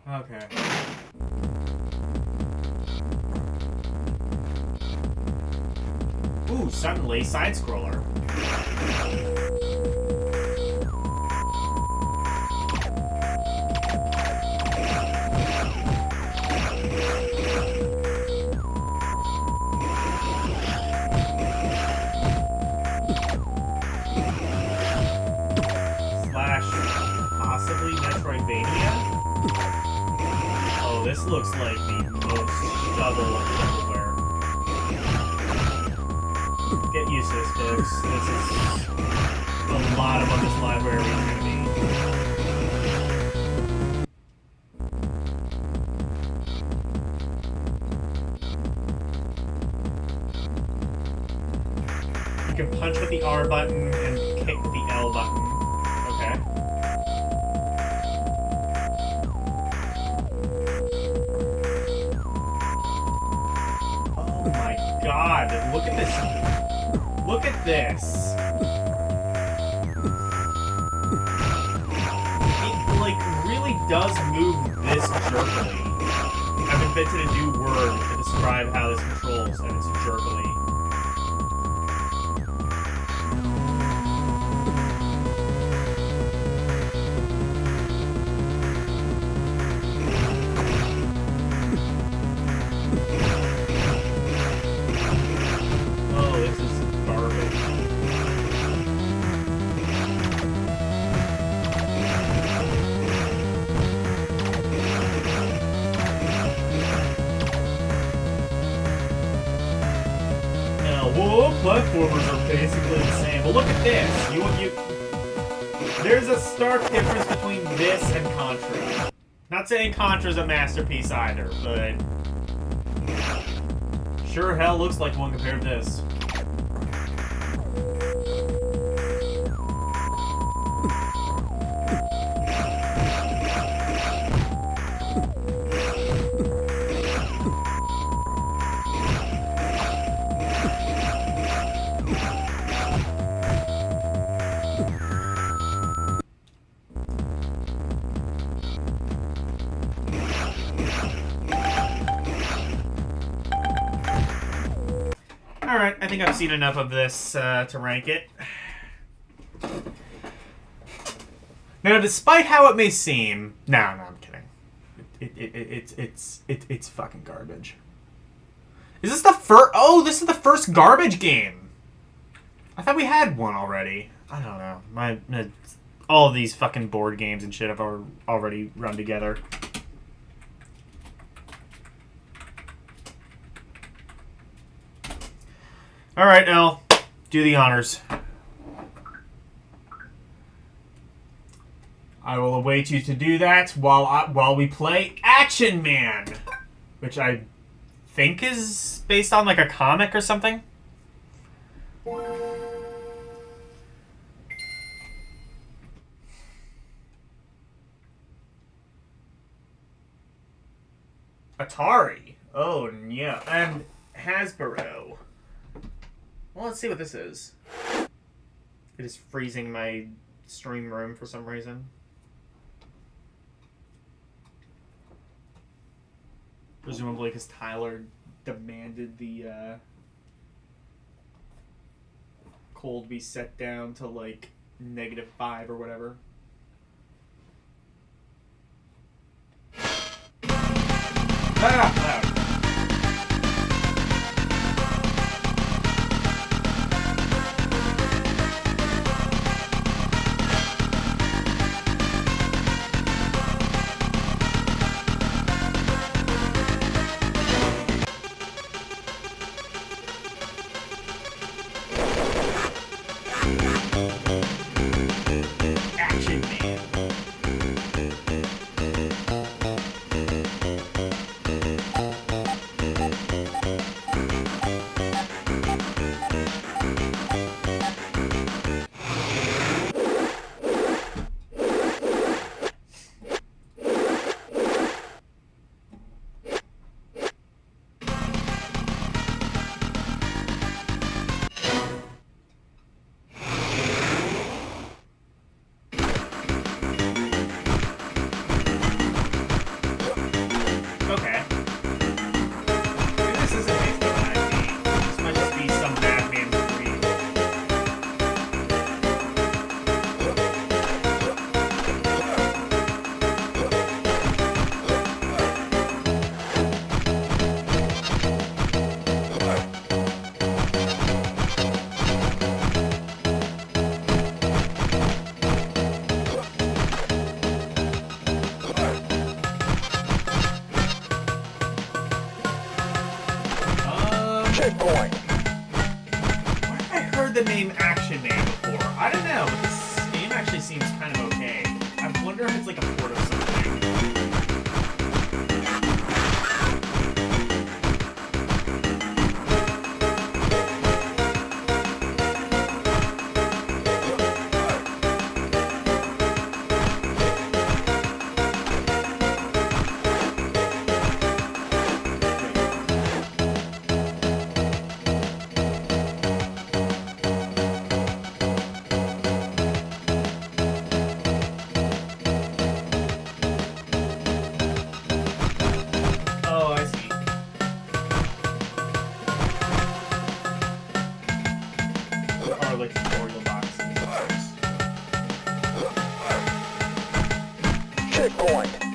Okay. Ooh, suddenly side-scroller. Slash possibly Metroidvania? Oh, this looks like the most double everywhere. Get used to this, folks. This is a lot of what this library is going to be. You can punch with the R button and kick with the L button. Okay. Oh my god, look at this. Look at this. It, like, really does move this jerkily. I've invented a new word for this describe how this controls, and it's jerkily. Oh, this is garbage. Whoa, platformers are basically the same. But look at this. There's a stark difference between this and Contra. Not saying Contra's a masterpiece either, but sure hell looks like one compared to this. Alright, I think I've seen enough of this to rank it. Now, despite how it may seem... No, I'm kidding. It's fucking garbage. Is this the first... Oh, this is the first garbage game! I thought we had one already. I don't know. All of these fucking board games and shit have already run together. Alright, Elle. Do the honors. I will await you to do that while we play Action Man, which I think is based on like a comic or something. Atari. Oh, yeah. And Hasbro. Well, let's see what this is. It is freezing my stream room for some reason. Presumably because Tyler demanded the cold be set down to like -5 or whatever. Ah! Loud. Checkpoint. I heard the name Action Man before. I don't know, but this game actually seems kind of okay. I wonder if it's like a port of something. Checkpoint.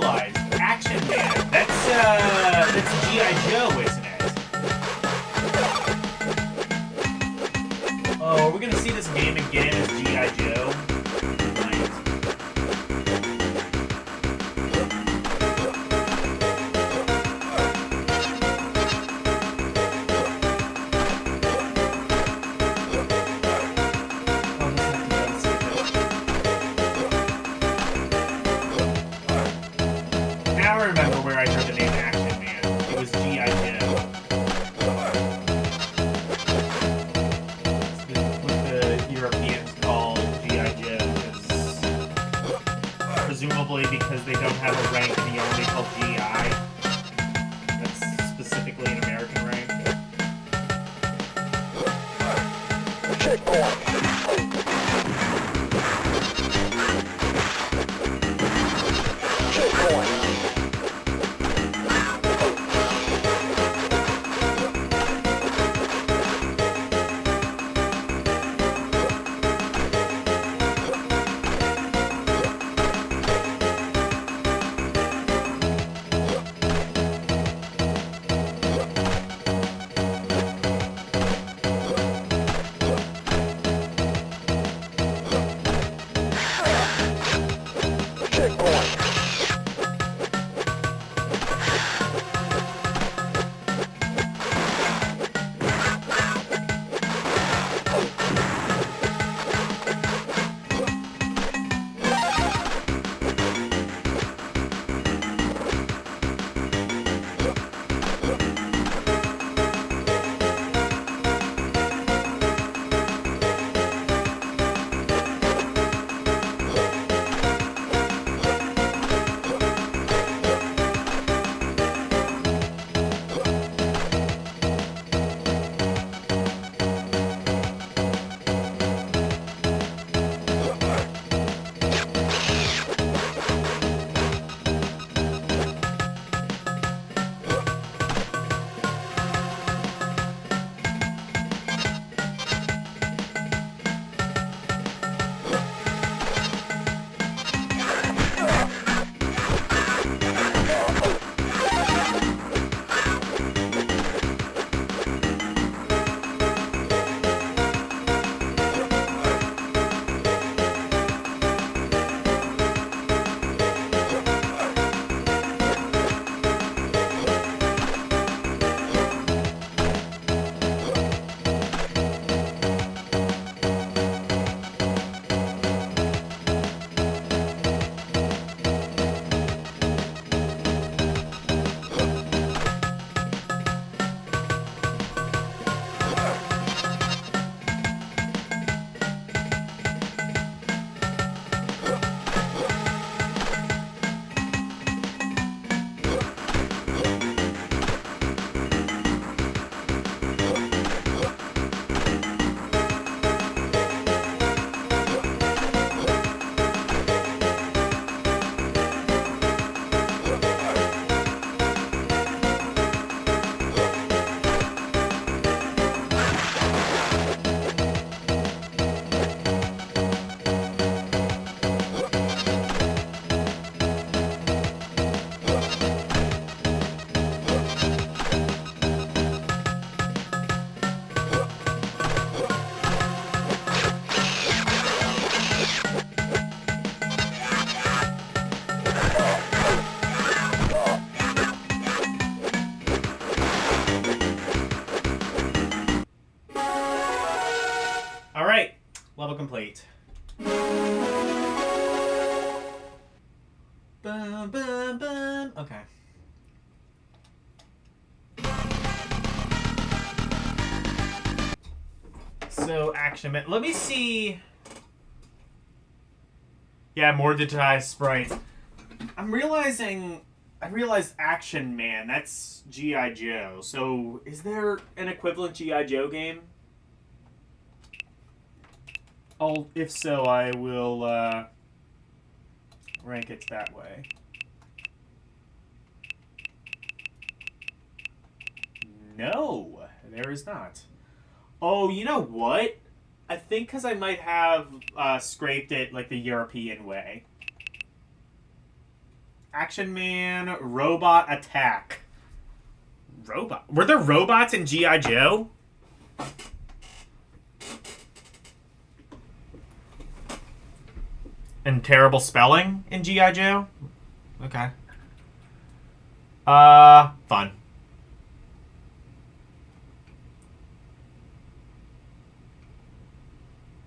realized Action Man. That's G.I. Joe, isn't it? Oh, are we gonna see this game again as G.I. Joe? Now I remember where I heard the name Action Man. It was G.I. Joe. What the Europeans call G.I. Joe is presumably because they don't have a rank in the army called G.I. That's specifically an American rank. Level complete. Bum, bum, bum. Okay. So, Action Man. Let me see. Yeah, more digitized sprites. I realized Action Man. That's G.I. Joe. So, is there an equivalent G.I. Joe game? Oh, if so, I will rank it that way. No, there is not. Oh, you know what? I think because I might have scraped it like the European way. Action Man, Robot Attack. Robot? Were there robots in G.I. Joe? And terrible spelling in G.I. Joe? Okay. Fun.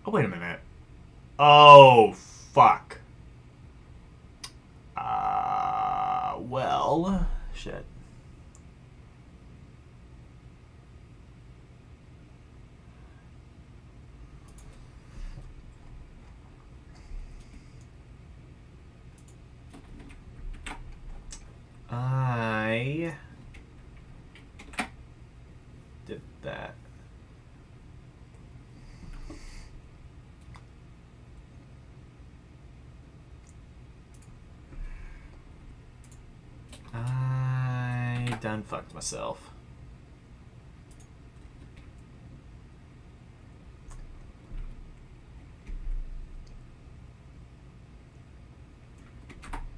Oh, wait a minute. Oh, fuck. Well, shit. I did that. I done fucked myself.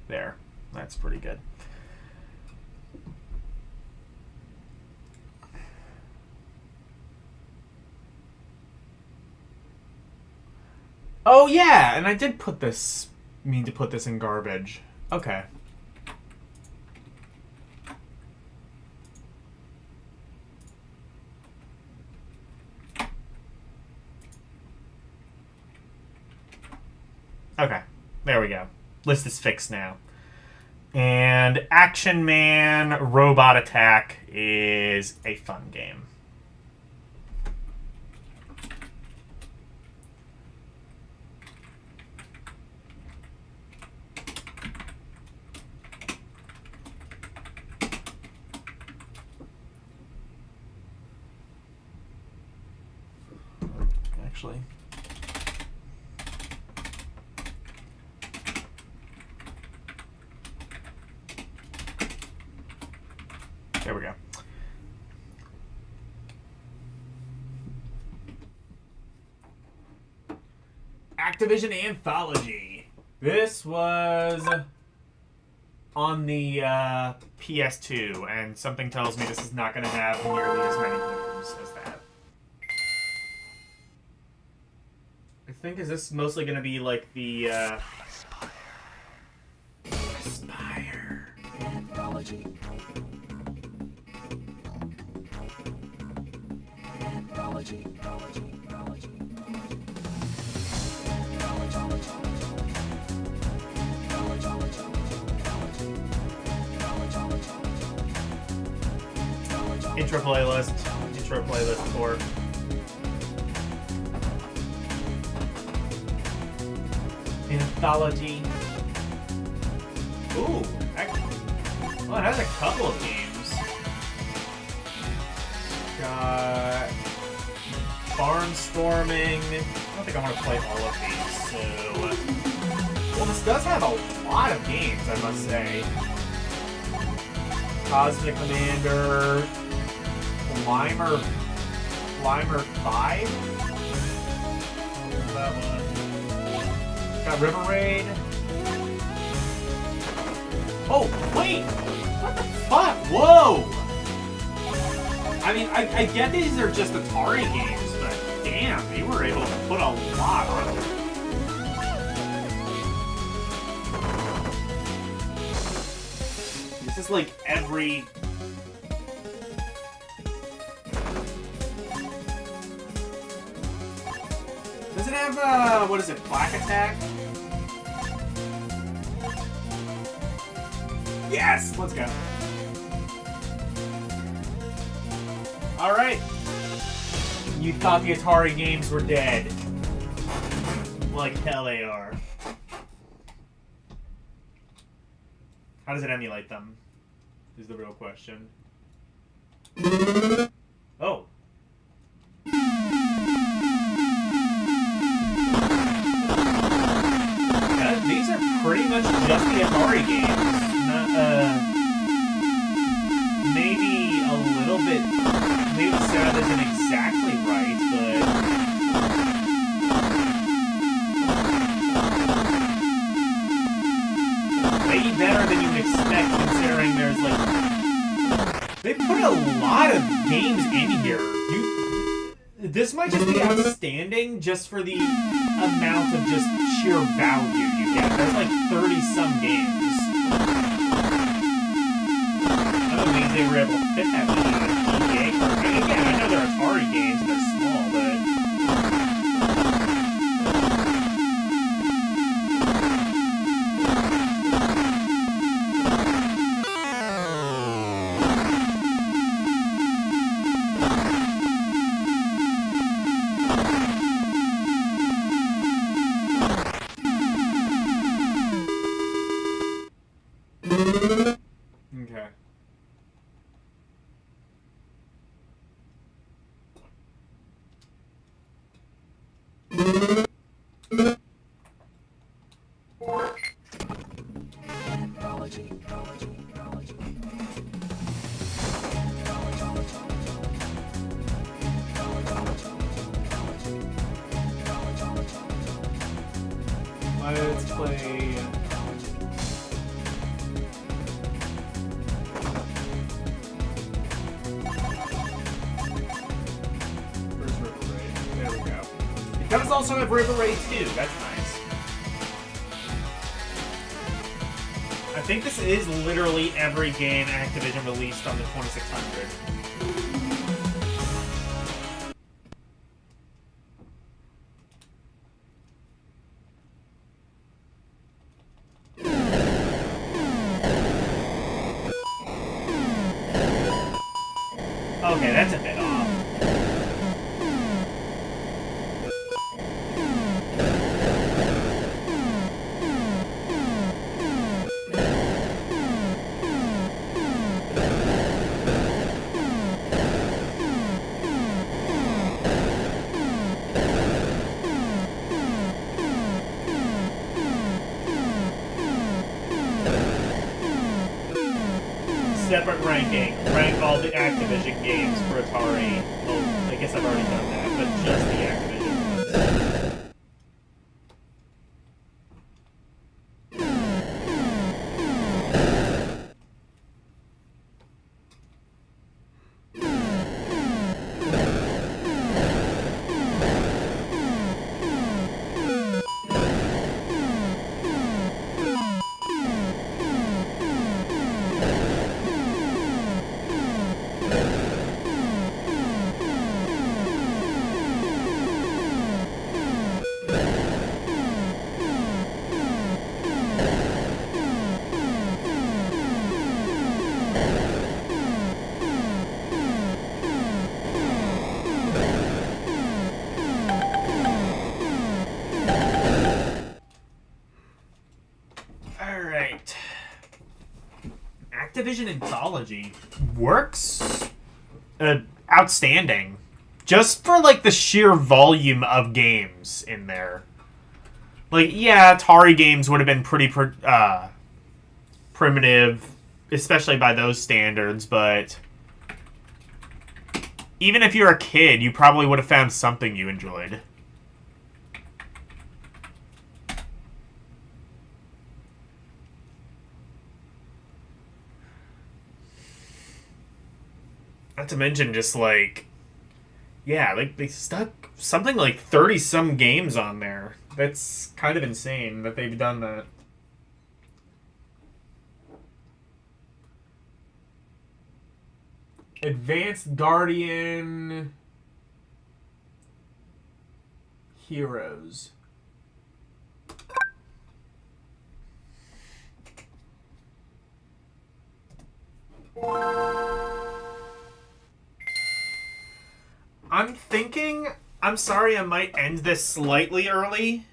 There. That's pretty good. Oh yeah, and I did put this, mean to put this in garbage. Okay. Okay, there we go. List is fixed now. And Action Man Robot Attack is a fun game. Actually. There we go. Activision Anthology. This was on the PS2, and something tells me this is not going to have nearly as many games as that. I think, is this mostly going to be like the Spire Anthology. Intro playlist for Anthology. Ooh, actually, well, it has a couple of games. Got Barnstorming. I don't think I want to play all of these, so... Well, this does have a lot of games, I must say. Cosmic Commander... Limer 5? Where's that one? Got River Raid. Oh, wait! What the fuck? Whoa! I mean, I get these are just Atari games, but damn, they were able to put a lot on them. This is like every... Does it have, what is it, Black Attack? Yes! Let's go. Alright. You thought the Atari games were dead. Like hell they are. How does it emulate them? Is the real question. Oh. These are pretty much just the Atari games. Maybe a little bit. Maybe the sound isn't exactly right, but. Wait. way better than you would expect, considering there's like they put a lot of games in here. This might just be outstanding just for the amount of just sheer value you get. There's like 30-some games. I don't think they were able to fit that many on a GBA card. Again, I know they're Atari games and they're small, but okay. Let's play. Where's River Raid? There we go. It does also have River Raid 2. That's nice. I think this is literally every game Activision released on the 2600. Okay, that's a bit off. Separate ranking. Rank all the Activision games for Atari. Well, I guess I've already done that, but just the Activision Alright. Activision Anthology works outstanding. Just for like the sheer volume of games in there. Like, yeah, Atari games would have been pretty primitive, especially by those standards, but even if you're a kid, you probably would have found something you enjoyed. Not to mention just like, yeah, like they stuck something like 30-some games on there. That's kind of insane that they've done that. Advanced Guardian Heroes. I'm thinking, I'm sorry I might end this slightly early,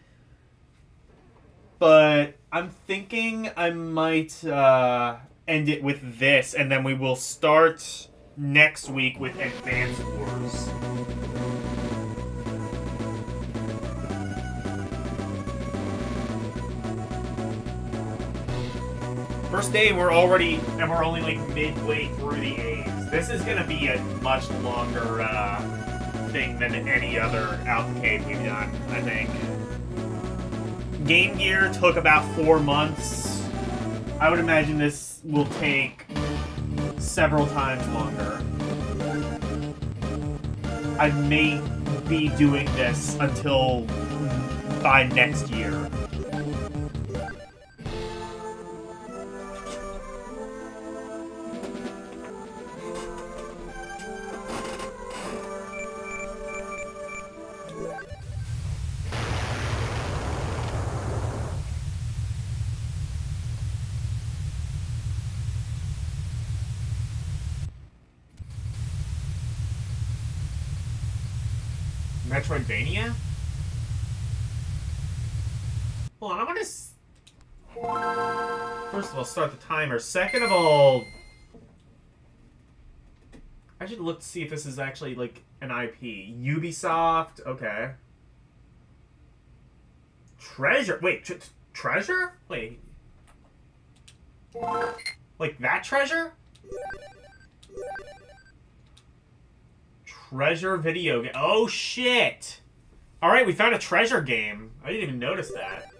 but I'm thinking I might end it with this, and then we will start next week with Advance Wars. First day, we're only like midway through the A's. This is gonna be a much longer thing than any other Alphacade we've done, I think. Game Gear took about 4 months. I would imagine this will take several times longer. I may be doing this until by next year. Metroidvania? Hold on, I'm gonna... First of all, start the timer. Second of all... I should look to see if this is actually, like, an IP. Ubisoft? Okay. Treasure? Wait, treasure? Wait. Like that treasure? Treasure video game. Oh, shit! Alright, we found a treasure game. I didn't even notice that.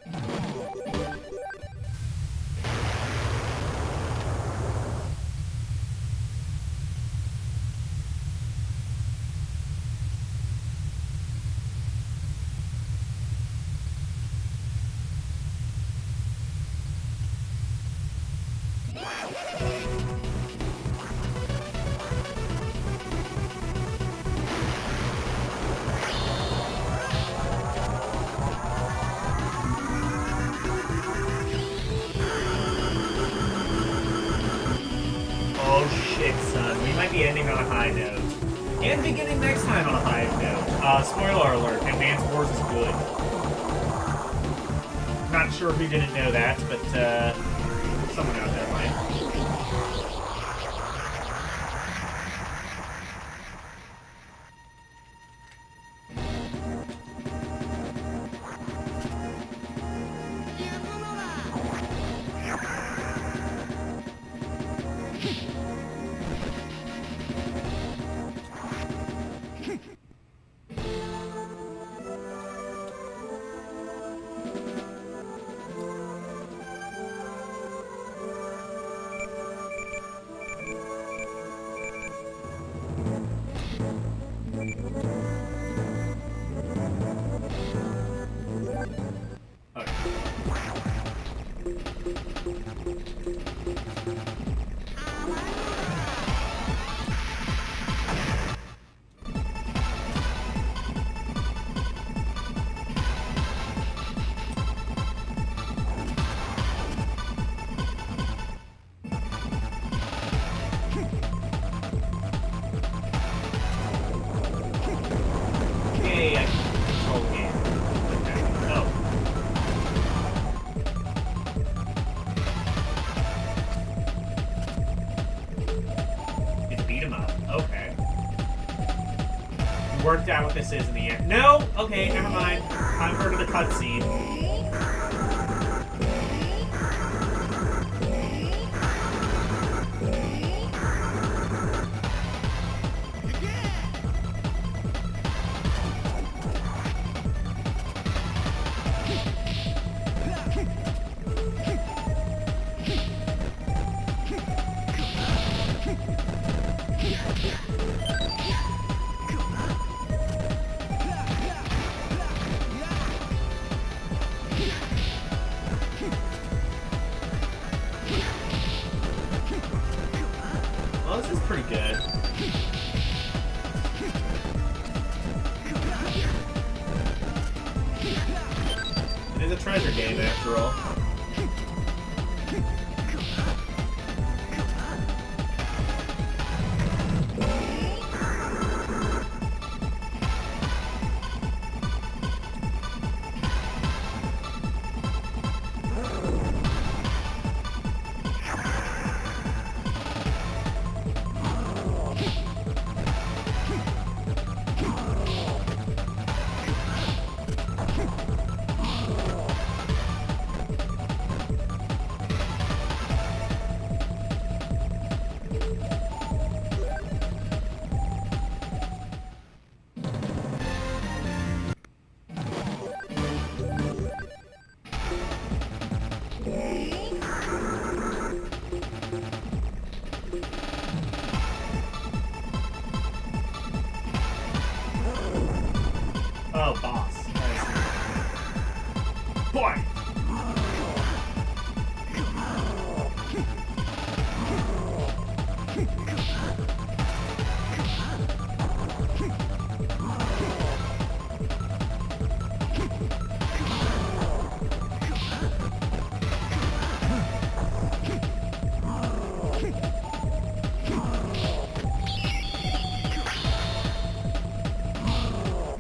Ending on a high note. And beginning next time on a high note. Spoiler alert, Advance Wars is good. Not sure who didn't know that, but someone out there might. Worked out what this is in the end. No! Okay, never mind. Time for the cutscene.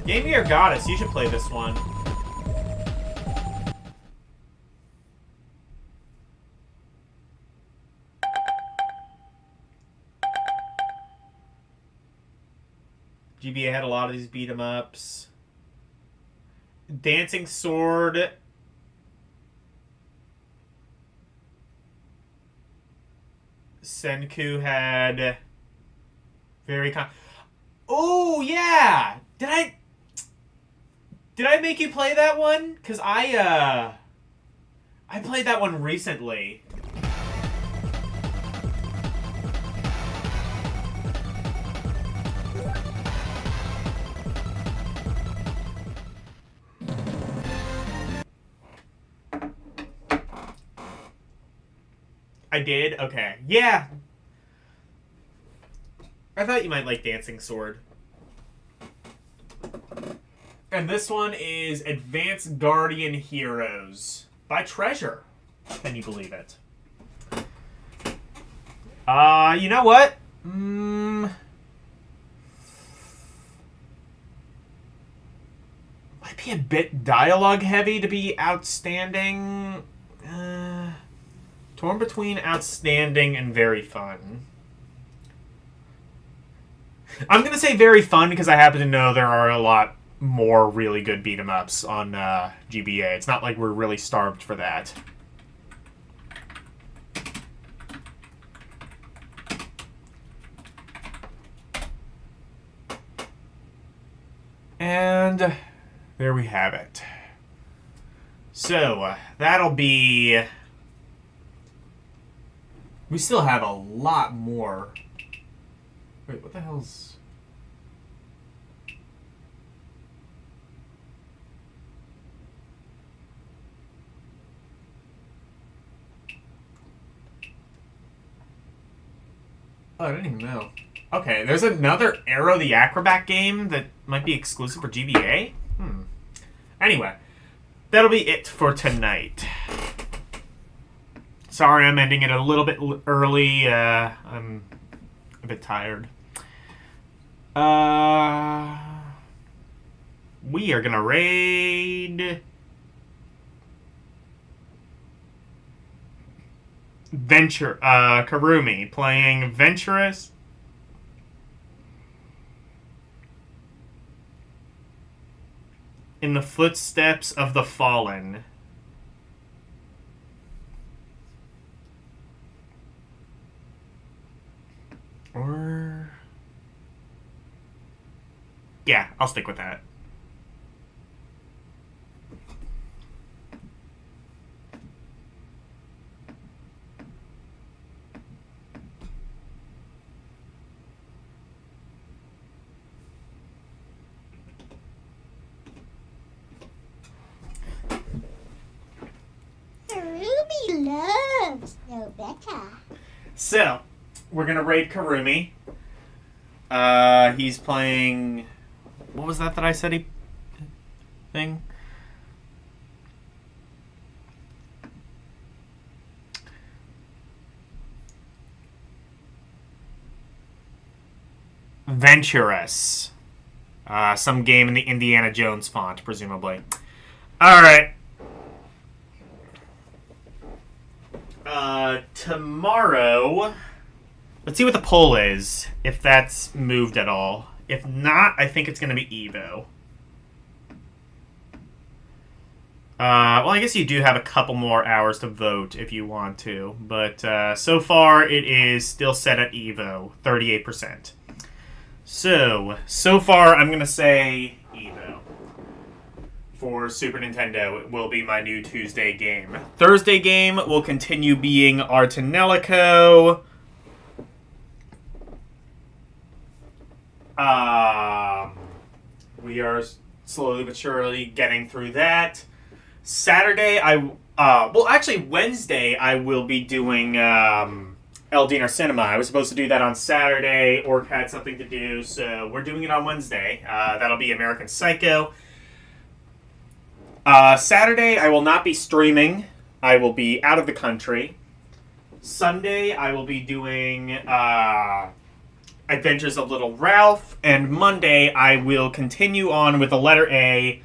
Game Gear Goddess, you should play this one. GBA had a lot of these beat 'em ups. Dancing Sword. Senku had very Oh yeah! Did I make you play that one? Cause I played that one recently. I did? Okay. Yeah. I thought you might like Dancing Sword. And this one is Advanced Guardian Heroes by Treasure. Can you believe it? You know what? Might be a bit dialogue heavy to be outstanding. Torn between outstanding and very fun. I'm going to say very fun because I happen to know there are a lot more really good beat 'em ups on GBA. It's not like we're really starved for that. And there we have it. So, that'll be... We still have a lot more. Wait, what the hell's... Oh, I didn't even know. Okay, there's another Arrow the Acrobat game that might be exclusive for GBA? Anyway, that'll be it for tonight. Sorry I'm ending it a little bit early. I'm a bit tired. We are gonna raid... Karumi, playing Venturous. In the Footsteps of the Fallen. Or... Yeah, I'll stick with that. Ruby loves Rebecca. So, we're gonna raid Karumi. He's playing... What was that I said he... Thing? Venturous. Some game in the Indiana Jones font, presumably. Alright. Tomorrow... Let's see what the poll is, if that's moved at all. If not, I think it's going to be Evo. Well, I guess you do have a couple more hours to vote if you want to. But so far, it is still set at Evo, 38%. So far, I'm going to say Evo. For Super Nintendo, it will be my new Tuesday game. Thursday game will continue being Artanelico. We are slowly but surely getting through that. Saturday, Wednesday, I will be doing Eldiner Cinema. I was supposed to do that on Saturday. Orc had something to do, so we're doing it on Wednesday. That'll be American Psycho. Saturday, I will not be streaming. I will be out of the country. Sunday, I will be doing Adventures of Little Ralph, and Monday I will continue on with the letter A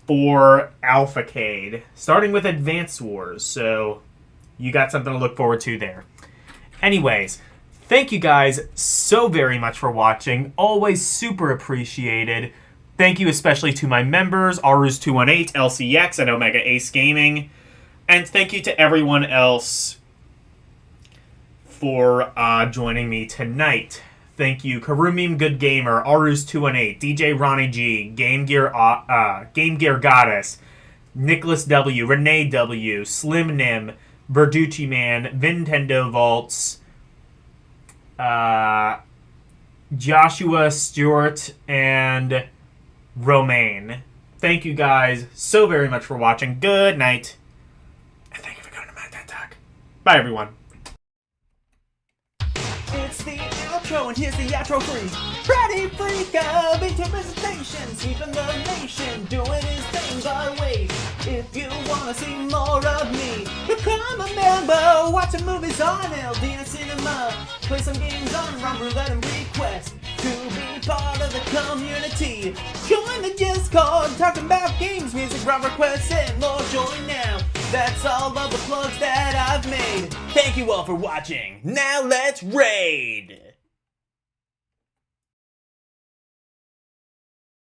for Alphacade, starting with Advance Wars, so you got something to look forward to there. Anyways, thank you guys so very much for watching, always super appreciated. Thank you especially to my members, Arus218, LCX, and Omega Ace Gaming, and thank you to everyone else for joining me tonight. Thank you, Karumim Good Gamer, Arus218, DJ Ronnie G, Game Gear Goddess, Nicholas W, Renee W, Slim Nim, Verducci Man, Nintendo Vaults, Joshua Stewart, and Romaine. Thank you guys so very much for watching. Good night. And thank you for coming to my TED Talk. Bye, everyone. It's the outro, and here's the outro freak. Freddy Freak of into presentations, keeping the nation doing his thing. But wait, if you wanna see more of me, become a member. Watching movies on LDN Cinema, play some games on Rum Roulette and request to be part of the community. Join the Discord, talking about games, music, round requests, and more. Join now. That's all of the plugs that I've made. Thank you all for watching. Now let's raid!